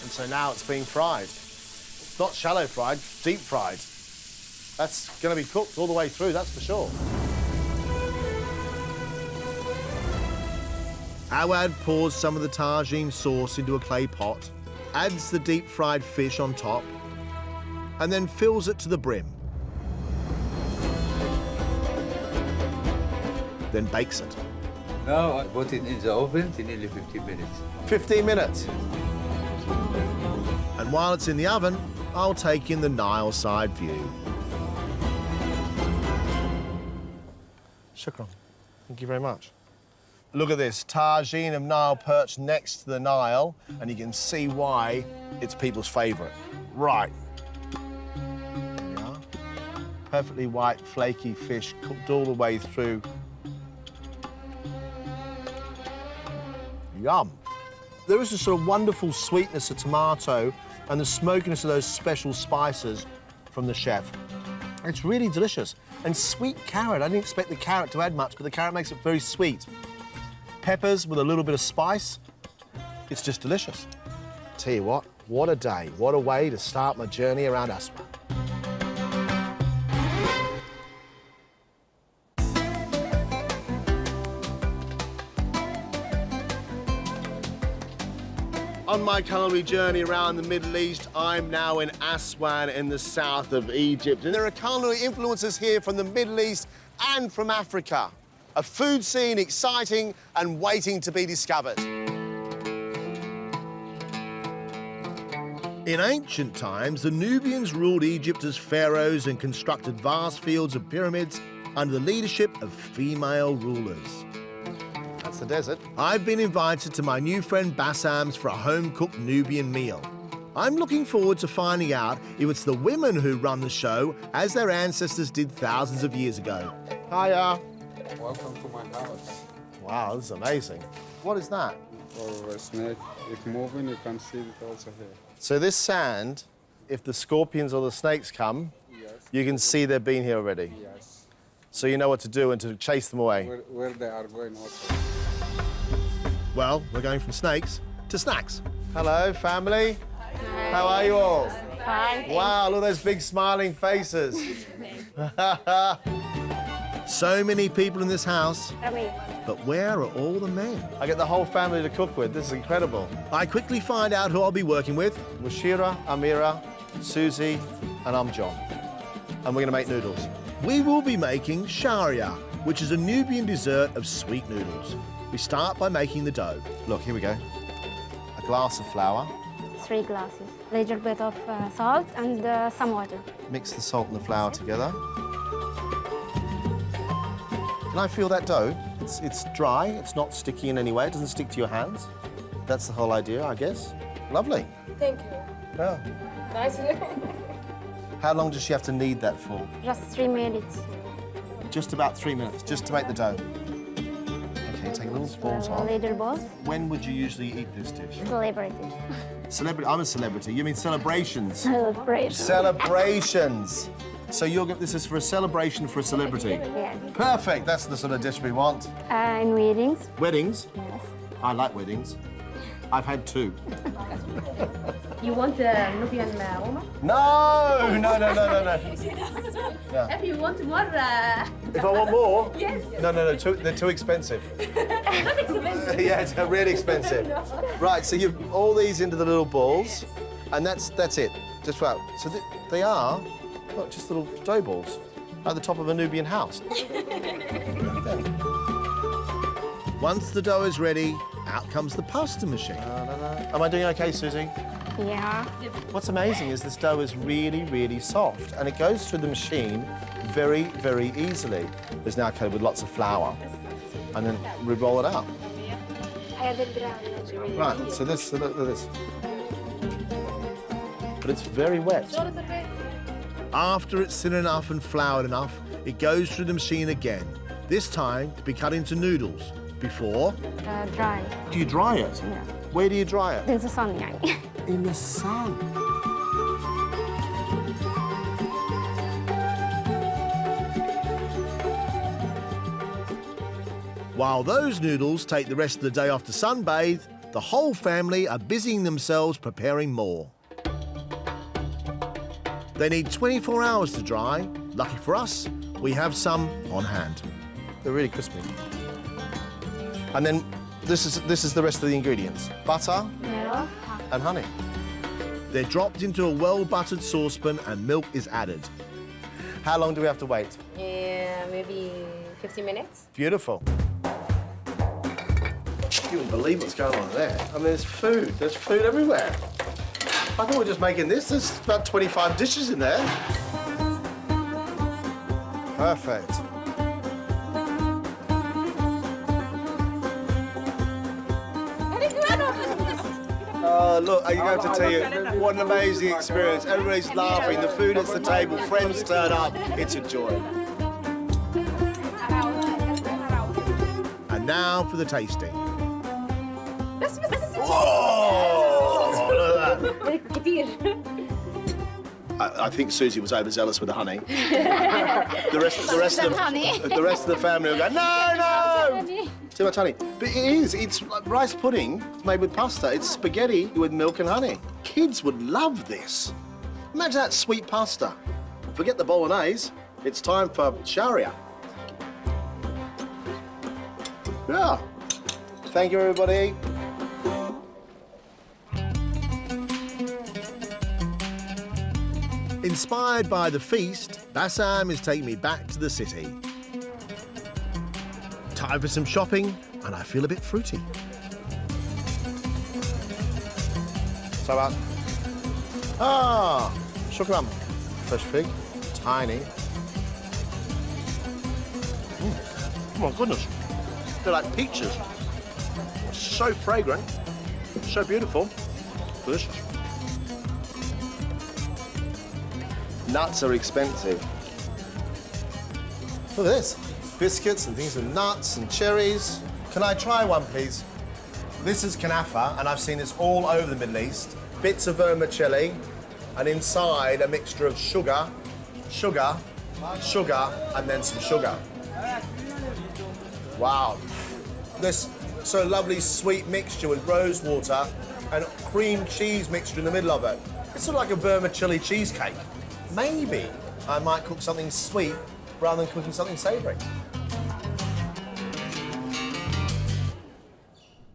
And so now it's being fried. Not shallow fried, deep fried. That's going to be cooked all the way through, that's for sure. Awad pours some of the tagine sauce into a clay pot, adds the deep-fried fish on top, and then fills it to the brim. Then bakes it. Now I put it in the oven for nearly 15 minutes. 15 minutes. And while it's in the oven, I'll take in the Nile side view. Shukran. Thank you very much. Look at this, tagine of Nile perch next to the Nile, and you can see why it's people's favourite. Right. There we are. Perfectly white, flaky fish, cooked all the way through. Yum. There is a sort of wonderful sweetness of tomato and the smokiness of those special spices from the chef. It's really delicious. And sweet carrot. I didn't expect the carrot to add much, but the carrot makes it very sweet. Peppers with a little bit of spice. It's just delicious. Tell you what a day. What a way to start my journey around Aswan. On my culinary journey around the Middle East, I'm now in Aswan in the south of Egypt. And there are culinary influences here from the Middle East and from Africa. A food scene exciting and waiting to be discovered. In ancient times, the Nubians ruled Egypt as pharaohs and constructed vast fields of pyramids under the leadership of female rulers. That's the desert. I've been invited to my new friend Bassam's for a home-cooked Nubian meal. I'm looking forward to finding out if it's the women who run the show, as their ancestors did thousands of years ago. Hiya. Welcome to my house. Wow, this is amazing. What is that? Or a snake, if moving, you can see it also here. So this sand, if the scorpions or the snakes come, Yes. you can see they've been here already. Yes. So you know what to do and to chase them away. Where they are going also. Well, we're going from snakes to snacks. Hello, family. How are you all? Fine. Wow, look at those big smiling faces. So many people in this house, but where are all the men? I get the whole family to cook with. This is incredible. I quickly find out who I'll be working with. Mushira, Amira, Susie, and I'm John. And we're going to make noodles. We will be making sharia, which is a Nubian dessert of sweet noodles. We start by making the dough. Look, here we go. A glass of flour. 3 glasses. A little bit of salt and some water. Mix the salt and the flour together. Can I feel that dough? It's dry, it's not sticky in any way, it doesn't stick to your hands. That's the whole idea, I guess. Lovely. Thank you. Yeah. Nice. How long does she have to knead that for? Just 3 minutes. Just about 3 minutes, just to make the dough. Okay, take little balls off. Little balls. When would you usually eat this dish? Celebrity. Celebrity? I'm a celebrity. You mean celebrations? Celebration. Celebrations. So this is for a celebration for a celebrity? Yes. Perfect. That's the sort of dish we want. And weddings. Weddings? Yes. I like weddings. I've had 2. You want Nubian Roma? No. Yeah. If you want more... If I want more? Yes. No. They're too expensive. Not expensive. Yeah, it's really expensive. Right, so you all these into the little balls, and that's it. Just wow. So they are, look, just little dough balls at the top of a Nubian house. Once the dough is ready, out comes the pasta machine. Am I doing okay, Susie? Yeah. What's amazing is this dough is really, really soft, and it goes through the machine very, very easily. It's now coated with lots of flour, and then we roll it out. Right, so look at this. But it's very wet. After it's thin enough and floured enough, it goes through the machine again, this time to be cut into noodles. Before? Dry. Do you dry it? Yeah. Where do you dry it? In the sun, yeah. In the sun. While those noodles take the rest of the day off to sunbathe, the whole family are busying themselves preparing more. They need 24 hours to dry. Lucky for us, we have some on hand. They're really crispy. And then this is the rest of the ingredients. Butter and honey. They're dropped into a well-buttered saucepan and milk is added. How long do we have to wait? Maybe 15 minutes. Beautiful. You wouldn't believe what's going on there. I mean, there's food everywhere. I thought we were just making this. There's about 25 dishes in there. Perfect. Oh, look, I'm going to tell you, what an amazing experience. Everybody's laughing, the food is at the table, friends turn up. It's a joy. And now for the tasting. Oh, look at that. I think Susie was overzealous with the honey. The rest of the family will go, no! Too much honey. But it is. It's like rice pudding made with pasta. It's spaghetti with milk and honey. Kids would love this. Imagine that sweet pasta. Forget the bolognese. It's time for sharia. Yeah. Thank you, everybody. Inspired by the feast, Bassam is taking me back to the city. Time for some shopping, and I feel a bit fruity. So shukran. Fresh fig, tiny. Oh my goodness, they're like peaches. So fragrant, so beautiful, delicious. Nuts are expensive. Look at this. Biscuits and things with nuts and cherries. Can I try one, please? This is kanafa, and I've seen this all over the Middle East. Bits of vermicelli, and inside a mixture of sugar, and then some sugar. Wow. This So a lovely sweet mixture with rose water and cream cheese mixture in the middle of it. It's sort of like a vermicelli cheesecake. Maybe I might cook something sweet rather than cooking something savoury.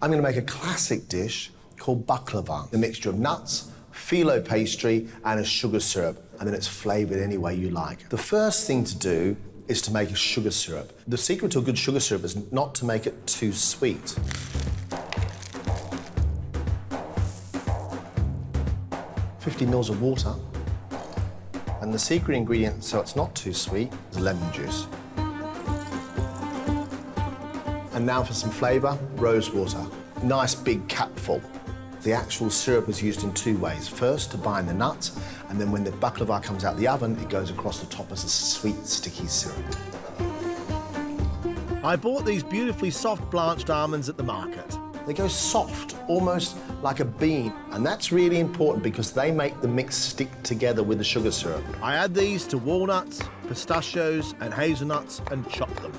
I'm going to make a classic dish called baklava, a mixture of nuts, phyllo pastry and a sugar syrup, and then it's flavoured any way you like. The first thing to do is to make a sugar syrup. The secret to a good sugar syrup is not to make it too sweet. $50 ml of water, and the secret ingredient, so it's not too sweet, is lemon juice. And now for some flavour, rose water. Nice big capful. The actual syrup is used in two ways. First, to bind the nuts, and then when the baklava comes out of the oven, it goes across the top as a sweet, sticky syrup. I bought these beautifully soft blanched almonds at the market. They go soft, almost like a bean, and that's really important because they make the mix stick together with the sugar syrup. I add these to walnuts, pistachios, and hazelnuts and chop them.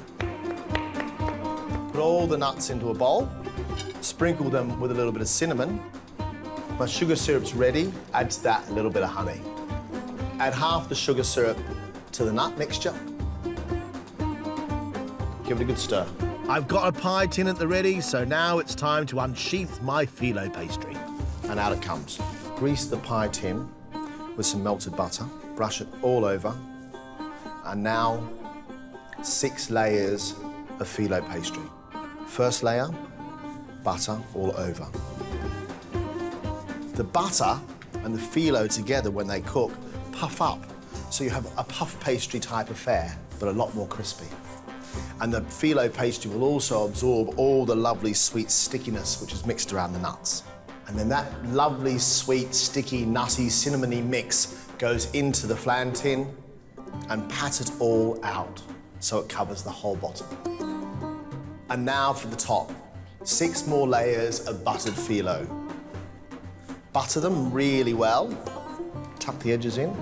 Put all the nuts into a bowl, sprinkle them with a little bit of cinnamon. My sugar syrup's ready. Add to that a little bit of honey. Add half the sugar syrup to the nut mixture. Give it a good stir. I've got a pie tin at the ready, so now it's time to unsheath my phyllo pastry. And out it comes. Grease the pie tin with some melted butter, brush it all over, and now 6 layers of phyllo pastry. First layer, butter all over. The butter and the phyllo together, when they cook, puff up, so you have a puff pastry type affair, but a lot more crispy. And the phyllo pastry will also absorb all the lovely sweet stickiness which is mixed around the nuts. And then that lovely sweet, sticky, nutty, cinnamony mix goes into the flan tin and pat it all out so it covers the whole bottom. And now for the top, 6 more layers of buttered phyllo. Butter them really well, tuck the edges in,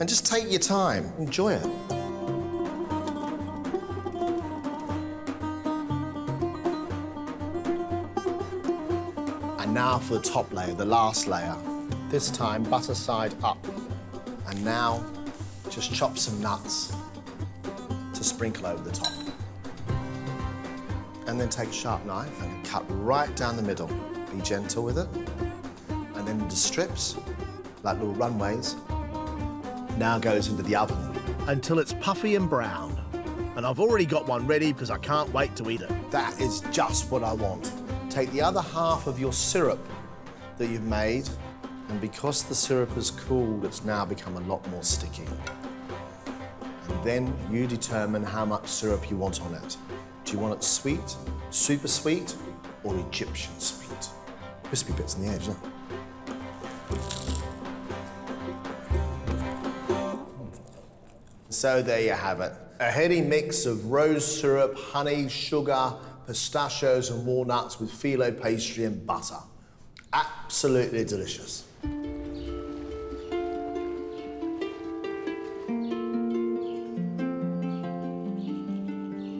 and just take your time, enjoy it. And now for the top layer, the last layer. This time, butter side up. And now, just chop some nuts to sprinkle over the top. And then take a sharp knife and cut right down the middle. Be gentle with it. And then into strips, like little runways. Now goes into the oven until it's puffy and brown. And I've already got one ready because I can't wait to eat it. That is just what I want. Take the other half of your syrup that you've made, and because the syrup has cooled, it's now become a lot more sticky. And then you determine how much syrup you want on it. Do you want it sweet, super sweet, or Egyptian sweet? Crispy bits on the edge, look. So there you have it. A heady mix of rose syrup, honey, sugar, pistachios and walnuts with phyllo pastry and butter. Absolutely delicious.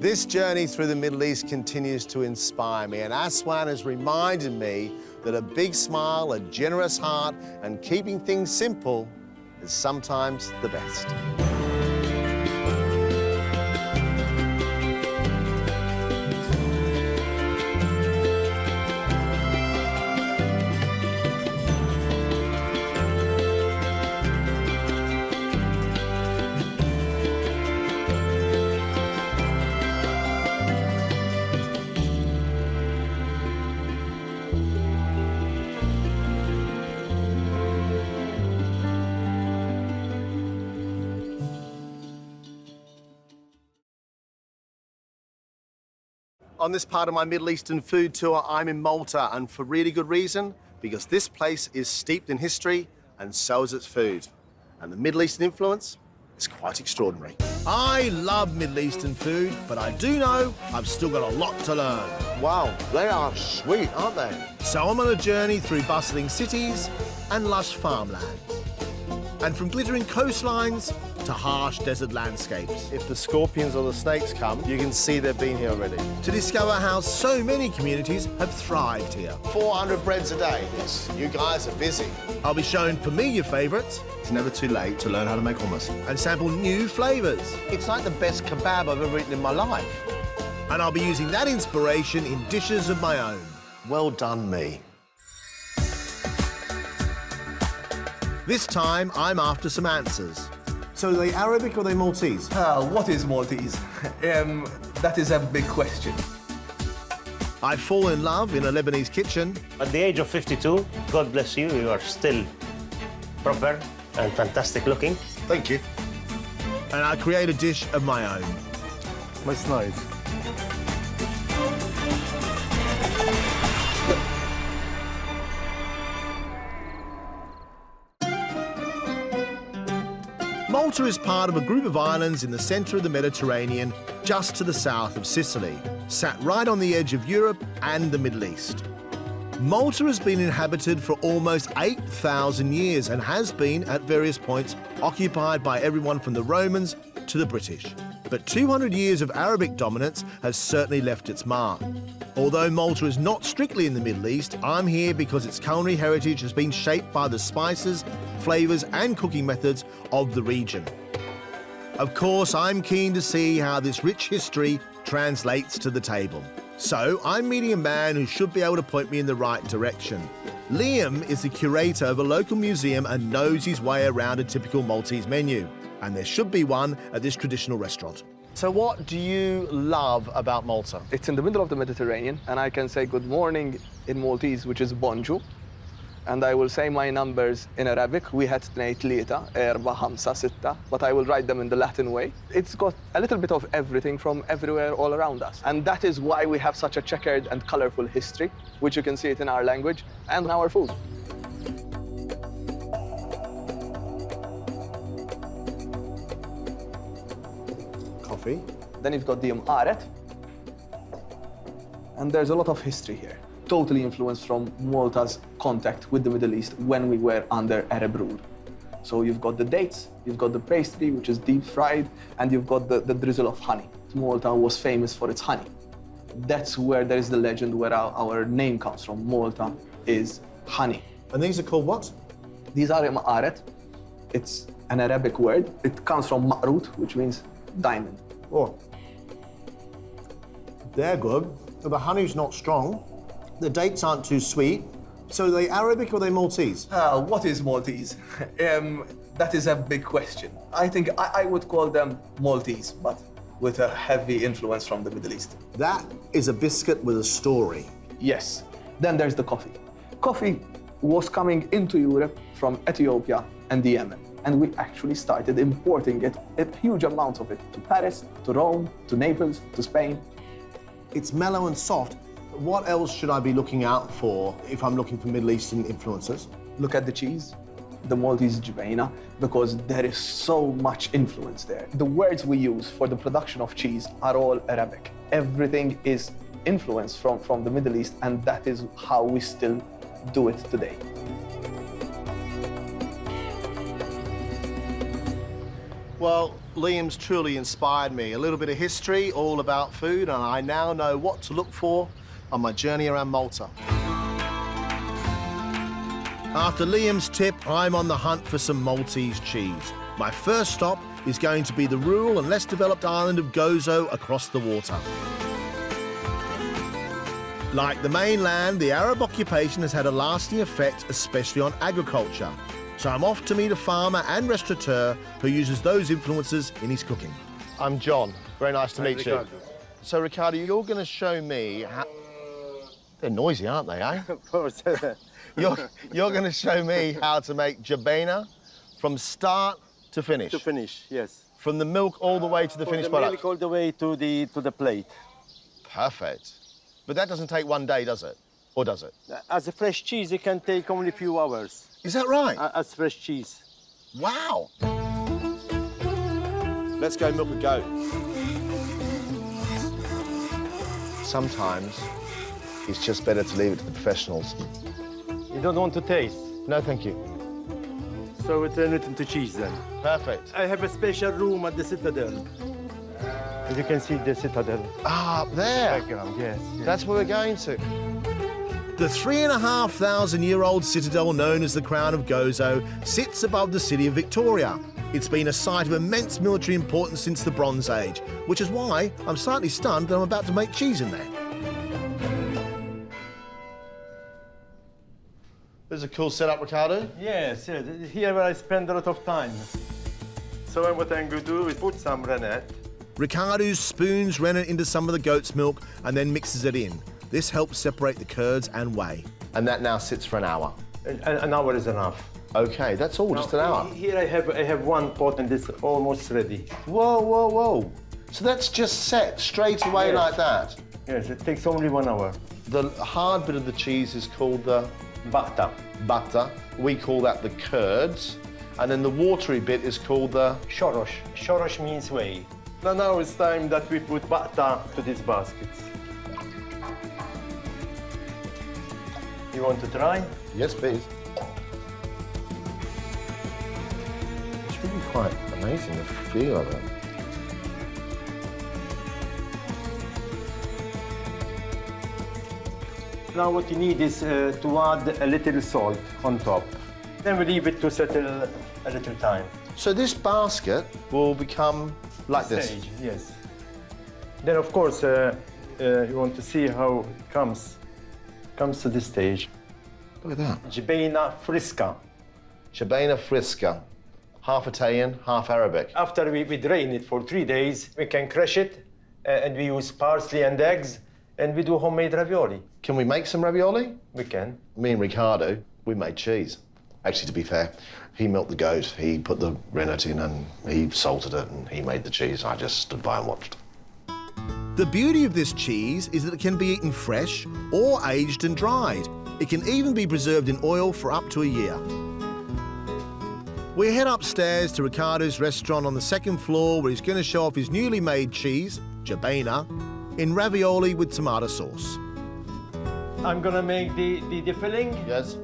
This journey through the Middle East continues to inspire me, and Aswan has reminded me that a big smile, a generous heart, and keeping things simple is sometimes the best. On this part of my Middle Eastern food tour, I'm in Malta, and for really good reason, because this place is steeped in history and so is its food. And the Middle Eastern influence is quite extraordinary. I love Middle Eastern food, but I do know I've still got a lot to learn. Wow, they are sweet, aren't they? So I'm on a journey through bustling cities and lush farmlands. And from glittering coastlines to harsh desert landscapes. If the scorpions or the snakes come, you can see they've been here already. To discover how so many communities have thrived here. 400 breads a day. Yes, you guys are busy. I'll be showing familiar favourites. It's never too late to learn how to make hummus. And sample new flavours. It's like the best kebab I've ever eaten in my life. And I'll be using that inspiration in dishes of my own. Well done, me. This time, I'm after some answers. So are they Arabic or are they Maltese? What is Maltese? That is a big question. I fall in love in a Lebanese kitchen. At the age of 52, God bless you, you are still proper and fantastic looking. Thank you. And I create a dish of my own. That's nice. Malta is part of a group of islands in the centre of the Mediterranean, just to the south of Sicily, sat right on the edge of Europe and the Middle East. Malta has been inhabited for almost 8,000 years and has been, at various points, occupied by everyone from the Romans to the British. But 200 years of Arabic dominance has certainly left its mark. Although Malta is not strictly in the Middle East, I'm here because its culinary heritage has been shaped by the spices, flavours and cooking methods of the region. Of course, I'm keen to see how this rich history translates to the table. So I'm meeting a man who should be able to point me in the right direction. Liam is the curator of a local museum and knows his way around a typical Maltese menu. And there should be one at this traditional restaurant. So what do you love about Malta? It's in the middle of the Mediterranean, and I can say good morning in Maltese, which is bonjour. And I will say my numbers in Arabic. We had tnejn, erba, hamsa, sitta, but I will write them in the Latin way. It's got a little bit of everything from everywhere all around us. And that is why we have such a checkered and colorful history, which you can see it in our language and our food. Coffee. Then you've got the Amaret. And there's a lot of history here. Totally influenced from Malta's contact with the Middle East when we were under Arab rule. So you've got the dates, you've got the pastry, which is deep fried, and you've got the drizzle of honey. Malta was famous for its honey. That's where there is the legend where our name comes from. Malta is honey. And these are called what? These are Amaret. It's an Arabic word. It comes from ma'rut, which means diamond. Oh. They're good. The honey's not strong. The dates aren't too sweet. So are they Arabic or are they Maltese? What is Maltese? That is a big question. I think I would call them Maltese, but with a heavy influence from the Middle East. That is a biscuit with a story. Yes. Then there's the coffee. Coffee was coming into Europe from Ethiopia and the Yemen. And we actually started importing it, a huge amount of it, to Paris, to Rome, to Naples, to Spain. It's mellow and soft. What else should I be looking out for if I'm looking for Middle Eastern influences? Look at the cheese, the Maltese Jibena, because there is so much influence there. The words we use for the production of cheese are all Arabic. Everything is influenced from the Middle East, and that is how we still do it today. Well, Liam's truly inspired me. A little bit of history, all about food, and I now know what to look for on my journey around Malta. After Liam's tip, I'm on the hunt for some Maltese cheese. My first stop is going to be the rural and less developed island of Gozo across the water. Like the mainland, the Arab occupation has had a lasting effect, especially on agriculture. So I'm off to meet a farmer and restaurateur who uses those influences in his cooking. I'm John. Very nice to meet you. Ricardo. So, Ricardo, you're going to show me how... They're noisy, aren't they, eh? Of course. You're going to show me how to make jibena from start to finish. To finish, yes. From the milk all the way to the finished product. Milk all the way to the plate. Perfect. But that doesn't take one day, does it? Or does it? As a fresh cheese, it can take only a few hours. Is that right? As fresh cheese. Wow. Let's go milk a goat. Sometimes it's just better to leave it to the professionals. You don't want to taste? No, thank you. So we turn it into cheese then. Perfect. I have a special room at the Citadel. As you can see, the Citadel. Ah, up there. Background, yes. That's where we're going to. The 3,500-year-old citadel known as the Crown of Gozo sits above the city of Victoria. It's been a site of immense military importance since the Bronze Age, which is why I'm slightly stunned that I'm about to make cheese in there. There's a cool setup, Ricardo. Yes, yes. Here where I spend a lot of time. So what I'm going to do is put some rennet. Ricardo spoons rennet into some of the goat's milk and then mixes it in. This helps separate the curds and whey. And that now sits for an hour. An hour is enough. Okay, that's all, just an hour. Here I have one pot and it's almost ready. Whoa, whoa, whoa. So that's just set straight away like that? Yes, it takes only 1 hour. The hard bit of the cheese is called the... Butter. Butter. We call that the curds. And then the watery bit is called the... Shorosh. Shorosh means whey. Now it's time that we put butter to these baskets. You want to try? Yes, please. It's really quite amazing, the feel of it. Now what you need is to add a little salt on top. Then we leave it to settle a little time. So this basket will become like this? Yes. Then of course you want to see how it comes to this stage. Look at that. Jibena fresca. Jibena fresca. Half Italian, half Arabic. After we drain it for 3 days, we can crush it and we use parsley and eggs and we do homemade ravioli. Can we make some ravioli? We can. Me and Ricardo, we made cheese. Actually, to be fair, he milked the goat, he put the rennet in and he salted it and he made the cheese. I just stood by and watched. The beauty of this cheese is that it can be eaten fresh or aged and dried. It can even be preserved in oil for up to a year. We head upstairs to Ricardo's restaurant on the 2nd floor where he's going to show off his newly made cheese, Jibena, in ravioli with tomato sauce. I'm gonna make the filling. Yes.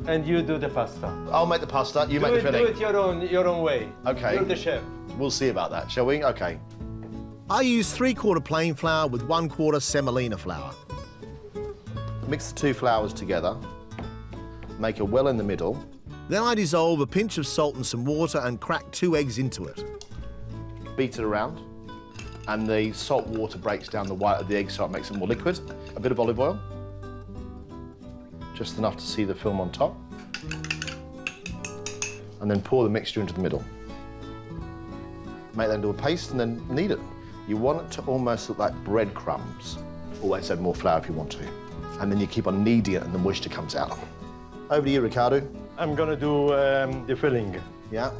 And you do the pasta. I'll make the pasta, you make the filling. Do it your own way. Okay. You're the chef. We'll see about that, shall we? Okay. I use 3/4 plain flour with 1/4 semolina flour. Mix the 2 flours together. Make a well in the middle. Then I dissolve a pinch of salt and some water and crack 2 eggs into it. Beat it around. And the salt water breaks down the white of the egg so it makes it more liquid. A bit of olive oil. Just enough to see the film on top. And then pour the mixture into the middle. Make that into a paste and then knead it. You want it to almost look like breadcrumbs. Always add more flour if you want to. And then you keep on kneading it and the moisture comes out. Over to you, Ricardo. I'm gonna do the filling. Yeah?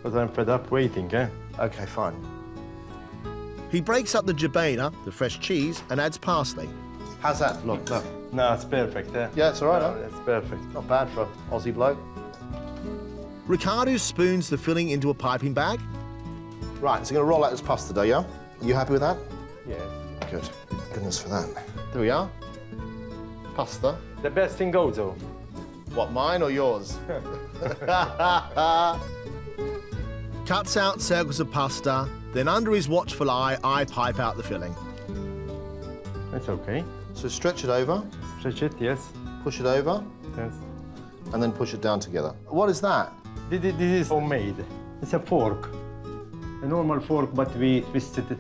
Because I'm fed up waiting, eh? Okay, fine. He breaks up the Jibena, the fresh cheese, and adds parsley. How's that? Look. No, it's perfect, eh? Yeah, it's all right, no, huh? It's perfect. Not bad for an Aussie bloke. Ricardo spoons the filling into a piping bag. Right, so you're gonna roll out this pasta dough, yeah? You happy with that? Yes. Good. Goodness for that. There we are. Pasta. The best in Gozo. What, mine or yours? Cuts out circles of pasta, then under his watchful eye, I pipe out the filling. It's okay. So stretch it over. Stretch it, yes. Push it over. Yes. And then push it down together. What is that? This is homemade. It's a fork. A normal fork, but we twisted it.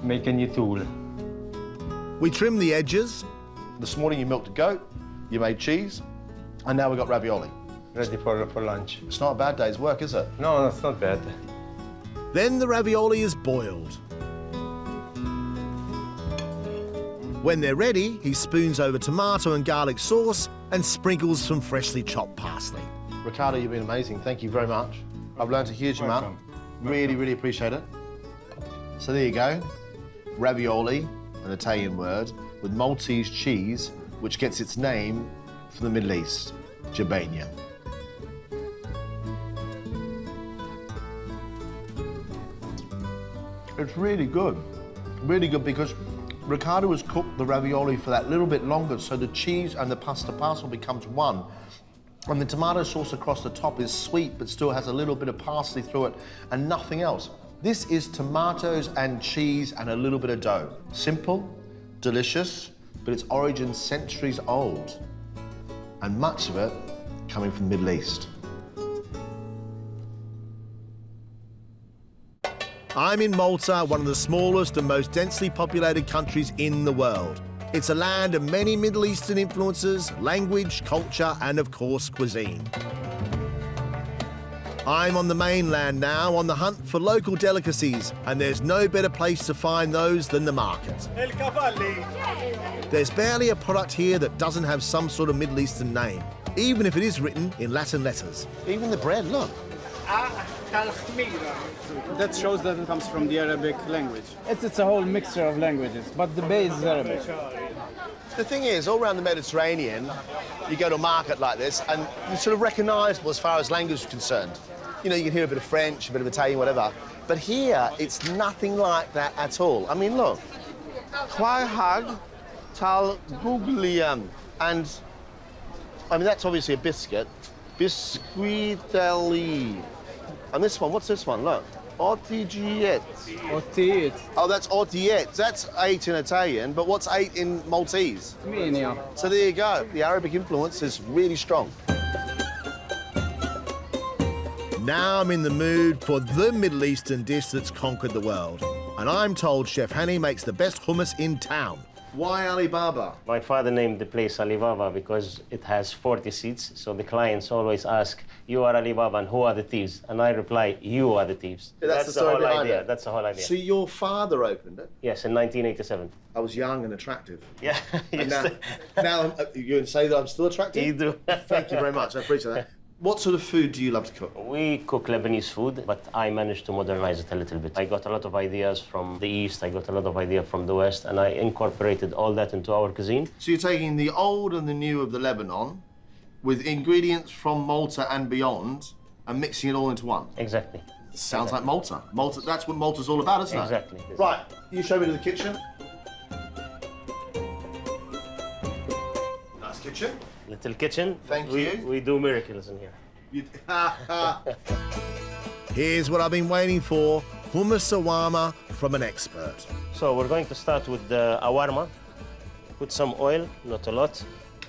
Make a new tool. We trim the edges. This morning you milked a goat, you made cheese, and now we've got ravioli. Ready for lunch. It's not a bad day's work, is it? No, it's not bad. Then the ravioli is boiled. When they're ready, he spoons over tomato and garlic sauce and sprinkles some freshly chopped parsley. Ricardo, you've been amazing. Thank you very much. I've learned a huge amount. Really, really appreciate it. So there you go. Ravioli, an Italian word, with Maltese cheese, which gets its name from the Middle East, Jibena. It's really good. Really good because Ricardo has cooked the ravioli for that little bit longer, so the cheese and the pasta parcel becomes one. And the tomato sauce across the top is sweet, but still has a little bit of parsley through it and nothing else. This is tomatoes and cheese and a little bit of dough. Simple, delicious, but its origin centuries old. And much of it coming from the Middle East. I'm in Malta, one of the smallest and most densely populated countries in the world. It's a land of many Middle Eastern influences, language, culture, and of course, cuisine. I'm on the mainland now, on the hunt for local delicacies, and there's no better place to find those than the market. There's barely a product here that doesn't have some sort of Middle Eastern name, even if it is written in Latin letters. Even the bread, look. That shows that it comes from the Arabic language. It's a whole mixture of languages, but the base is Arabic. The thing is, all around the Mediterranean, you go to a market like this, and it's sort of recognisable as far as language is concerned. You know, you can hear a bit of French, a bit of Italian, whatever. But here, it's nothing like that at all. I mean, look. Quaihag tal gugliam. And, I mean, that's obviously a biscuit. Biscuitelli. And this one, what's this one? Look. Ortigiet. Ortiet. Oh, that's ortiet. That's 8 in Italian, but what's 8 in Maltese? Menia. So there you go. The Arabic influence is really strong. Now I'm in the mood for the Middle Eastern dish that's conquered the world. And I'm told Chef Hani makes the best hummus in town. Why Alibaba? My father named the place Alibaba because it has 40 seats, so the clients always ask, you are Alibaba and who are the thieves? And I reply, you are the thieves. Yeah, that's the story whole behind idea. it. That's the whole idea. So your father opened it? Yes, in 1987. I was young and attractive. Yeah. And now you're going to say that I'm still attractive? You do. Thank you very much. I appreciate that. What sort of food do you love to cook? We cook Lebanese food, but I managed to modernize it a little bit. I got a lot of ideas from the East, I got a lot of ideas from the West, and I incorporated all that into our cuisine. So you're taking the old and the new of the Lebanon with ingredients from Malta and beyond and mixing it all into one? Exactly. Sounds like Malta. Malta. That's what Malta's all about, isn't it? Exactly. Right, you show me to the kitchen. Nice kitchen. Little kitchen. Thank you. We do miracles in here. Here's what I've been waiting for, hummus awama from an expert. So we're going to start with the awarma. Put some oil, not a lot.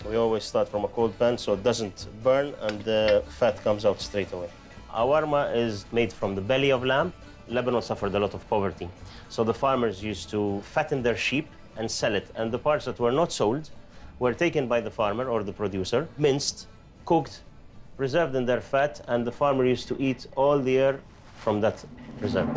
We always start from a cold pan so it doesn't burn and the fat comes out straight away. Awarma is made from the belly of lamb. Lebanon suffered a lot of poverty. So the farmers used to fatten their sheep and sell it. And the parts that were not sold were taken by the farmer or the producer, minced, cooked, preserved in their fat, and the farmer used to eat all the air from that preserve.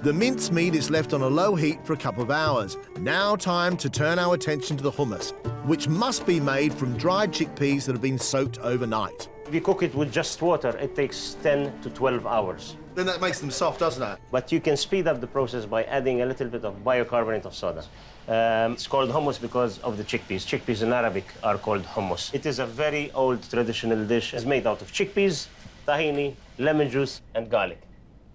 The minced meat is left on a low heat for a couple of hours. Now time to turn our attention to the hummus, which must be made from dried chickpeas that have been soaked overnight. If you cook it with just water, it takes 10 to 12 hours. Then that makes them soft, doesn't it? But you can speed up the process by adding a little bit of bicarbonate of soda. It's called hummus because of the chickpeas. Chickpeas in Arabic are called hummus. It is a very old traditional dish. It's made out of chickpeas, tahini, lemon juice, and garlic.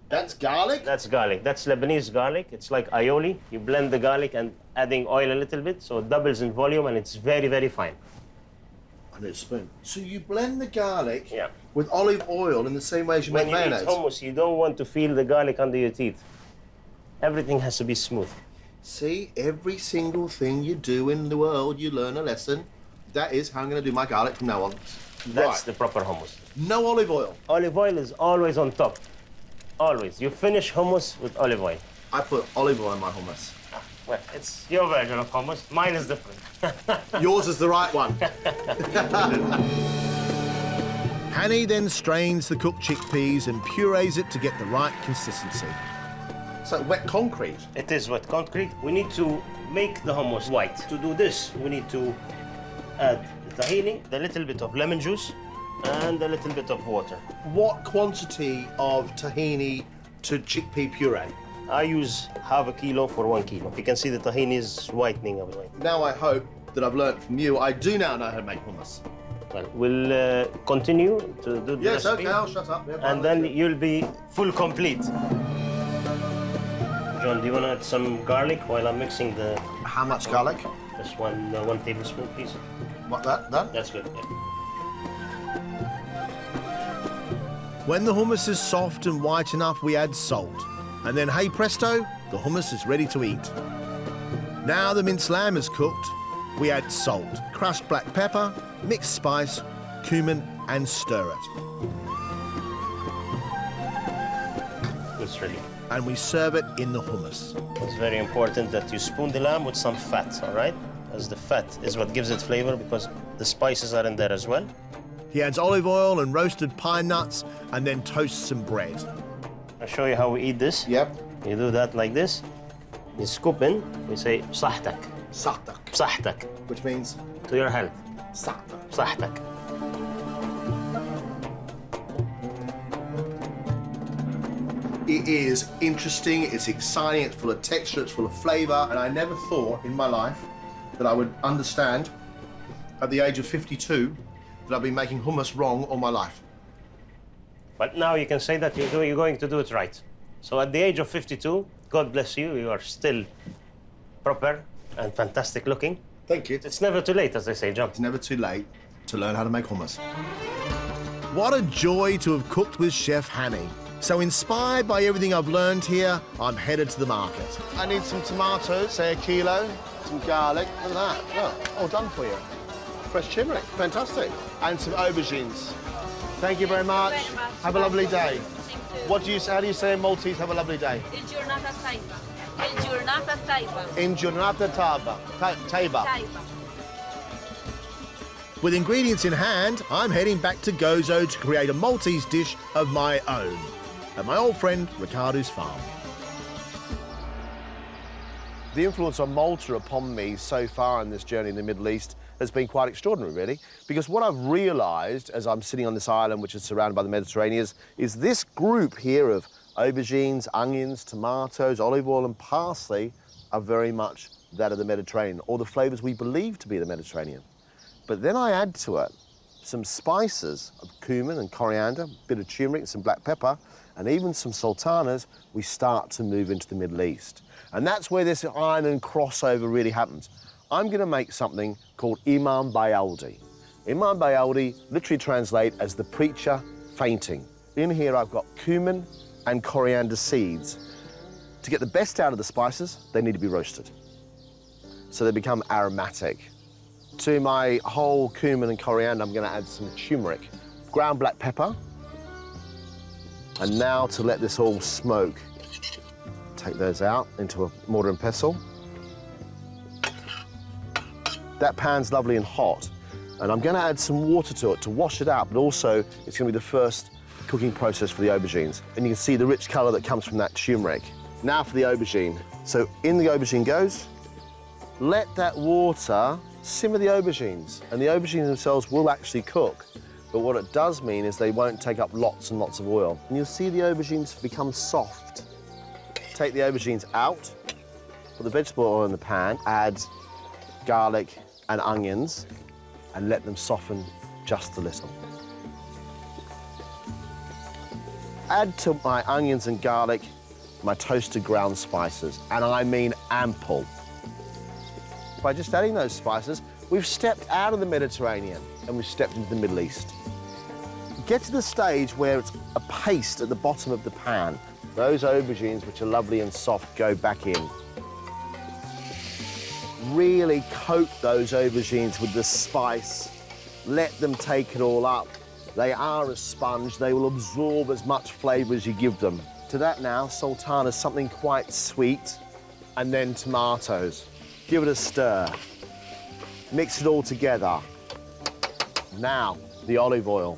That's garlic? That's garlic. That's Lebanese garlic. It's like aioli. You blend the garlic and adding oil a little bit, so it doubles in volume and it's very, very fine. I need a spoon. So you blend the garlic with olive oil in the same way as you make mayonnaise? When you eat hummus, you don't want to feel the garlic under your teeth. Everything has to be smooth. See, every single thing you do in the world, you learn a lesson. That is how I'm going to do my garlic from now on. That's the proper hummus. No olive oil? Olive oil is always on top. Always. You finish hummus with olive oil. I put olive oil in my hummus. Well, it's your version of hummus. Mine is different. Yours is the right one. Hani then strains the cooked chickpeas and purees it to get the right consistency. It's like wet concrete. It is wet concrete. We need to make the hummus white. To do this, we need to add the tahini, a little bit of lemon juice, and a little bit of water. What quantity of tahini to chickpea puree? I use half a kilo for 1 kilo. You can see the tahini is whitening away. Now I hope that I've learned from you. I do now know how to make hummus. Well, we'll continue to do the Yes, recipe. okay, I'll shut up. And then you'll be full complete. John, do you want to add some garlic while I'm mixing the... How much garlic? Just one tablespoon, please. What, that? That's good, yeah. When the hummus is soft and white enough, we add salt. And then, hey presto, the hummus is ready to eat. Now the minced lamb is cooked, we add salt, crushed black pepper, mixed spice, cumin, and stir it. It's ready. And we serve it in the hummus. It's very important that you spoon the lamb with some fat, all right? As the fat is what gives it flavor because the spices are in there as well. He adds olive oil and roasted pine nuts and then toasts some bread. I'll show you how we eat this. Yep. You do that like this. You scoop in, we say صحتك. صحتك. صحتك. Which means? To your health. صحتك. صحتك. It is interesting, it's exciting, it's full of texture, it's full of flavour, and I never thought in my life that I would understand at the age of 52 that I've been making hummus wrong all my life. But now you can say that you're going to do it right. So at the age of 52, God bless you, you are still proper and fantastic looking. Thank you. It's never too late, as they say, John. It's never too late to learn how to make hummus. What a joy to have cooked with Chef Hanny. So inspired by everything I've learned here, I'm headed to the market. I need some tomatoes, say a kilo, some garlic, look at that. Oh, all done for you. Fresh turmeric, fantastic. And some aubergines. Thank you very much. Have a lovely day. How do you say in Maltese, have a lovely day? Il-ġurnata tajba. Il-ġurnata tajba. In giornata taiba. With ingredients in hand, I'm heading back to Gozo to create a Maltese dish of my own at my old friend Ricardo's farm. The influence of Malta upon me so far in this journey in the Middle East has been quite extraordinary, really, because what I've realised as I'm sitting on this island, which is surrounded by the Mediterranean, is this group here of aubergines, onions, tomatoes, olive oil and parsley are very much that of the Mediterranean, or the flavours we believe to be the Mediterranean. But then I add to it some spices of cumin and coriander, a bit of turmeric, some black pepper, and even some sultanas, we start to move into the Middle East. And that's where this island crossover really happens. I'm going to make something called Imam Bayaldi. Imam Bayaldi literally translates as the preacher fainting. In here I've got cumin and coriander seeds. To get the best out of the spices, they need to be roasted, so they become aromatic. To my whole cumin and coriander, I'm going to add some turmeric, ground black pepper, and now to let this all smoke, take those out into a mortar and pestle. That pan's lovely and hot, and I'm going to add some water to it to wash it out, but also it's going to be the first cooking process for the aubergines. And you can see the rich colour that comes from that turmeric. Now for the aubergine. So in the aubergine goes. Let that water simmer the aubergines, and the aubergines themselves will actually cook. But what it does mean is they won't take up lots and lots of oil. And you'll see the aubergines become soft. Take the aubergines out, put the vegetable oil in the pan, add garlic and onions, and let them soften just a little. Add to my onions and garlic my toasted ground spices, and I mean ample. By just adding those spices, we've stepped out of the Mediterranean and we've stepped into the Middle East. Get to the stage where it's a paste at the bottom of the pan. Those aubergines, which are lovely and soft, go back in. Really coat those aubergines with the spice. Let them take it all up. They are a sponge. They will absorb as much flavour as you give them. To that now, sultana, something quite sweet, and then tomatoes. Give it a stir. Mix it all together. Now, the olive oil.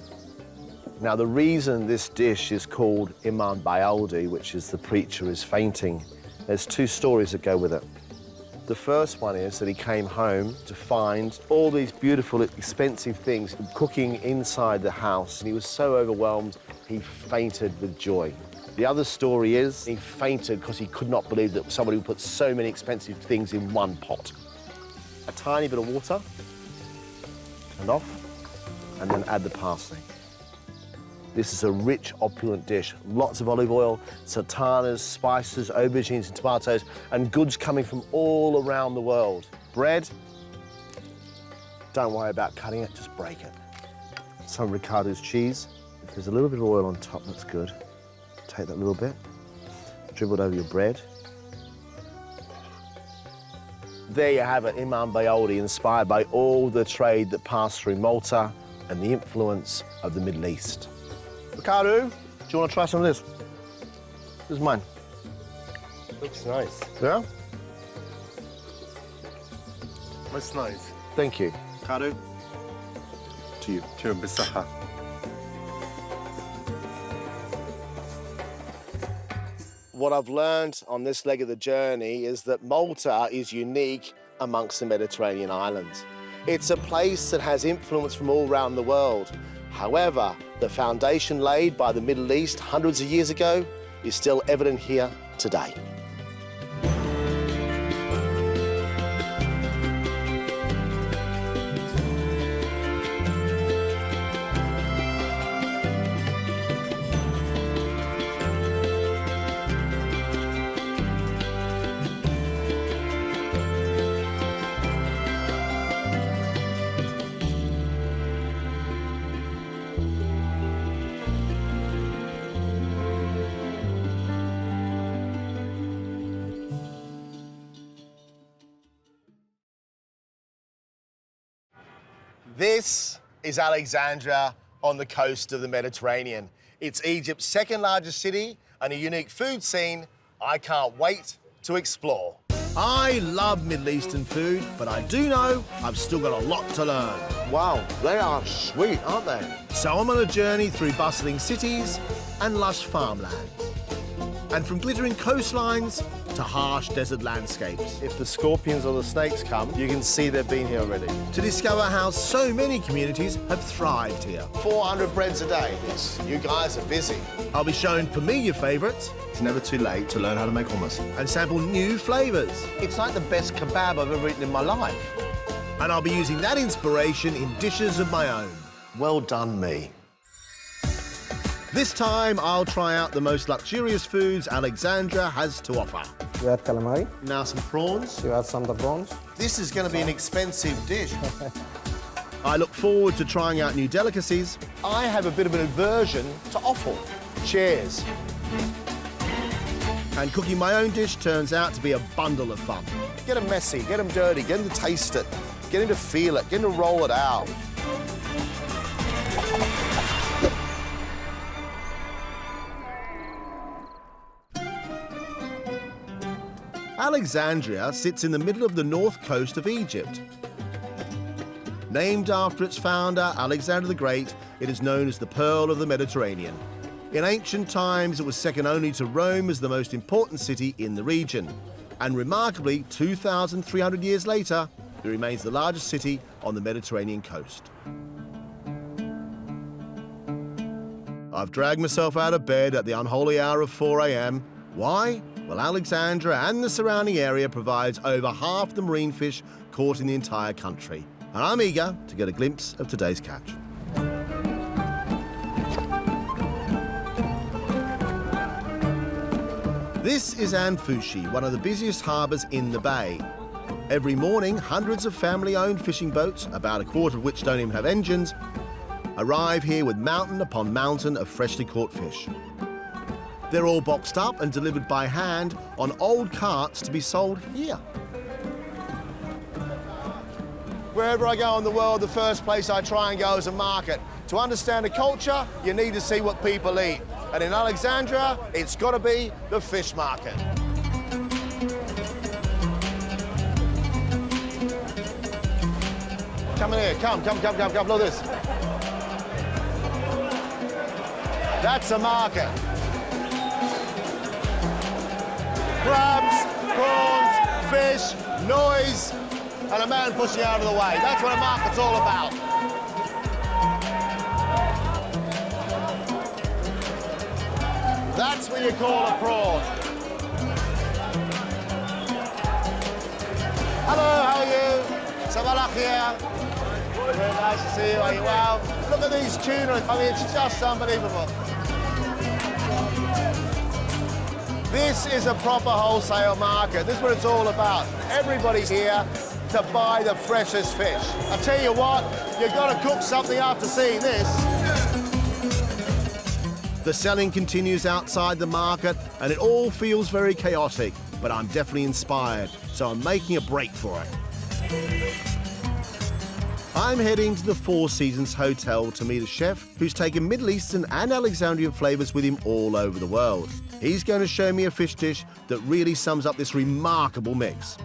Now, the reason this dish is called Imam Bayaldi, which is the preacher is fainting, there's two stories that go with it. The first one is that he came home to find all these beautiful, expensive things cooking inside the house, and he was so overwhelmed, he fainted with joy. The other story is he fainted because he could not believe that somebody would put so many expensive things in one pot. A tiny bit of water, turn off, and then add the parsley. This is a rich, opulent dish. Lots of olive oil, sultanas, spices, aubergines and tomatoes, and goods coming from all around the world. Bread, don't worry about cutting it, just break it. Some Ricardo's cheese, There's a little bit of oil on top, that's good. Take that little bit, dribble it over your bread. There you have it, Imam Bayoldi, inspired by all the trade that passed through Malta and the influence of the Middle East. Ricardo, do you want to try some of this? This is mine. Looks nice. Yeah? That's nice. Thank you. Ricardo, to you. Cheers, بالصحة. What I've learned on this leg of the journey is that Malta is unique amongst the Mediterranean islands. It's a place that has influence from all around the world. However, the foundation laid by the Middle East hundreds of years ago is still evident here today. This is Alexandria on the coast of the Mediterranean. It's Egypt's second largest city and a unique food scene I can't wait to explore. I love Middle Eastern food, but I do know I've still got a lot to learn. Wow, they are sweet, aren't they? So I'm on a journey through bustling cities and lush farmlands. And from glittering coastlines to harsh desert landscapes. If the scorpions or the snakes come, you can see they've been here already. To discover how so many communities have thrived here. 400 breads a day. Yes, you guys are busy. I'll be showing familiar favourites. It's never too late to learn how to make hummus. And sample new flavours. It's like the best kebab I've ever eaten in my life. And I'll be using that inspiration in dishes of my own. Well done, me. This time, I'll try out the most luxurious foods Alexandria has to offer. You add calamari. Now some prawns. You add some of the prawns. This is going to be an expensive dish. I look forward to trying out new delicacies. I have a bit of an aversion to offal. Cheers. And cooking my own dish turns out to be a bundle of fun. Get them messy, get them dirty, get them to taste it, get them to feel it, get them to roll it out. Alexandria sits in the middle of the north coast of Egypt. Named after its founder, Alexander the Great, it is known as the Pearl of the Mediterranean. In ancient times, it was second only to Rome as the most important city in the region. And remarkably, 2,300 years later, it remains the largest city on the Mediterranean coast. I've dragged myself out of bed at the unholy hour of 4 a.m. Why? Well, Alexandria and the surrounding area provides over half the marine fish caught in the entire country. And I'm eager to get a glimpse of today's catch. This is Anfushi, one of the busiest harbours in the bay. Every morning, hundreds of family-owned fishing boats, about a quarter of which don't even have engines, arrive here with mountain upon mountain of freshly caught fish. They're all boxed up and delivered by hand on old carts to be sold here. Wherever I go in the world, the first place I try and go is a market. To understand a culture, you need to see what people eat. And in Alexandria, it's got to be the fish market. Come in here, come, look at this. That's a market. Crabs, prawns, fish, noise, and a man pushing out of the way. That's what a market's all about. That's what you call a prawn. Hello, how are you? Sabalak here. Very nice to see you. Are you well? Look at these tuna. I mean, it's just unbelievable. This is a proper wholesale market. This is what it's all about. Everybody's here to buy the freshest fish. I tell you what, you've got to cook something after seeing this. The selling continues outside the market and it all feels very chaotic, but I'm definitely inspired, so I'm making a break for it. I'm heading to the Four Seasons Hotel to meet a chef who's taken Middle Eastern and Alexandrian flavours with him all over the world. He's going to show me a fish dish that really sums up this remarkable mix.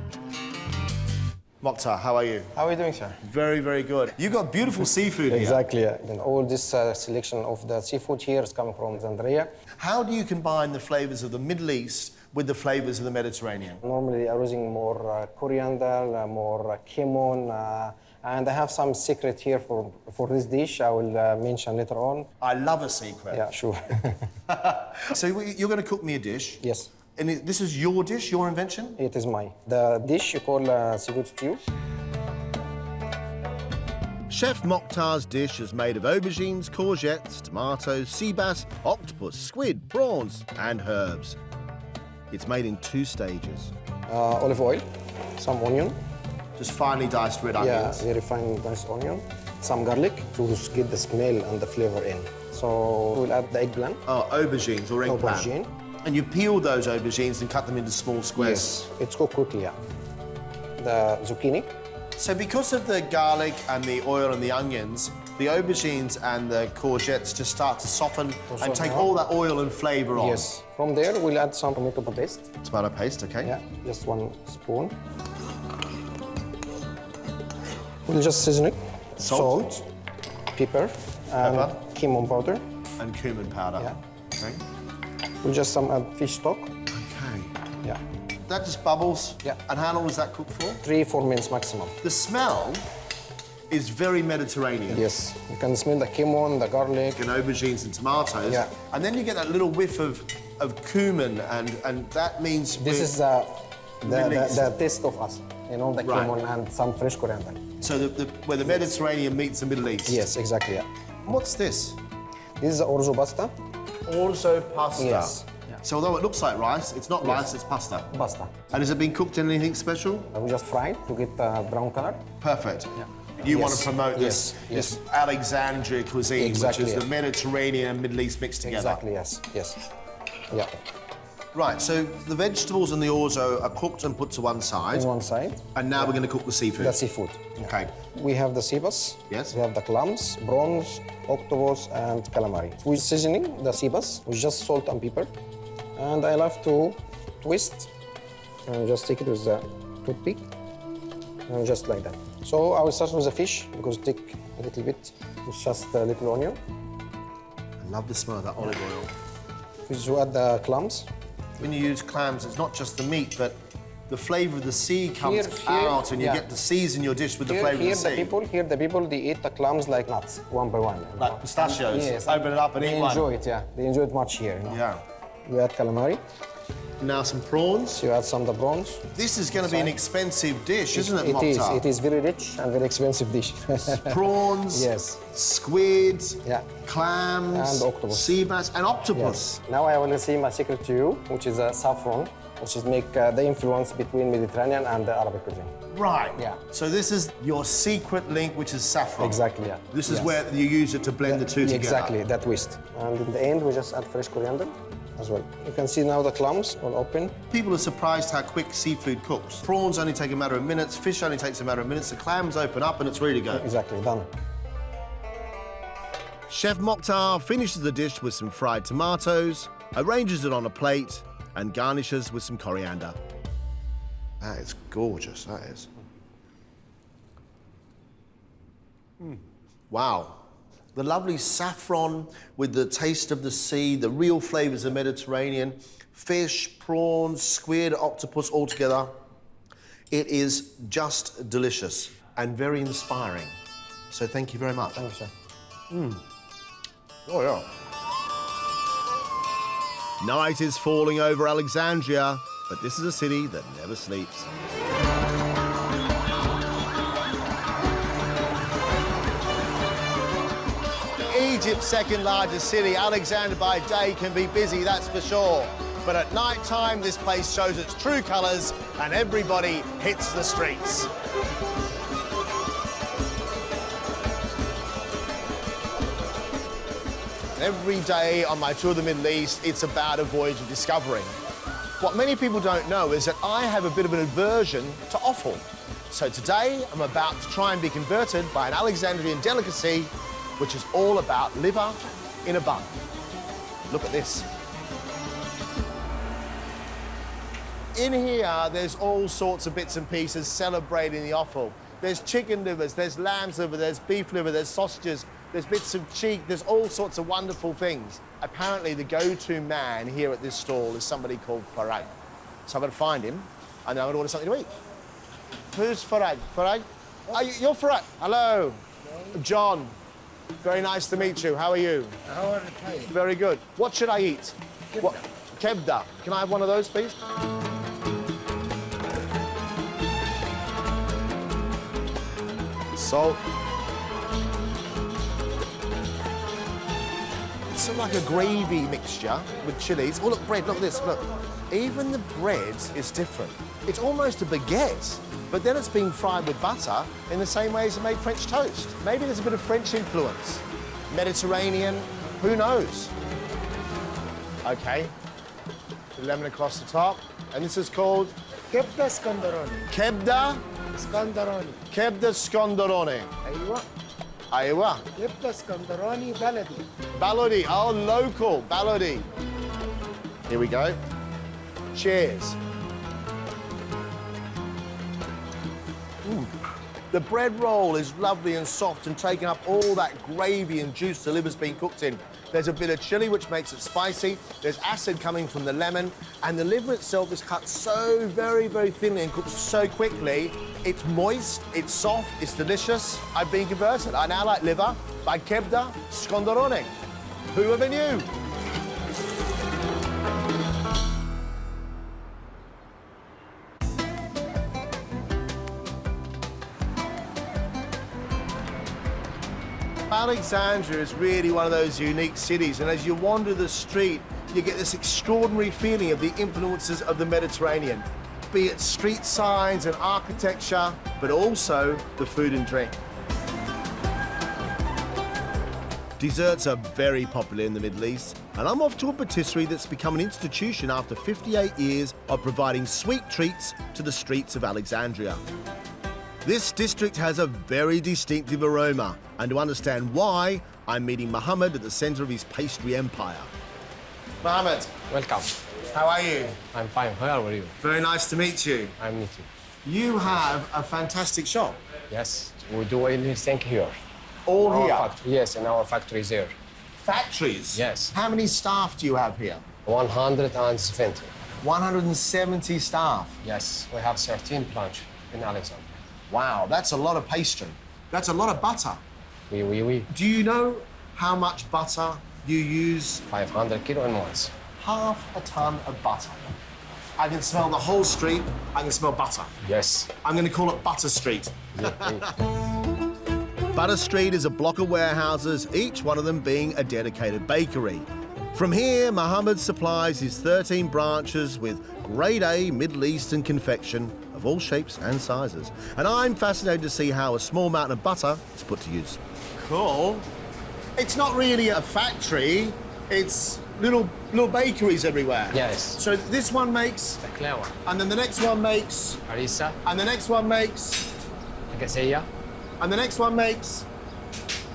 Mokhtar, how are you? How are you doing, sir? Very, very good. You've got beautiful seafood here. Exactly, yeah. And all this selection of the seafood here is coming from Alexandria. How do you combine the flavours of the Middle East with the flavours of the Mediterranean? Normally I'm using more coriander, more cumin, and I have some secret here for this dish I will mention later on. I love a secret. Yeah, sure. So you're going to cook me a dish? Yes. And this is your dish, your invention? It is mine. The dish you call seafood stew. Chef Mokhtar's dish is made of aubergines, courgettes, tomatoes, sea bass, octopus, squid, prawns and herbs. It's made in 2 stages. Olive oil, some onion. Just finely diced red onions? Yeah, very fine diced onion. Some garlic to get the smell and the flavor in. So we'll add the eggplant. Oh, aubergines or eggplant. Aubergine. And you peel those aubergines and cut them into small squares? Yes, it's cooked quickly, yeah. The zucchini. So because of the garlic and the oil and the onions, the aubergines and the courgettes just start to soften and take all that oil and flavour on? Yes. From there, we'll add some tomato paste. Tomato paste, OK. Yeah, just 1 spoon. We'll just season it. Salt, pepper, and cumin powder. And cumin powder. Yeah. OK. We'll just add fish stock. OK. Yeah. That just bubbles? Yeah. And how long does that cook for? 3-4 minutes maximum. The smell is very Mediterranean. Yes. You can smell the cumin, the garlic. And aubergines and tomatoes. Yeah. And then you get that little whiff of cumin, and that means... This is the taste of us, you know, the cumin and some fresh coriander. So where the Mediterranean meets the Middle East? Yes, exactly, yeah. What's this? This is orzo pasta. Orzo pasta? Yes. So although it looks like rice, it's not rice, it's pasta? Pasta. And has it been cooked in anything special? We just fried to get brown color. Perfect. Yeah. You want to promote this Alexandria cuisine, which is the Mediterranean and Middle East mixed together. Exactly, yes, yes. Yeah. Right, so the vegetables and the orzo are cooked and put to one side. On one side. And now we're going to cook the seafood. The seafood. Okay. We have the sea bass. Yes. We have the clams, prawns, octopus, and calamari. We're seasoning the sea bass with just salt and pepper. And I love to twist and just take it with the toothpick. And just like that. So I will start with the fish because it takes a little bit. It's just a little onion. I love the smell of that olive oil. We add the clams. When you use clams, it's not just the meat, but the flavour of the sea comes out, and you get to season your dish with the flavour of the sea. Here the people, they eat the clams like nuts, one by one. Like pistachios? Yes. Open it up and eat one? They enjoy it, yeah. They enjoy it much here, you know? Yeah. We add calamari. Now some prawns. You add some of the prawns. This is going to be an expensive dish, isn't it, Mokhtar? It is very rich and very expensive dish. Prawns, yes, squid, clams, and octopus. Sea bass, and octopus. Yes. Now I want to say my secret to you, which is saffron, which is make the influence between Mediterranean and the Arabic cuisine. Right. Yeah. So this is your secret link, which is saffron. Exactly, yeah. This is where you use it to blend the two together. Exactly, that twist. And in the end, we just add fresh coriander as well. You can see now the clams will open. People are surprised how quick seafood cooks. Prawns only take a matter of minutes, fish only takes a matter of minutes, the clams open up and it's ready to go. Exactly, done. Chef Mokhtar finishes the dish with some fried tomatoes, arranges it on a plate, and garnishes with some coriander. That is gorgeous, that is. Wow. The lovely saffron with the taste of the sea, the real flavours of Mediterranean, fish, prawns, squid, octopus all together. It is just delicious and very inspiring. So thank you very much. Thank you, sir. Oh, yeah. Night is falling over Alexandria, but this is a city that never sleeps. Egypt's second largest city, Alexandria by day can be busy, that's for sure. But at night time, this place shows its true colours and everybody hits the streets. Every day on my tour of the Middle East, it's about a voyage of discovery. What many people don't know is that I have a bit of an aversion to offal. So today, I'm about to try and be converted by an Alexandrian delicacy, which is all about liver in a bun. Look at this. In here, there's all sorts of bits and pieces celebrating the offal. There's chicken livers, there's lamb's liver, there's beef liver, there's sausages, there's bits of cheek, there's all sorts of wonderful things. Apparently, the go-to man here at this stall is somebody called Farag. So I'm going to find him, and I'm going to order something to eat. Who's Farag? Farag? You're Farag. Hello. John. Very nice to meet you. How are you? How are you? Very good. What should I eat? What? Kebda. Can I have one of those, please? Salt. It's sort of like a gravy mixture with chilies. Oh, look, bread, look at this, look. Even the bread is different. It's almost a baguette, but then it's being fried with butter in the same way as you make French toast. Maybe there's a bit of French influence. Mediterranean, who knows? Okay, lemon across the top. And this is called? Kebda Skandaroni. Kebda? Skandaroni. Kebda Skandaroni. أيوة. Aywa. كبدة اسكندراني بلدي. Balodi, oh, local, Balodi. Here we go. Cheers. The bread roll is lovely and soft and taking up all that gravy and juice the liver's been cooked in. There's a bit of chili, which makes it spicy. There's acid coming from the lemon. And the liver itself is cut so very, very thinly and cooked so quickly. It's moist, it's soft, it's delicious. I've been converted. I now like liver by Kebda Skandaroni. Who ever knew? Alexandria is really one of those unique cities, and as you wander the street, you get this extraordinary feeling of the influences of the Mediterranean, be it street signs and architecture, but also the food and drink. Desserts are very popular in the Middle East, and I'm off to a patisserie that's become an institution after 58 years of providing sweet treats to the streets of Alexandria. This district has a very distinctive aroma, and to understand why, I'm meeting Mohammed at the centre of his pastry empire. Mohammed. Welcome. How are you? I'm fine. How are you? Very nice to meet you. I'm meet you. You have a fantastic shop. Yes, we do everything here. All Our here? factory, yes, in our factories here. Factories? Yes. How many staff do you have here? 170. 170 staff? Yes, we have 13 plants in Alexandria. Wow, that's a lot of pastry. That's a lot of butter. Oui. Do you know how much butter you use? 500 kilo in once. Half a ton of butter. I can smell the whole street. I can smell butter. Yes. I'm going to call it Butter Street. Butter Street is a block of warehouses, each one of them being a dedicated bakery. From here, Mohammed supplies his 13 branches with grade A Middle Eastern confection of all shapes and sizes. And I'm fascinated to see how a small mountain of butter is put to use. Cool. It's not really a factory, it's little bakeries everywhere. Yes. So this one makes... Baklava. And then the next one makes... Harissa. And the next one makes... Gazeya. And the next one makes...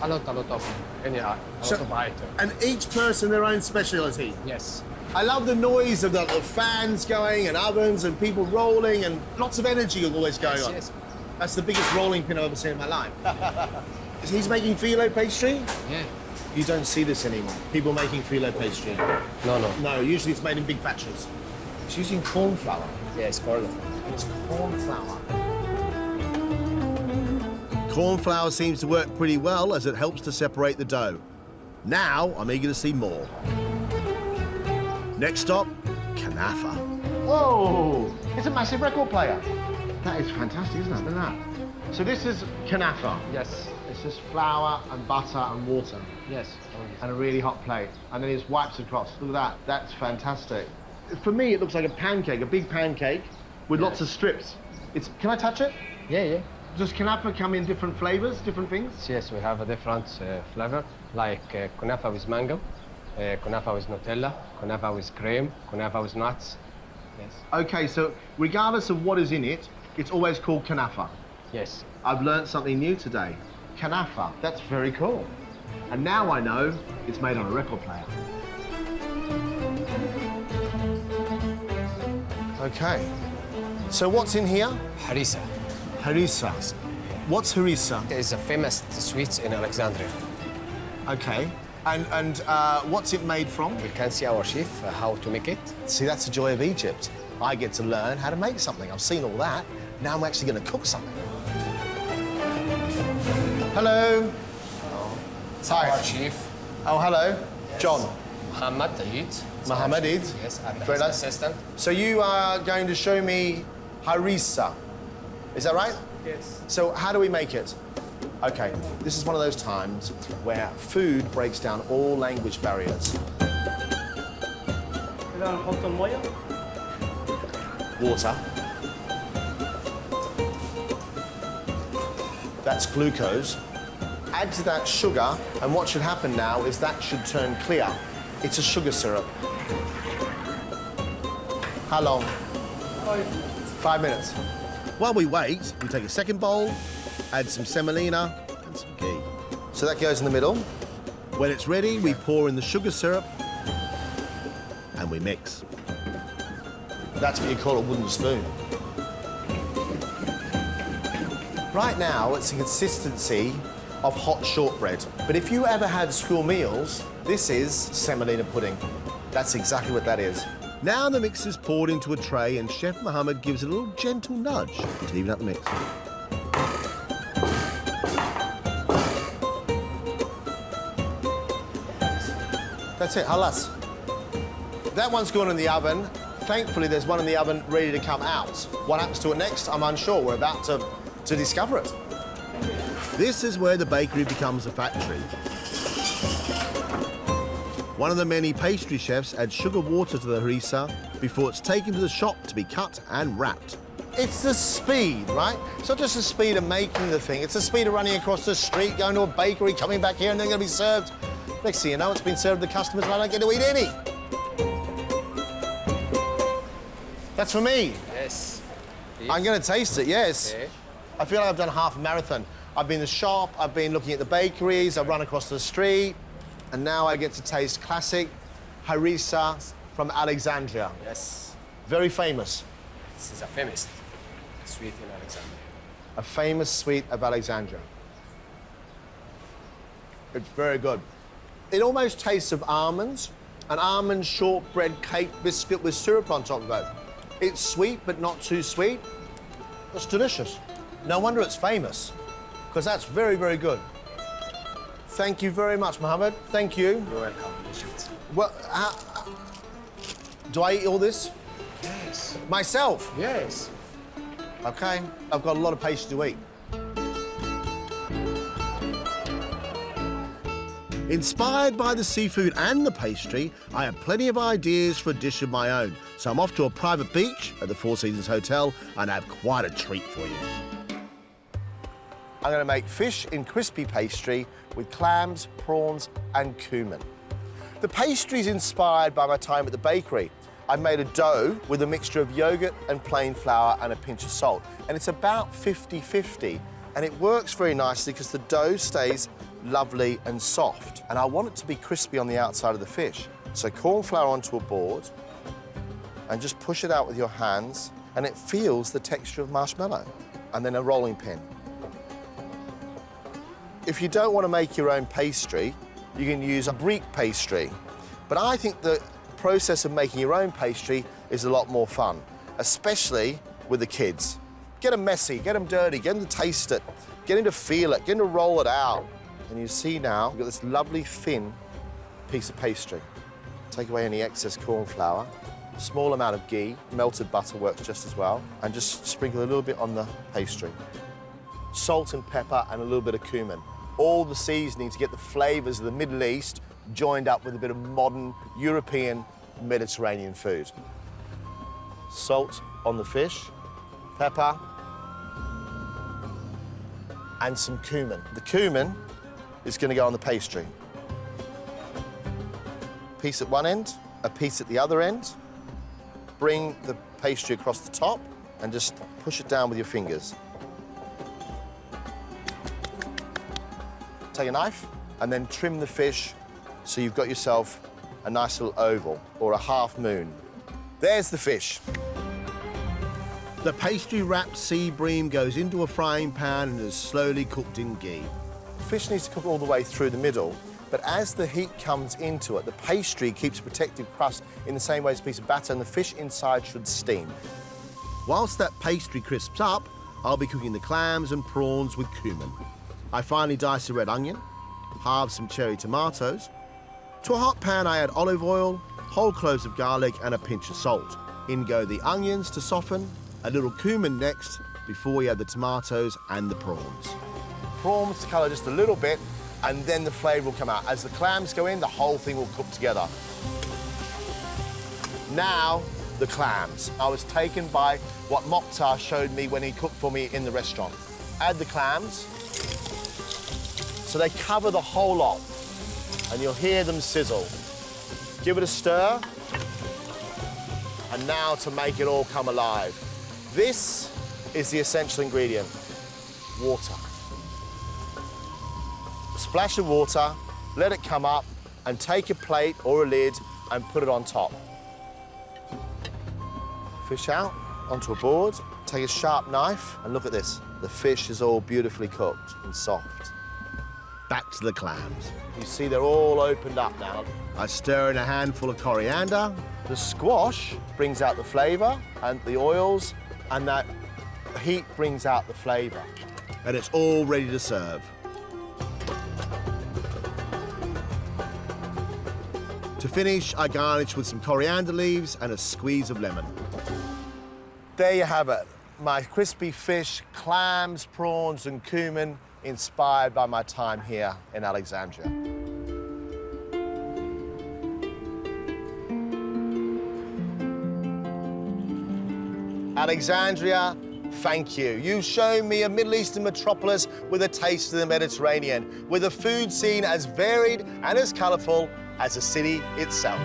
A lot of items. And each person their own speciality? Yes. I love the noise of the fans going and ovens and people rolling and lots of energy always going on. Yes. That's the biggest rolling pin I've ever seen in my life. He's making filo pastry? Yeah. You don't see this anymore. People making filo pastry. No. No, usually it's made in big factories. It's using corn flour. Yes, corn flour. It's corn flour. Corn flour seems to work pretty well as it helps to separate the dough. Now, I'm eager to see more. Next stop, Kanafa. Whoa, it's a massive record player. That is fantastic, isn't it? Look at that. So this is Kanafa. Yes. It's just flour and butter and water. Yes. And a really hot plate. And then it just wipes across. Look at that. That's fantastic. For me, it looks like a pancake, a big pancake with lots of strips. Can I touch it? Yeah. Does Kanafa come in different flavors, different things? Yes, we have a different flavor, like Kunafa with mango. kunafa with Nutella, kunafa with cream, kunafa with nuts. Yes. Okay, so regardless of what is in it, it's always called kanafa. Yes. I've learned something new today. Kanafa, that's very cool. And now I know it's made on a record player. Okay. So what's in here? Harissa. Harissa. What's harissa? It's a famous sweet in Alexandria. Okay. And what's it made from? We can see our chef how to make it. See, that's the joy of Egypt. I get to learn how to make something. I've seen all that. Now I'm actually going to cook something. Hello. Hello. Hi. Our chef. Oh, hello. Yes. John. Mohammed Eid. Mohammed Eid. Yes, I'm Very his nice. assistant. So you are going to show me harissa. Is that right? Yes. So how do we make it? Okay, this is one of those times where food breaks down all language barriers. Water. That's glucose. Add to that sugar, and what should happen now is that should turn clear. It's a sugar syrup. How long? 5 minutes. While we wait, we take a second bowl, add some semolina and some ghee. So that goes in the middle. When it's ready, we pour in the sugar syrup and we mix. That's what you call a wooden spoon. Right now, it's the consistency of hot shortbread. But if you ever had school meals, this is semolina pudding. That's exactly what that is. Now the mix is poured into a tray and Chef Mohammed gives it a little gentle nudge to even up the mix. That's it, halas. That one's gone in the oven. Thankfully, there's one in the oven ready to come out. What happens to it next, I'm unsure. We're about to discover it. This is where the bakery becomes a factory. One of the many pastry chefs adds sugar water to the harissa before it's taken to the shop to be cut and wrapped. It's the speed, right? It's not just the speed of making the thing, it's the speed of running across the street, going to a bakery, coming back here, and they're going to be served. Next thing you know, it's been served to the customers and I don't get to eat any. That's for me. Yes. I'm going to taste it, yes. Okay. I feel like I've done half a marathon. I've been in the shop, I've been looking at the bakeries, I've run across the street, and now I get to taste classic harissa from Alexandria. Yes. Very famous. This is a famous sweet in Alexandria. A famous sweet of Alexandria. It's very good. It almost tastes of almonds, an almond shortbread cake biscuit with syrup on top of it. It's sweet, but not too sweet. It's delicious. No wonder it's famous, because that's very, very good. Thank you very much, Mohammed. Thank you. You're welcome. Well, do I eat all this? Yes. Myself? Yes. Okay. I've got a lot of patience to eat. Inspired by the seafood and the pastry, I have plenty of ideas for a dish of my own. So I'm off to a private beach at the Four Seasons Hotel and I have quite a treat for you. I'm going to make fish in crispy pastry with clams, prawns, and cumin. The pastry's inspired by my time at the bakery. I made a dough with a mixture of yogurt and plain flour and a pinch of salt. And it's about 50-50. And it works very nicely because the dough stays lovely and soft. And I want it to be crispy on the outside of the fish. So corn flour onto a board and just push it out with your hands and it feels the texture of marshmallow. And then a rolling pin. If you don't want to make your own pastry, you can use a Greek pastry. But I think the process of making your own pastry is a lot more fun, especially with the kids. Get them messy, get them dirty, get them to taste it, get them to feel it, get them to roll it out. And you see now, you've got this lovely thin piece of pastry. Take away any excess corn flour, a small amount of ghee, melted butter works just as well, and just sprinkle a little bit on the pastry. Salt and pepper and a little bit of cumin. All the seasoning to get the flavours of the Middle East joined up with a bit of modern European Mediterranean food. Salt on the fish, pepper, and some cumin. The cumin is going to go on the pastry. piece at one end, a piece at the other end. Bring the pastry across the top and just push it down with your fingers. Take a knife and then trim the fish so you've got yourself a nice little oval or a half moon. There's the fish. The pastry-wrapped sea bream goes into a frying pan and is slowly cooked in ghee. Fish needs to cook all the way through the middle, but as the heat comes into it, the pastry keeps a protective crust in the same way as a piece of batter, and the fish inside should steam. Whilst that pastry crisps up, I'll be cooking the clams and prawns with cumin. I finely dice a red onion, halve some cherry tomatoes. To a hot pan, I add olive oil, whole cloves of garlic, and a pinch of salt. In go the onions to soften, a little cumin next, before we add the tomatoes and the prawns. Prawns to colour just a little bit, and then the flavour will come out. As the clams go in, the whole thing will cook together. Now, the clams. I was taken by what Mokhtar showed me when he cooked for me in the restaurant. Add the clams. So they cover the whole lot, and you'll hear them sizzle. Give it a stir, and now to make it all come alive. This is the essential ingredient, water. A splash of water, let it come up, and take a plate or a lid and put it on top. Fish out onto a board, take a sharp knife, and look at this. The fish is all beautifully cooked and soft. Back to the clams. You see they're all opened up now. I stir in a handful of coriander. The squash brings out the flavour and the oils, and that heat brings out the flavour. And it's all ready to serve. To finish, I garnish with some coriander leaves and a squeeze of lemon. There you have it. My crispy fish, clams, prawns and cumin, inspired by my time here in Alexandria. Alexandria, thank you. You've shown me a Middle Eastern metropolis with a taste of the Mediterranean, with a food scene as varied and as colourful as the city itself.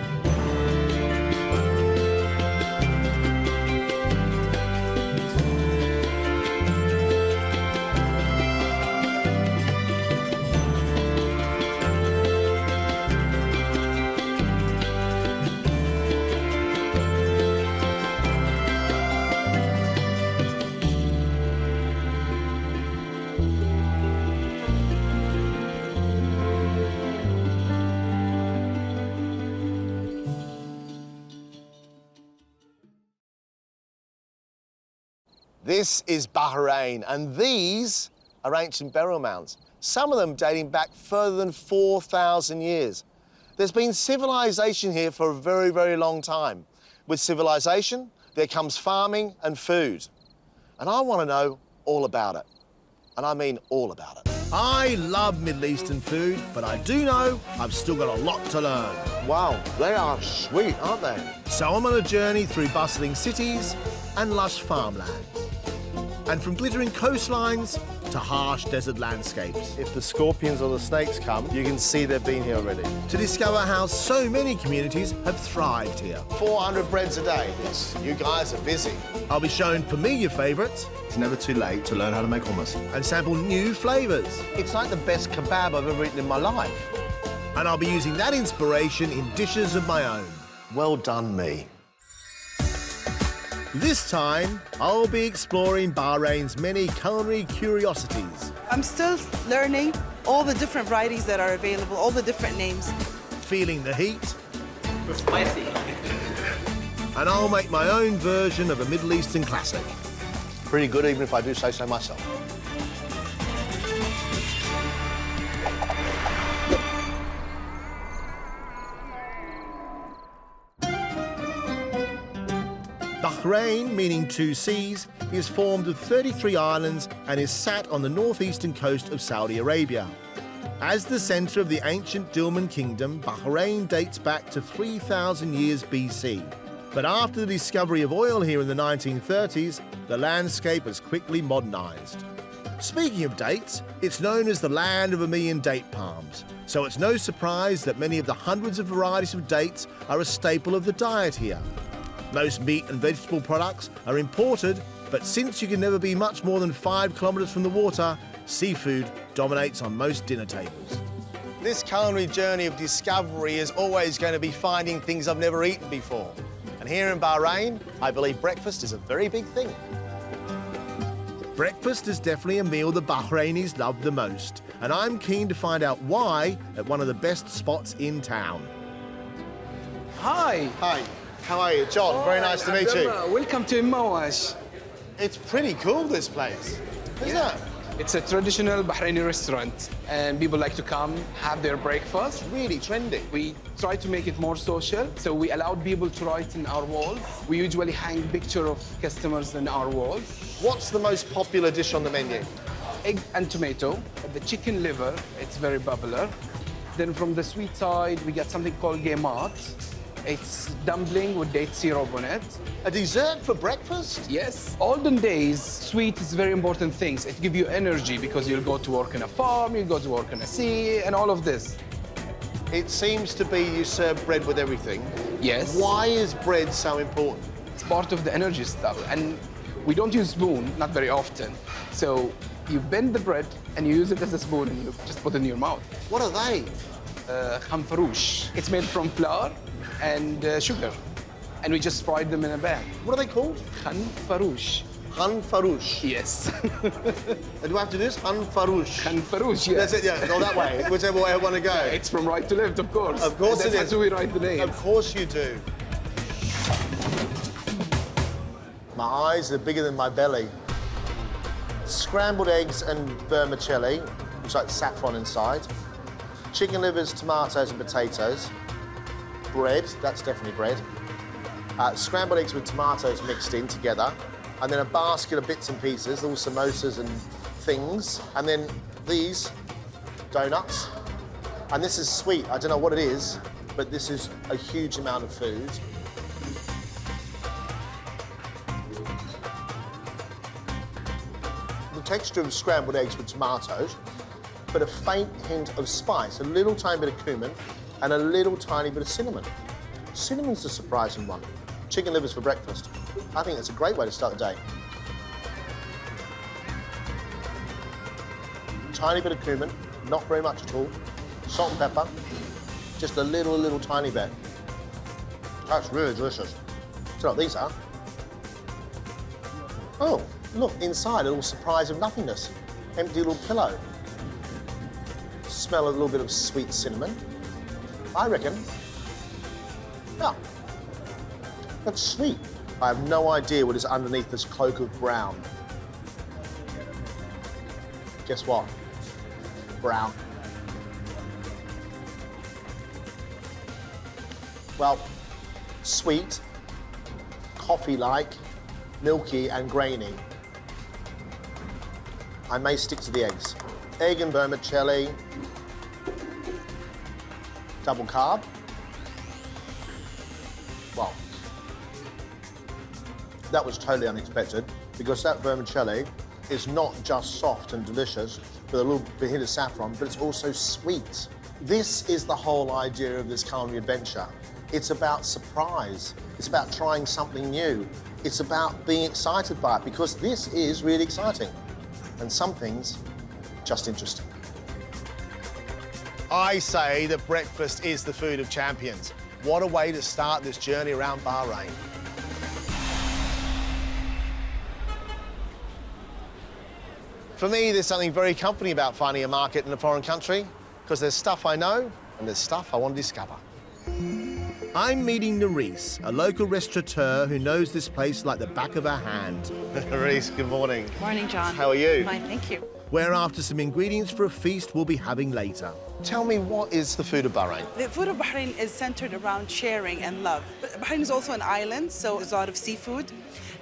This is Bahrain, and these are ancient burial mounds, some of them dating back further than 4,000 years. There's been civilization here for a very, very long time. With civilization, there comes farming and food. And I want to know all about it. And I mean all about it. I love Middle Eastern food, but I do know I've still got a lot to learn. Wow, they are sweet, aren't they? So I'm on a journey through bustling cities and lush farmlands. And from glittering coastlines to harsh desert landscapes. If the scorpions or the snakes come, you can see they've been here already. To discover how so many communities have thrived here. 400 breads a day. Yes, you guys are busy. I'll be showing familiar favourites. It's never too late to learn how to make hummus. And sample new flavours. It's like the best kebab I've ever eaten in my life. And I'll be using that inspiration in dishes of my own. Well done, me. This time, I'll be exploring Bahrain's many culinary curiosities. I'm still learning all the different varieties that are available, all the different names. Feeling the heat. Spicy. And I'll make my own version of a Middle Eastern classic. Pretty good, even if I do say so myself. Bahrain, meaning two seas, is formed of 33 islands and is sat on the northeastern coast of Saudi Arabia. As the centre of the ancient Dilmun Kingdom, Bahrain dates back to 3,000 years BC. But after the discovery of oil here in the 1930s, the landscape has quickly modernised. Speaking of dates, it's known as the land of a million date palms, so it's no surprise that many of the hundreds of varieties of dates are a staple of the diet here. Most meat and vegetable products are imported, but since you can never be much more than 5 kilometres from the water, seafood dominates on most dinner tables. This culinary journey of discovery is always going to be finding things I've never eaten before. And here in Bahrain, I believe breakfast is a very big thing. Breakfast is definitely a meal the Bahrainis love the most, and I'm keen to find out why at one of the best spots in town. Hi. Hi. How are you? John, very nice to meet you. Welcome to Mawash. It's pretty cool, this place. Isn't it? It's a traditional Bahraini restaurant, and people like to come, have their breakfast. It's really trendy. We try to make it more social, so we allowed people to write in our walls. We usually hang picture of customers in our walls. What's the most popular dish on the menu? Egg and tomato. The chicken liver, it's very popular. Then from the sweet side, we got something called gemat. It's dumpling with date syrup on it. A dessert for breakfast? Yes. Olden days, sweet is very important things. It gives you energy because you'll go to work in a farm, you'll go to work in a sea, and all of this. It seems to be you serve bread with everything. Yes. Why is bread so important? It's part of the energy stuff, and we don't use spoon, not very often. So you bend the bread and you use it as a spoon and you just put it in your mouth. What are they? Khamfaroush. It's made from flour and sugar, and we just fried them in a pan. What are they called? Khamfaroush. Khamfaroush. Yes. Do I have to do this? Khamfaroush. Khamfaroush, yeah. That's it, yeah. Go that way, whichever way I want to go. Yeah, it's from right to left, of course. Of course it is. That's how we write the name. Of course you do. My eyes are bigger than my belly. Scrambled eggs and vermicelli, which is like saffron inside. Chicken livers, tomatoes and potatoes. Bread, that's definitely bread. Scrambled eggs with tomatoes mixed in together. And then a basket of bits and pieces, little samosas and things. And then these donuts. And this is sweet. I don't know what it is, but this is a huge amount of food. The texture of scrambled eggs with tomatoes, but a faint hint of spice, a little tiny bit of cumin, and a little tiny bit of cinnamon. Cinnamon's the surprising one. Chicken livers for breakfast. I think that's a great way to start the day. Tiny bit of cumin, not very much at all. Salt and pepper, just a little tiny bit. That's really delicious. So what these are. Oh, look, inside a little surprise of nothingness. Empty little pillow. Smell a little bit of sweet cinnamon. I reckon. Oh, that's sweet. I have no idea what is underneath this cloak of brown. Guess what? Brown. Well, sweet, coffee-like, milky and grainy. I may stick to the eggs. Egg and vermicelli, double carb. Well, that was totally unexpected because that vermicelli is not just soft and delicious with a little bit of saffron, but it's also sweet. This is the whole idea of this culinary adventure. It's about surprise. It's about trying something new. It's about being excited by it because this is really exciting. And some things, just interesting. I say that breakfast is the food of champions. What a way to start this journey around Bahrain. For me, there's something very comforting about finding a market in a foreign country because there's stuff I know and there's stuff I want to discover. I'm meeting Nerys, a local restaurateur who knows this place like the back of her hand. Nerys, good morning. Morning, John. How are you? Fine, thank you. We're after some ingredients for a feast we'll be having later. Tell me, what is the food of Bahrain? The food of Bahrain is centered around sharing and love. But Bahrain is also an island, so there's a lot of seafood.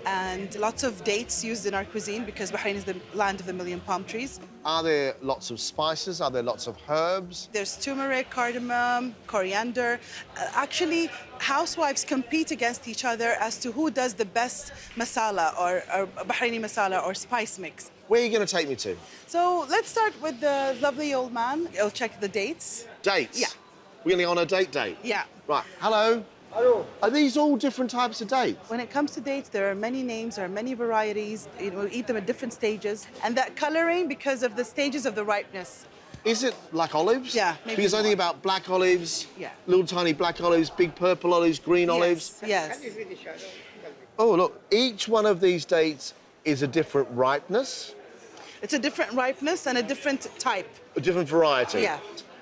and lots of dates used in our cuisine because Bahrain is the land of the million palm trees. Are there lots of spices? Are there lots of herbs? There's turmeric, cardamom, coriander. Actually, housewives compete against each other as to who does the best masala or Bahraini masala or spice mix. Where are you going to take me to? So let's start with the lovely old man. He'll check the dates. Dates? Yeah. We're going on a date? Yeah. Right, hello. Hello. Are these all different types of dates? When it comes to dates, there are many names, there are many varieties. You know, we eat them at different stages. And that coloring because of the stages of the ripeness. Is it like olives? Yeah, maybe Because I more. think about black olives, Yeah. little tiny black olives, big purple olives, green olives. Yes. Oh, look, each one of these dates is a different ripeness. It's a different ripeness and a different type. A different variety. Yeah.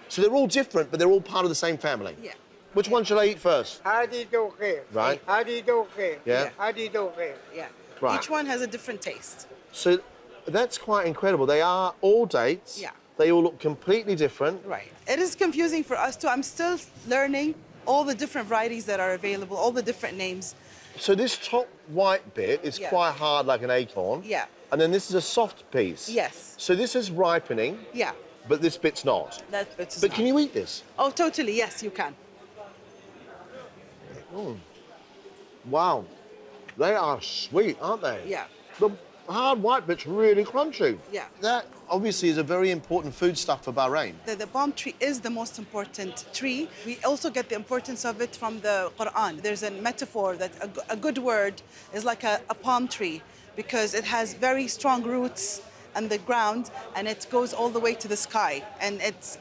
So they're all different, but they're all part of the same family. Yeah. Which one should I eat first? Hadi doke. Right. Hadi doke. Yeah. Hadi doke. Yeah. Right. Each one has a different taste. So that's quite incredible. They are all dates. Yeah. They all look completely different. Right. It is confusing for us too. I'm still learning all the different varieties that are available, all the different names. So this top white bit is Yeah. quite hard like an acorn. Yeah. And then this is a soft piece. Yes. So this is ripening, Yeah. but this bit's not. That bit is But not. can you eat this? Oh, totally. Yes, you can. Mm. Wow. They are sweet, aren't they? Yeah. The hard white bit's really crunchy. Yeah. That obviously is a very important foodstuff for Bahrain. The palm tree is the most important tree. We also get the importance of it from the Quran. There's a metaphor that a good word is like a palm tree because it has very strong roots on the ground and it goes all the way to the sky. And it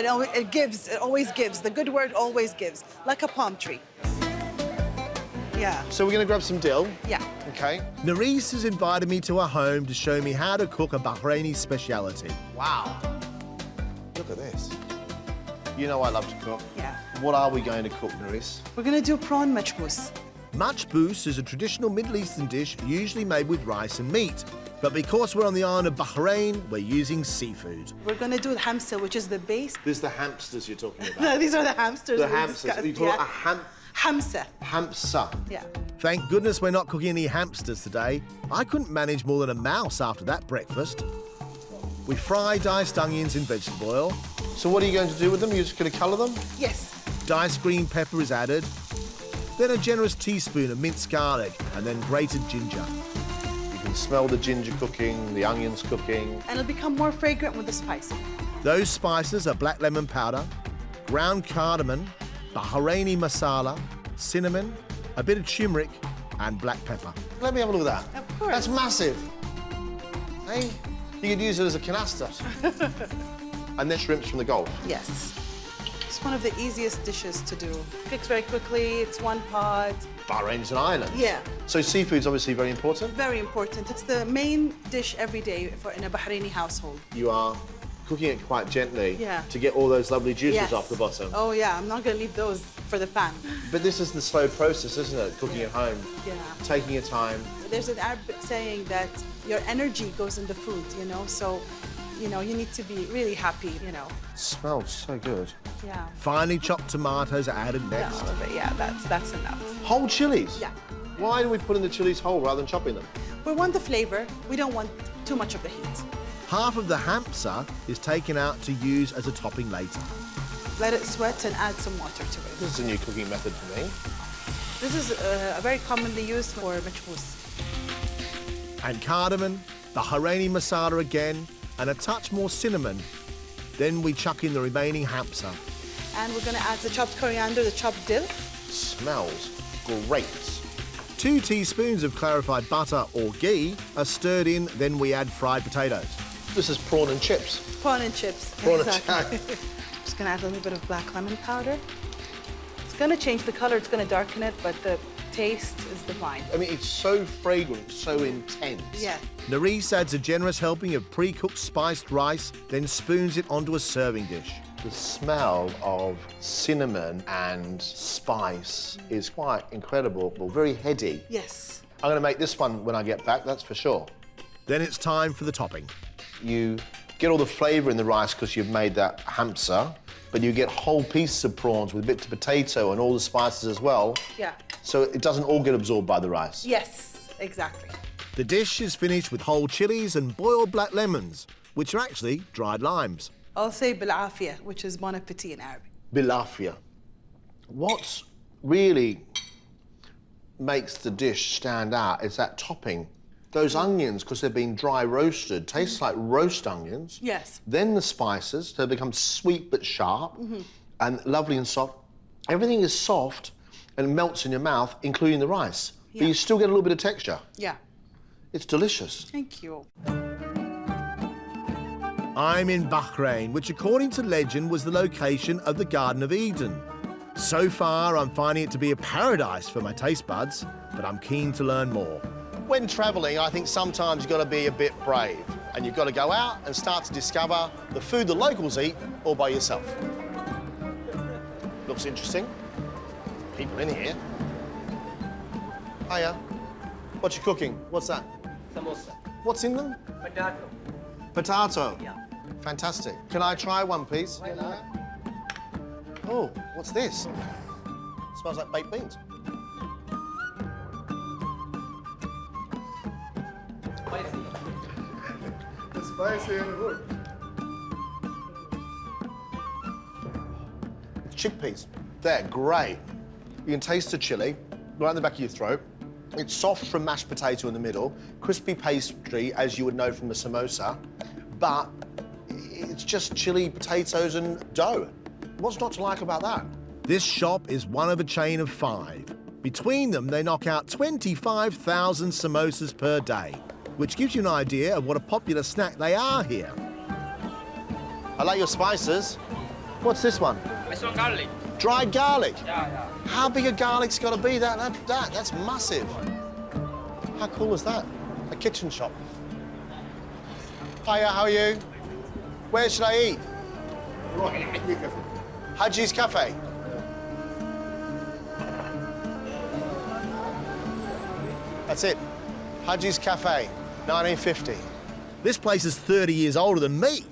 always gives. The good word always gives, like a palm tree. Yeah. So we're going to grab some dill. Yeah. Okay. Nerisse has invited me to her home to show me how to cook a Bahraini speciality. Wow. Look at this. You know I love to cook. Yeah. What are we going to cook, Nerisse? We're going to do prawn machbous. Machbous is a traditional Middle Eastern dish usually made with rice and meat. But because we're on the island of Bahrain, we're using seafood. We're going to do hamsa, which is the base. This is the hamsters you're talking about. These are the hamsters. The we hamsters. discussed, You call it yeah. a Hamsa. hamsa. Yeah. Thank goodness we're not cooking any hamsters today. I couldn't manage more than a mouse after that breakfast. We fry diced onions in vegetable oil. So what are you going to do with them? You're just going to colour them? Yes. Diced green pepper is added. Then a generous teaspoon of minced garlic and then grated ginger. You can smell the ginger cooking, the onions cooking. And it'll become more fragrant with the spice. Those spices are black lemon powder, ground cardamom, Bahraini masala, cinnamon, a bit of turmeric and black pepper. Let me have a look at that. Of course. That's massive. Hey, you could use it as a canaster. And then shrimps from the Gulf. Yes. It's one of the easiest dishes to do. Cooks very quickly, it's one pot. Bahrain's an island. Yeah. So seafood's obviously very important. Very important. It's the main dish every day in a Bahraini household. You are cooking it quite gently Yeah. to get all those lovely juices Yes. off the bottom. Oh yeah, I'm not gonna leave those for the pan. But this is the slow process, isn't it? Cooking at home, Yeah. taking your time. There's an Arabic saying that your energy goes in the food, you know, so, you know, you need to be really happy, you know. It smells so good. Yeah. Finely chopped tomatoes are added next. No, but yeah, that's enough. Whole chilies? Yeah. Why do we put in the chilies whole rather than chopping them? We want the flavor. We don't want too much of the heat. Half of the hamsa is taken out to use as a topping later. Let it sweat and add some water to it. This is a new cooking method for me. This is very commonly used for machbous. And cardamom, Bahraini masala again, and a touch more cinnamon. Then we chuck in the remaining hamsa. And we're gonna add the chopped coriander, the chopped dill. Smells great. 2 teaspoons of clarified butter or ghee are stirred in, then we add fried potatoes. This is prawn and chips. Prawn and chips. Prawn and exactly. Just gonna add a little bit of black lemon powder. It's gonna change the color, it's gonna darken it, but the taste is divine. I mean, it's so fragrant, so intense. Yeah. Nerisse adds a generous helping of pre-cooked spiced rice, then spoons it onto a serving dish. The smell of cinnamon and spice is quite incredible, but very heady. Yes. I'm going to make this one when I get back, that's for sure. Then it's time for the topping. You get all the flavour in the rice because you've made that hamsa, but you get whole pieces of prawns with bits of potato and all the spices as well. Yeah. So it doesn't all get absorbed by the rice. Yes. Exactly. The dish is finished with whole chilies and boiled black lemons, which are actually dried limes. I'll say بالعافية, which is bon appetit in Arabic. Bilafia. What's really makes the dish stand out is that topping. Those onions, because they've been dry roasted, tastes like roast onions. Yes. Then the spices, they become sweet but sharp and lovely and soft. Everything is soft and melts in your mouth, including the rice. Yeah. But you still get a little bit of texture. Yeah. It's delicious. Thank you. I'm in Bahrain, which according to legend was the location of the Garden of Eden. So far, I'm finding it to be a paradise for my taste buds, but I'm keen to learn more. When travelling, I think sometimes you've got to be a bit brave and you've got to go out and start to discover the food the locals eat all by yourself. Looks interesting. People in here. Hiya. What you cooking? What's that? Samosa. What's in them? Potato. Potato. Yeah. Fantastic. Can I try one, please? Oh, what's this? Smells like baked beans. Spicy. Spicy and good. Chickpeas. They're great. You can taste the chili right in the back of your throat. It's soft from mashed potato in the middle, crispy pastry, as you would know from a samosa, but it's just chili, potatoes and dough. What's not to like about that? This shop is one of a chain of 5. Between them, they knock out 25,000 samosas per day, which gives you an idea of what a popular snack they are here. I like your spices. What's this one? This one garlic. Dried garlic? Yeah. How big a garlic's got to be? That's massive. How cool is that? A kitchen shop. Hiya, how are you? Where should I eat? Haji's Cafe. That's it. Haji's Cafe, 1950. This place is 30 years older than me.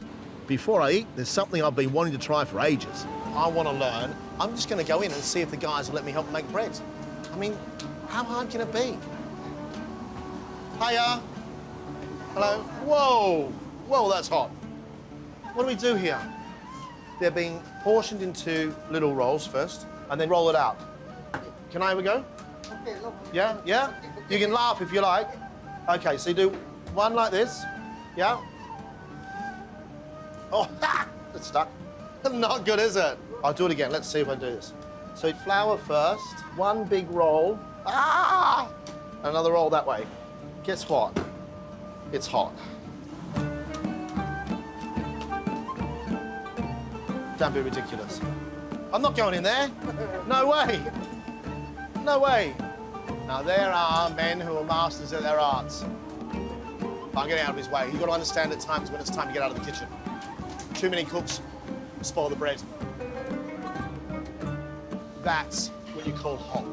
Before I eat, there's something I've been wanting to try for ages. I want to learn. I'm just going to go in and see if the guys will let me help make bread. I mean, how hard can it be? Hiya. Hello. Whoa. Whoa, that's hot. What do we do here? They're being portioned into little rolls first, and then roll it out. Can I have a go? Okay, look. Yeah? Yeah? You can laugh if you like. Okay, so you do one like this. Yeah? Oh, it's stuck. Not good, is it? I'll do it again. Let's see if I do this. So flour first, one big roll. Ah! Another roll that way. Guess what? It's hot. Don't be ridiculous. I'm not going in there. No way. No way. Now, there are men who are masters at their arts. I'm getting out of his way. You've got to understand at times when it's time to get out of the kitchen. Too many cooks spoil the bread. That's what you call hot.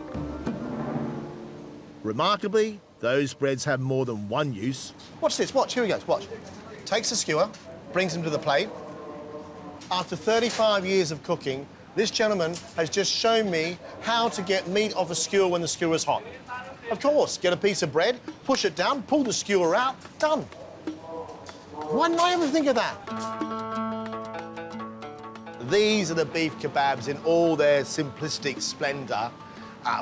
Remarkably, those breads have more than one use. Watch this, watch, here he goes, watch. Takes a skewer, brings him to the plate. After 35 years of cooking, this gentleman has just shown me how to get meat off a skewer when the skewer is hot. Of course, get a piece of bread, push it down, pull the skewer out, done. Why didn't I ever think of that? These are the beef kebabs in all their simplistic splendour.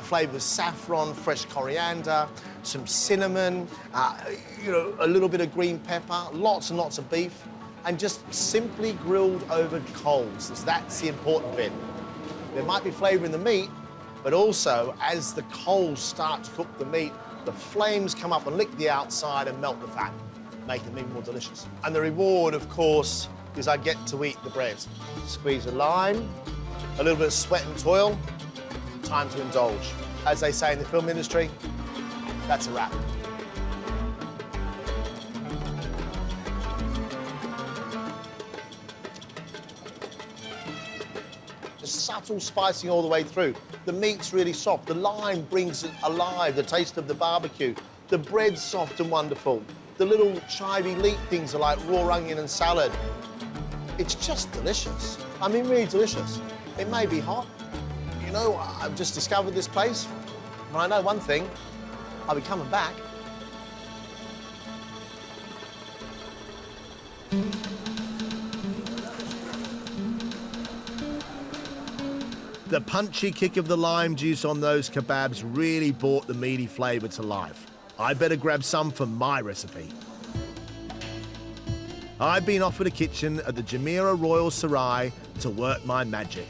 Flavours saffron, fresh coriander, some cinnamon, a little bit of green pepper, lots and lots of beef, and just simply grilled over coals. That's the important bit. There might be flavour in the meat, but also as the coals start to cook the meat, the flames come up and lick the outside and melt the fat, make them even more delicious. And the reward, of course, is I get to eat the bread. Squeeze a lime, a little bit of sweat and toil, time to indulge. As they say in the film industry, that's a wrap. The subtle spicing all the way through. The meat's really soft. The lime brings it alive, the taste of the barbecue. The bread's soft and wonderful. The little chivy leek things are like raw onion and salad. It's just delicious. I mean, really delicious. It may be hot. You know, I've just discovered this place. But I know one thing, I'll be coming back. The punchy kick of the lime juice on those kebabs really brought the meaty flavour to life. I better grab some for my recipe. I've been offered a kitchen at the Jumeirah Royal Sarai to work my magic.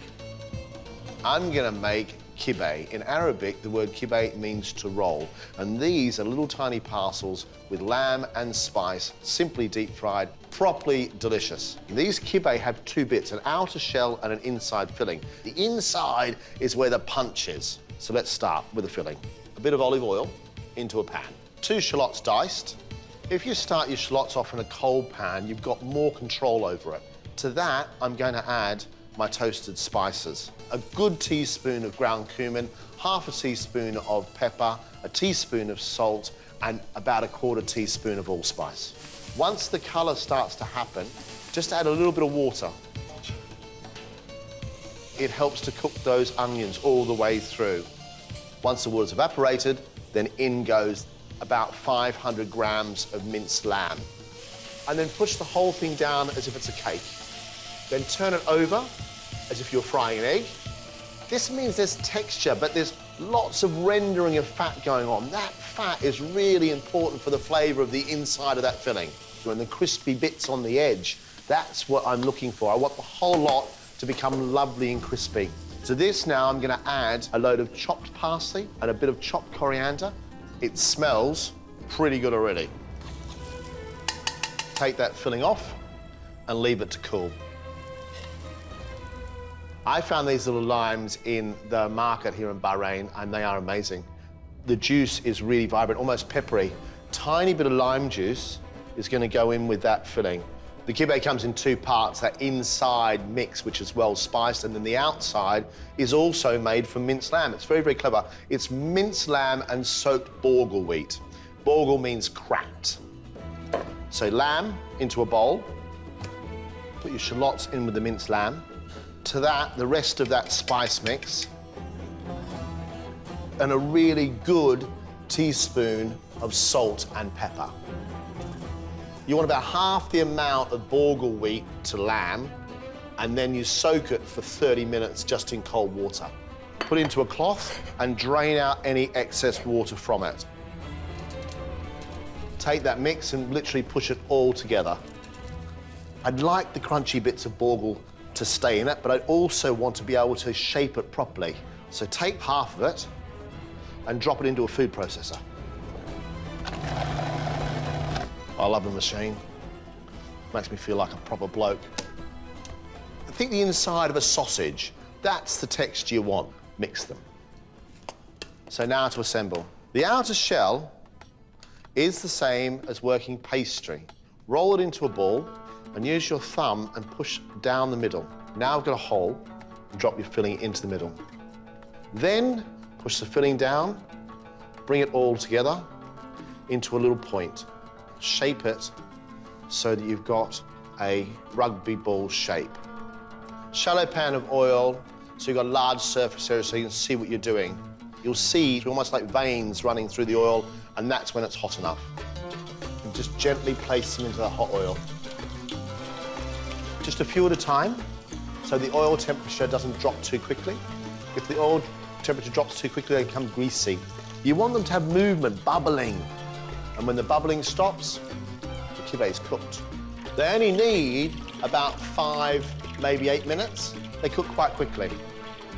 I'm going to make kibbeh. In Arabic, the word kibbeh means to roll. And these are little tiny parcels with lamb and spice, simply deep fried, properly delicious. These kibbeh have two bits, an outer shell and an inside filling. The inside is where the punch is. So let's start with the filling. A bit of olive oil into a pan. 2 shallots diced. If you start your shallots off in a cold pan, you've got more control over it. To that, I'm going to add my toasted spices. A good teaspoon of ground cumin, half a teaspoon of pepper, a teaspoon of salt, and about a 1/4 teaspoon of allspice. Once the colour starts to happen, just add a little bit of water. It helps to cook those onions all the way through. Once the water's evaporated, then in goes about 500 grams of minced lamb. And then push the whole thing down as if it's a cake. Then turn it over as if you're frying an egg. This means there's texture, but there's lots of rendering of fat going on. That fat is really important for the flavour of the inside of that filling. And the crispy bits on the edge, that's what I'm looking for. I want the whole lot to become lovely and crispy. To this now, I'm going to add a load of chopped parsley and a bit of chopped coriander. It smells pretty good already. Take that filling off and leave it to cool. I found these little limes in the market here in Bahrain, and they are amazing. The juice is really vibrant, almost peppery. Tiny bit of lime juice is going to go in with that filling. The kibbeh comes in 2 parts, that inside mix, which is well spiced, and then the outside is also made from minced lamb. It's very, very clever. It's minced lamb and soaked bogle wheat. Bogle means cracked. So lamb into a bowl. Put your shallots in with the minced lamb. To that, the rest of that spice mix. And a really good teaspoon of salt and pepper. You want about half the amount of bogle wheat to lamb, and then you soak it for 30 minutes just in cold water. Put it into a cloth and drain out any excess water from it. Take that mix and literally push it all together. I'd like the crunchy bits of bogle to stay in it, but I also want to be able to shape it properly. So take half of it and drop it into a food processor. I love the machine. Makes me feel like a proper bloke. I think the inside of a sausage, that's the texture you want. Mix them. So now to assemble. The outer shell is the same as working pastry. Roll it into a ball and use your thumb and push down the middle. Now I've got a hole, and drop your filling into the middle. Then push the filling down, bring it all together into a little point. Shape it so that you've got a rugby ball shape. Shallow pan of oil, so you've got a large surface area so you can see what you're doing. You'll see almost like veins running through the oil, and that's when it's hot enough. And just gently place them into the hot oil. Just a few at a time, so the oil temperature doesn't drop too quickly. If the oil temperature drops too quickly, they become greasy. You want them to have movement, bubbling. And when the bubbling stops, the kibbeh is cooked. They only need about 5, maybe 8 minutes. They cook quite quickly.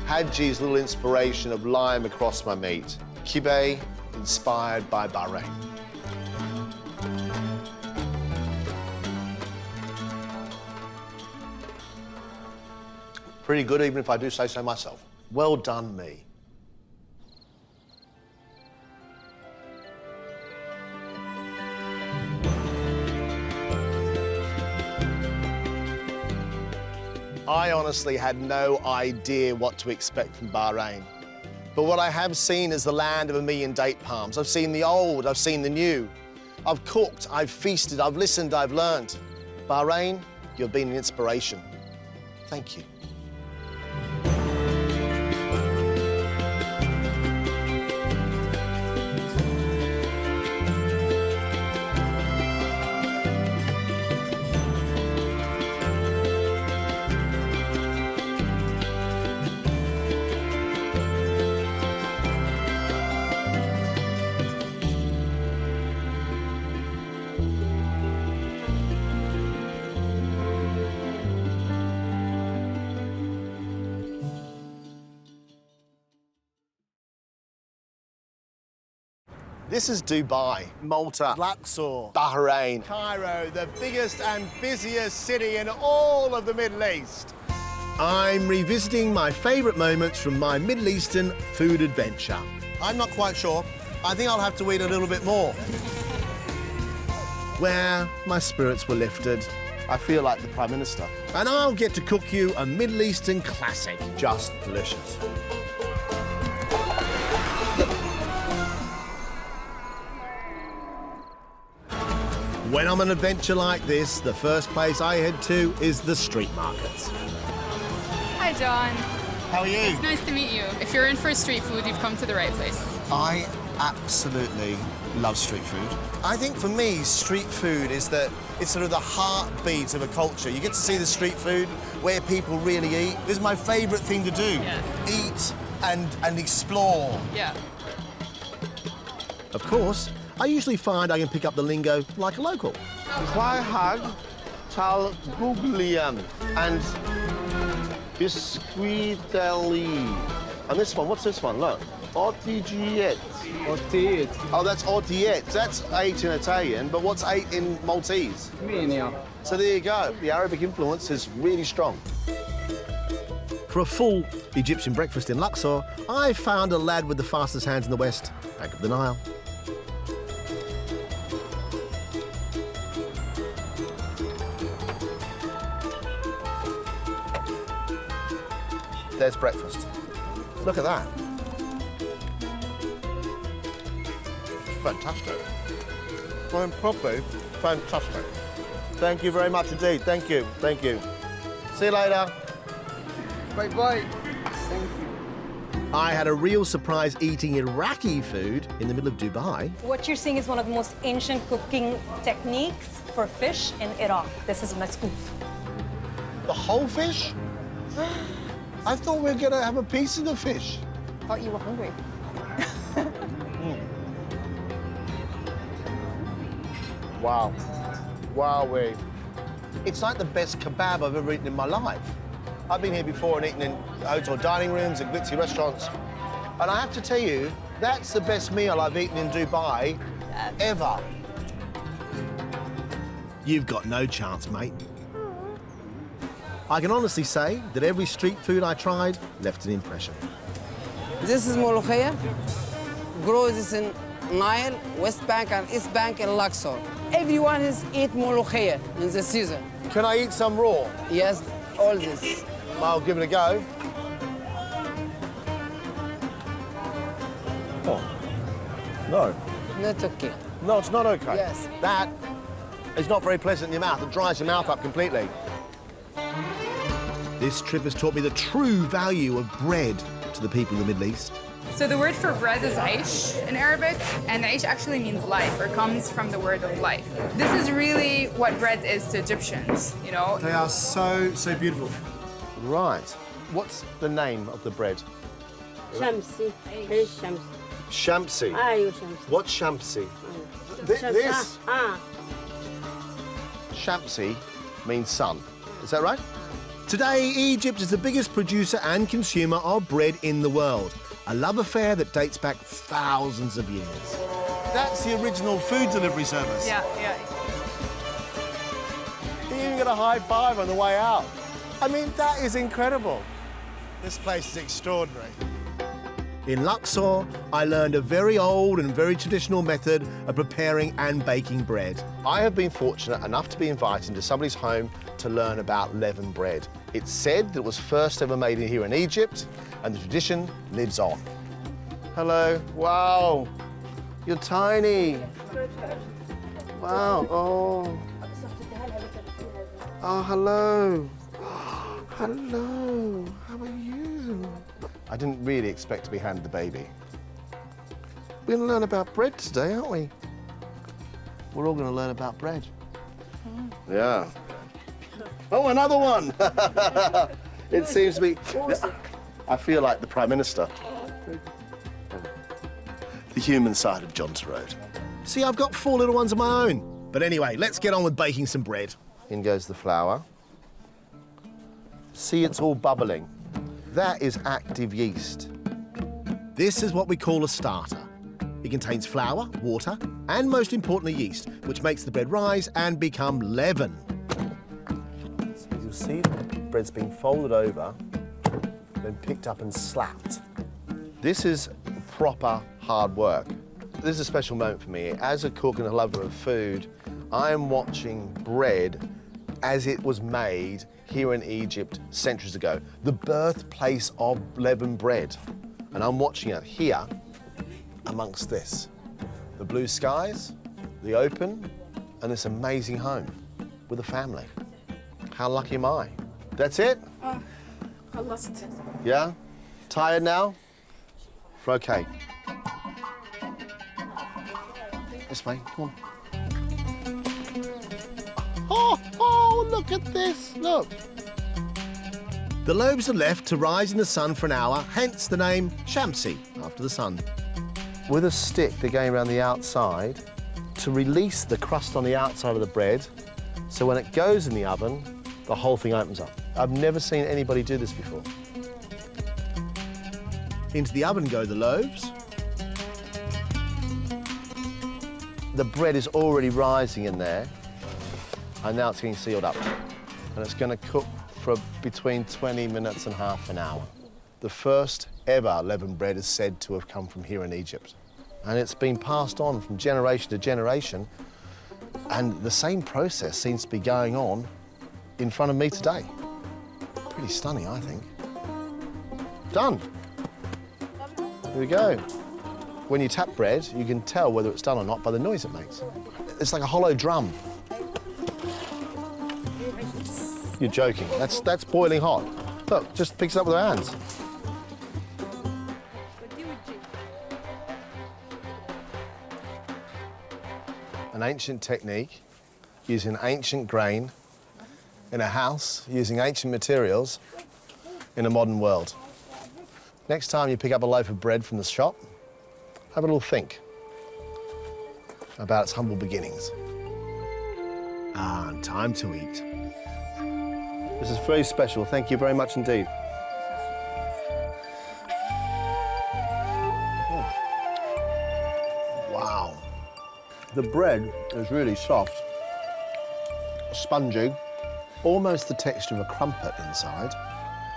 Hadji's little inspiration of lime across my meat. Kibbeh inspired by Bahrain. Pretty good, even if I do say so myself. Well done, me. I honestly had no idea what to expect from Bahrain. But what I have seen is the land of a million date palms. I've seen the old, I've seen the new. I've cooked, I've feasted, I've listened, I've learned. Bahrain, you've been an inspiration. Thank you. This is Dubai, Malta, Luxor, Bahrain, Cairo, the biggest and busiest city in all of the Middle East. I'm revisiting my favourite moments from my Middle Eastern food adventure. I'm not quite sure. I think I'll have to eat a little bit more. Where my spirits were lifted. I feel like the Prime Minister. And I'll get to cook you a Middle Eastern classic. Just delicious. When I'm on an adventure like this, the first place I head to is the street markets. Hi, John. How are you? It's nice to meet you. If you're in for street food, you've come to the right place. I absolutely love street food. I think for me, street food is it's sort of the heartbeat of a culture. You get to see the street food where people really eat. This is my favourite thing to do. Yes. Eat and explore. Yeah. Of course, I usually find I can pick up the lingo like a local. Quahag, tal guglian, and biscuitelli. And this one, what's this one? Look. Ortigiet. Ortiet. Oh, that's ortiet. That's 8 in Italian, but what's 8 in Maltese? Minio. So there you go. The Arabic influence is really strong. For a full Egyptian breakfast in Luxor, I found a lad with the fastest hands in the West, bank of the Nile. There's breakfast. Look at that. Fantastic. I'm properly fantastic. Thank you very much indeed. Thank you. Thank you. See you later. Bye-bye. Thank you. I had a real surprise eating Iraqi food in the middle of Dubai. What you're seeing is one of the most ancient cooking techniques for fish in Iraq. This is maskouf. The whole fish? I thought we were going to have a piece of the fish. Thought you were hungry. Wow. Wowee. It's like the best kebab I've ever eaten in my life. I've been here before and eaten in hotel dining rooms and glitzy restaurants. And I have to tell you, that's the best meal I've eaten in Dubai ever. You've got no chance, mate. I can honestly say that every street food I tried left an impression. This is Molokhia. Grows in Nile, West Bank and East Bank in Luxor. Everyone is eat Molokhia in the season. Can I eat some raw? Yes, all this. I'll give it a go. Oh, no. Not okay. No, it's not okay. Yes. That is not very pleasant in your mouth. It dries your mouth up completely. This trip has taught me the true value of bread to the people of the Middle East. So the word for bread is aish in Arabic, and aish actually means life, or comes from the word of life. This is really what bread is to Egyptians, you know? They are so beautiful. Right. What's the name of the bread? Shamsi. Hey, Shamsi. Shamsi. Ayo, Shamsi. What's Shamsi? This? Shamsi means sun. Is that right? Today, Egypt is the biggest producer and consumer of bread in the world. A love affair that dates back thousands of years. That's the original food delivery service. Yeah. You even got a high five on the way out. I mean, that is incredible. This place is extraordinary. In Luxor, I learned a very old and very traditional method of preparing and baking bread. I have been fortunate enough to be invited into somebody's home to learn about leaven bread. It's said that it was first ever made here in Egypt, and the tradition lives on. Hello. Wow. You're tiny. Wow. Oh. Oh, hello. Hello. How are you? I didn't really expect to be handed the baby. We're going to learn about bread today, aren't we? We're all going to learn about bread. Yeah. Oh, another one! It seems to be... I feel like the Prime Minister. The human side of John Torode. See, I've got 4 little ones of my own. But anyway, let's get on with baking some bread. In goes the flour. See, it's all bubbling. That is active yeast. This is what we call a starter. It contains flour, water, and most importantly yeast, which makes the bread rise and become leaven. You'll see the bread's being folded over, then picked up and slapped. This is proper hard work. This is a special moment for me. As a cook and a lover of food, I am watching bread as it was made here in Egypt centuries ago, the birthplace of leavened bread. And I'm watching it here amongst this. The blue skies, the open, and this amazing home with a family. How lucky am I? That's it? I lost. Yeah? Tired now? Okay. This way, come on. Oh, look at this, look. The loaves are left to rise in the sun for an hour, hence the name Shamsi, after the sun. With a stick, they're going around the outside to release the crust on the outside of the bread, so when it goes in the oven, the whole thing opens up. I've never seen anybody do this before. Into the oven go the loaves. The bread is already rising in there, and now it's getting sealed up. And it's going to cook for between 20 minutes and half an hour. The first ever leavened bread is said to have come from here in Egypt. And it's been passed on from generation to generation, and the same process seems to be going on in front of me today. Pretty stunning, I think. Done. Here we go. When you tap bread, you can tell whether it's done or not by the noise it makes. It's like a hollow drum. You're joking. That's boiling hot. Look, just picks it up with her hands. An ancient technique using ancient grain in a house, using ancient materials in a modern world. Next time you pick up a loaf of bread from the shop, have a little think about its humble beginnings. Ah, and time to eat. This is very special. Thank you very much indeed. Wow. The bread is really soft, spongy, almost the texture of a crumpet inside.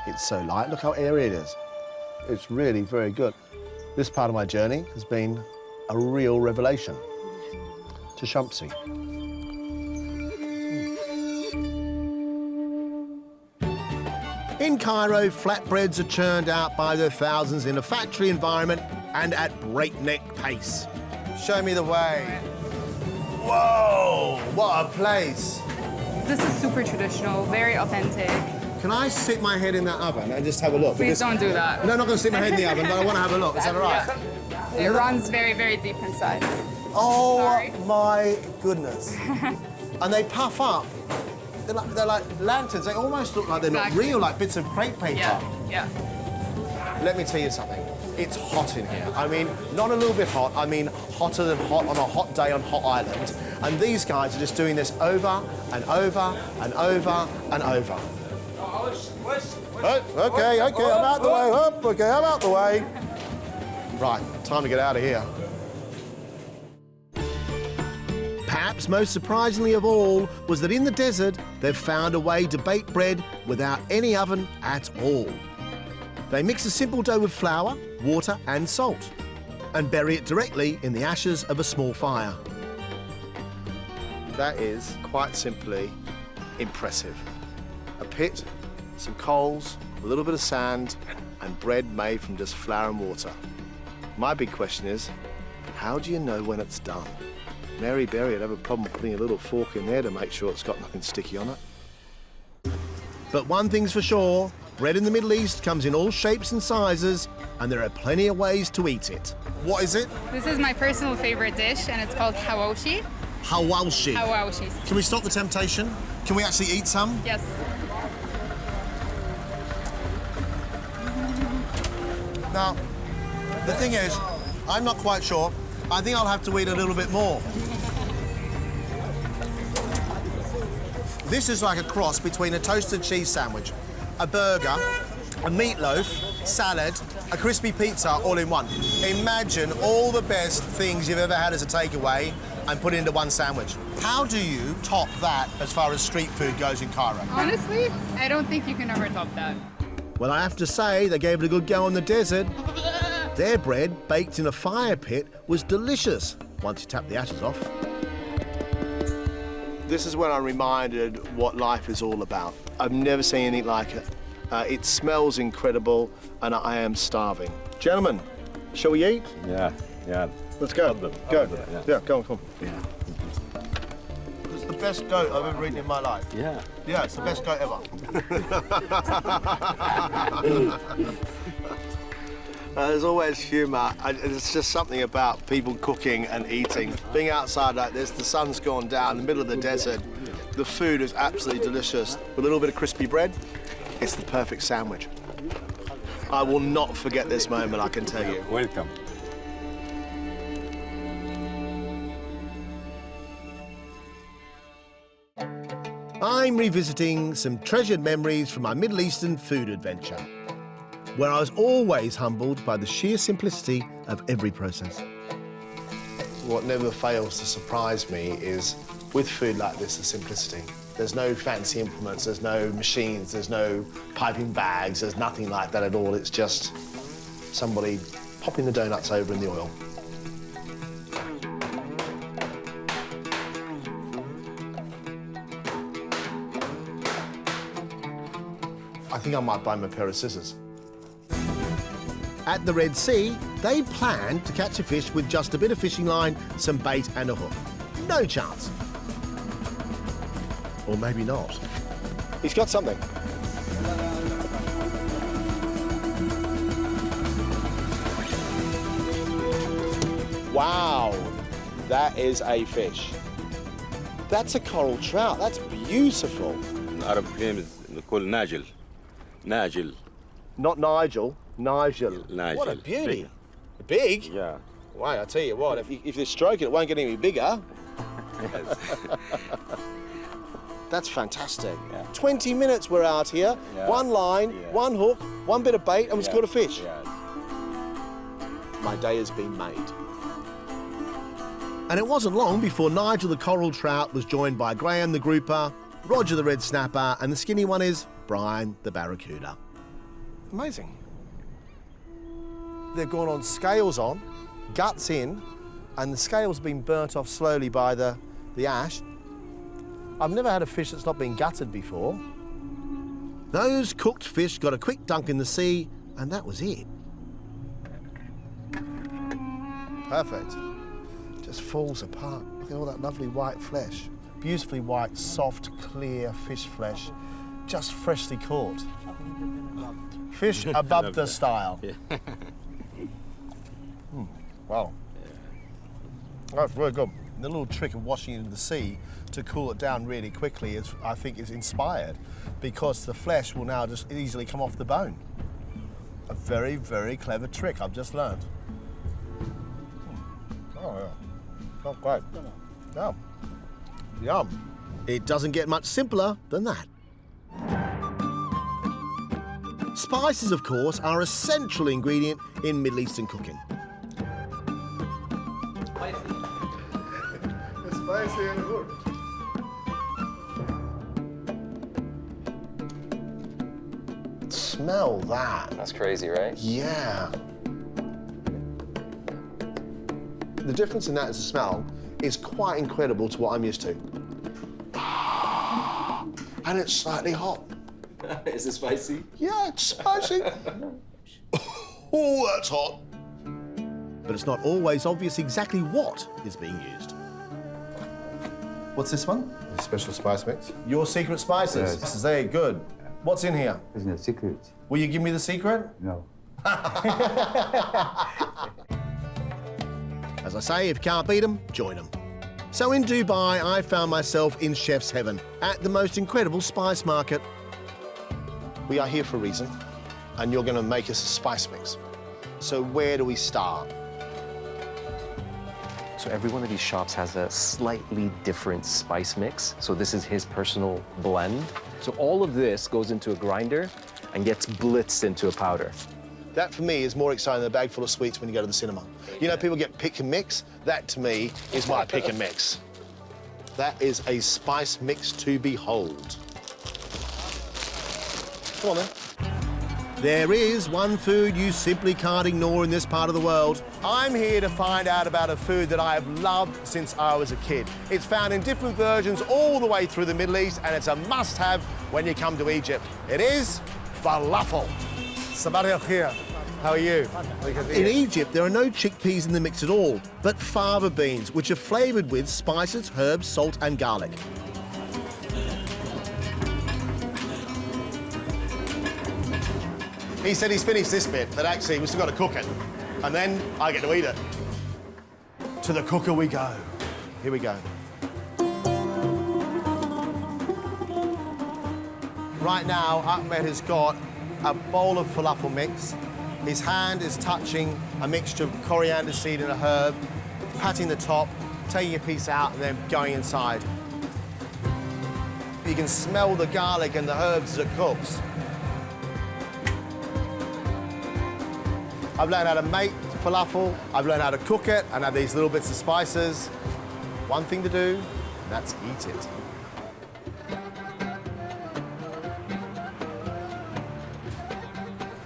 It's so light. Look how airy it is. It's really very good. This part of my journey has been a real revelation to Shamsi. In Cairo, flatbreads are churned out by the thousands in a factory environment and at breakneck pace. Show me the way. Whoa, what a place. This is super traditional, very authentic. Can I stick my head in that oven and just have a look? Please don't do that. No, I'm not going to stick my head in the oven, but I want to have a look. Is that all right? Yeah. It runs very, very deep inside. Oh, Sorry. my goodness. And they puff up. They're like lanterns. They almost look like they're not real, like bits of crepe paper. Yeah. Let me tell you something. It's hot in here. I mean, not a little bit hot. I mean, hotter than hot on a hot day on Hot Island. And these guys are just doing this over and over and over and over. Oh, okay, I'm out the way. Oh, okay, I'm out the way. Right, time to get out of here. Perhaps most surprisingly of all was that in the desert, they've found a way to bake bread without any oven at all. They mix a simple dough with flour, water and salt and bury it directly in the ashes of a small fire. That is, quite simply, impressive. A pit, some coals, a little bit of sand, and bread made from just flour and water. My big question is, how do you know when it's done? Mary Berry would have a problem putting a little fork in there to make sure it's got nothing sticky on it. But one thing's for sure, bread in the Middle East comes in all shapes and sizes, and there are plenty of ways to eat it. What is it? This is my personal favorite dish, and it's called hawashi. Hawashi. Hawashi. Can we stop the temptation? Can we actually eat some? Yes. Now, the thing is, I'm not quite sure. I think I'll have to eat a little bit more. This is like a cross between a toasted cheese sandwich, a burger, a meatloaf, salad, a crispy pizza all in one. Imagine all the best things you've ever had as a takeaway and put it into one sandwich. How do you top that as far as street food goes in Cairo? Honestly, I don't think you can ever top that. Well, I have to say, they gave it a good go in the desert. Their bread, baked in a fire pit, was delicious once you tap the ashes off. This is when I'm reminded what life is all about. I've never seen anything like it. It smells incredible, and I am starving. Gentlemen, shall we eat? Yeah, yeah. Let's go. Go. Yeah, go on, come on. Yeah. It's the best goat I've ever eaten in my life. Yeah. Yeah, it's the best goat ever. There's always humour. It's just something about people cooking and eating. Being outside like this, the sun's gone down in the middle of the desert. The food is absolutely delicious. With a little bit of crispy bread, it's the perfect sandwich. I will not forget this moment, I can tell you. Welcome. I'm revisiting some treasured memories from my Middle Eastern food adventure, where I was always humbled by the sheer simplicity of every process. What never fails to surprise me is, with food like this, the simplicity. There's no fancy implements, there's no machines, there's no piping bags, there's nothing like that at all. It's just somebody popping the donuts over in the oil. I think I might buy him a pair of scissors. At the Red Sea, they planned to catch a fish with just a bit of fishing line, some bait and a hook. No chance. Or maybe not. He's got something. Wow, that is a fish. That's a coral trout. That's beautiful. Arab name is called Nigel. Nigel. Not Nigel, Nigel. Nigel. What a beauty. Big? Yeah. Wow, I tell you what, if you stroke it, it won't get any bigger. That's fantastic. Yeah. 20 minutes we're out here. Yeah. One line, Yeah. one hook, one bit of bait, and we've caught a fish. Yeah. My day has been made. And it wasn't long before Nigel the coral trout was joined by Graham the grouper, Roger the red snapper, and the skinny one is Brian the barracuda. Amazing. They've gone on scales on, guts in, and the scales been burnt off slowly by the ash. I've never had a fish that's not been gutted before. Those cooked fish got a quick dunk in the sea, and that was it. Perfect. Just falls apart. Look at all that lovely white flesh. Beautifully white, soft, clear fish flesh, just freshly caught. Fish above the style. Yeah. Wow. That's really good. The little trick of washing it in the sea to cool it down really quickly is, I think, is inspired because the flesh will now just easily come off the bone. A very, very clever trick I've just learned. Oh, yeah. Not quite. Yum. Yum. It doesn't get much simpler than that. Spices, of course, are a central ingredient in Middle Eastern cooking. It's spicy and good. Smell that. That's crazy, right? Yeah. The difference in that as a smell is quite incredible to what I'm used to. And it's slightly hot. Is it spicy? Yeah, it's spicy. Oh, that's hot. But it's not always obvious exactly what is being used. What's this one? A special spice mix. Your secret spices. Yes. This is very good. What's in here? It's no secret. Will you give me the secret? No. As I say, if you can't beat them, join them. So in Dubai, I found myself in chef's heaven at the most incredible spice market. We are here for a reason, and you're going to make us a spice mix. So where do we start? So every one of these shops has a slightly different spice mix. So this is his personal blend. So all of this goes into a grinder, and gets blitzed into a powder. That, for me, is more exciting than a bag full of sweets when you go to the cinema. You know, people get pick and mix. That, to me, is my pick and mix. That is a spice mix to behold. Come on, then. There is one food you simply can't ignore in this part of the world. I'm here to find out about a food that I have loved since I was a kid. It's found in different versions all the way through the Middle East, and it's a must-have when you come to Egypt. It is falafel. Sabah al-khair. How are you? In Egypt, there are no chickpeas in the mix at all, but fava beans, which are flavoured with spices, herbs, salt and garlic. He said he's finished this bit, but actually we've still got to cook it. And then I get to eat it. To the cooker we go. Here we go. Right now, Ahmed has got a bowl of falafel mix. His hand is touching a mixture of coriander seed and a herb, patting the top, taking a piece out and then going inside. You can smell the garlic and the herbs as it cooks. I've learned how to make falafel, I've learned how to cook it, and add these little bits of spices. One thing to do, and that's eat it.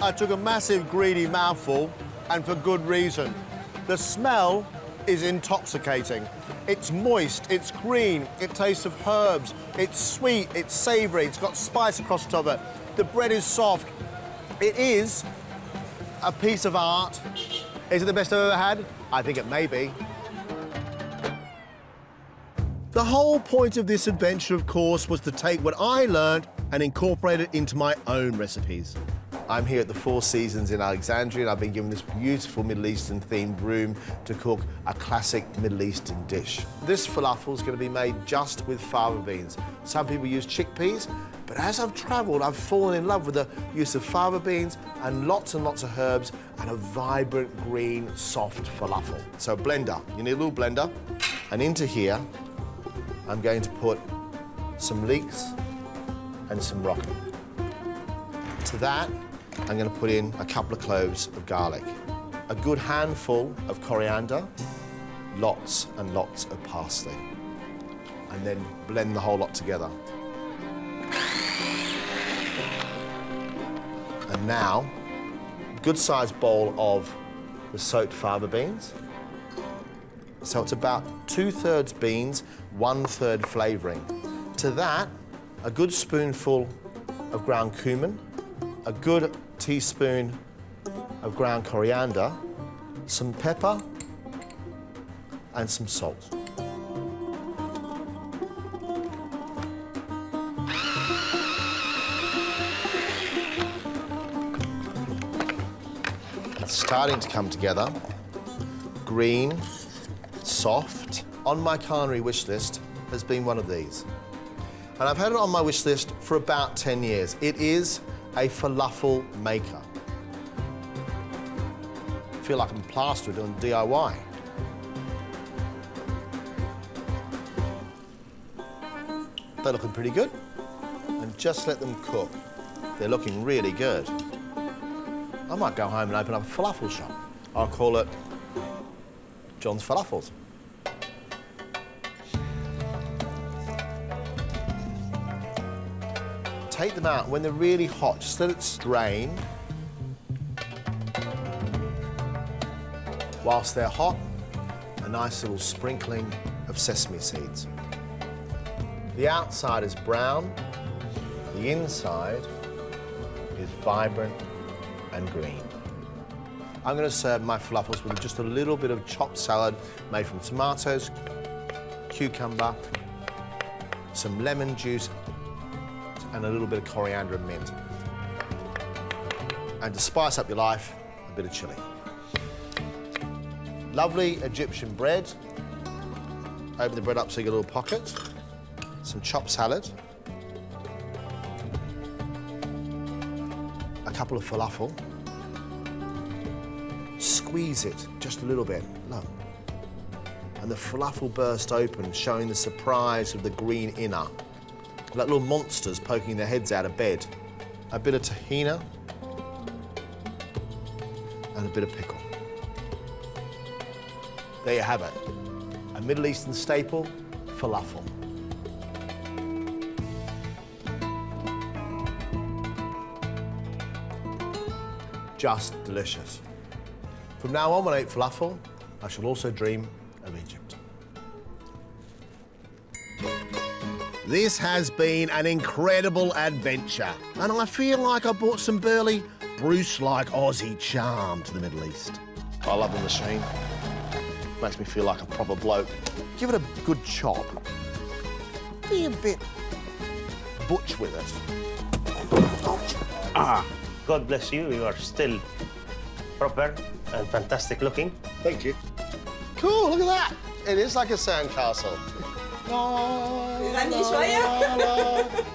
I took a massive greedy mouthful, and for good reason. The smell is intoxicating. It's moist, it's green, it tastes of herbs, it's sweet, it's savoury, it's got spice across the top of it. The bread is soft. It is a piece of art. Is it the best I've ever had? I think it may be. The whole point of this adventure, of course, was to take what I learned and incorporate it into my own recipes. I'm here at the Four Seasons in Alexandria, and I've been given this beautiful Middle Eastern-themed room to cook a classic Middle Eastern dish. This falafel is going to be made just with fava beans. Some people use chickpeas, but as I've travelled, I've fallen in love with the use of fava beans and lots of herbs and a vibrant green, soft falafel. So a blender, you need a little blender, and into here, I'm going to put some leeks and some rocket. To that, I'm going to put in a couple of cloves of garlic, a good handful of coriander, lots and lots of parsley, and then blend the whole lot together. And now, a good-sized bowl of the soaked fava beans. So it's about 2/3 beans, 1/3 flavouring. To that, a good spoonful of ground cumin, a good teaspoon of ground coriander, some pepper, and some salt. It's starting to come together. Green, soft. On my culinary wish list has been one of these. And I've had it on my wish list for about 10 years. It is a falafel maker. I feel like I'm plastered on DIY. They're looking pretty good. And just let them cook. They're looking really good. I might go home and open up a falafel shop. I'll call it John's Falafels. Take them out when they're really hot, just let it strain. Whilst they're hot, a nice little sprinkling of sesame seeds. The outside is brown, the inside is vibrant and green. I'm going to serve my falafels with just a little bit of chopped salad made from tomatoes, cucumber, some lemon juice, and a little bit of coriander and mint. And to spice up your life, a bit of chili. Lovely Egyptian bread. Open the bread up so you get a little pocket. Some chopped salad. A couple of falafel. Squeeze it just a little bit, look. And the falafel burst open, showing the surprise of the green inner. Like little monsters poking their heads out of bed. a bit of tahina, and a bit of pickle. There you have it, a Middle Eastern staple, falafel. Just delicious. From now on, when I eat falafel, I shall also dream of Egypt. This has been an incredible adventure, and I feel like I brought some burly, Bruce-like Aussie charm to the Middle East. I love the machine. Makes me feel like a proper bloke. Give it a good chop. Be a bit butch with it. God bless you. You are still proper and fantastic looking. Thank you. Cool, look at that. It is like a sandcastle.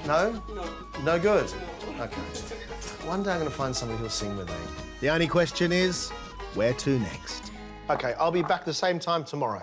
No? No good? Okay. One day I'm going to find somebody who'll sing with me. The only question is, where to next? Okay, I'll be back the same time tomorrow.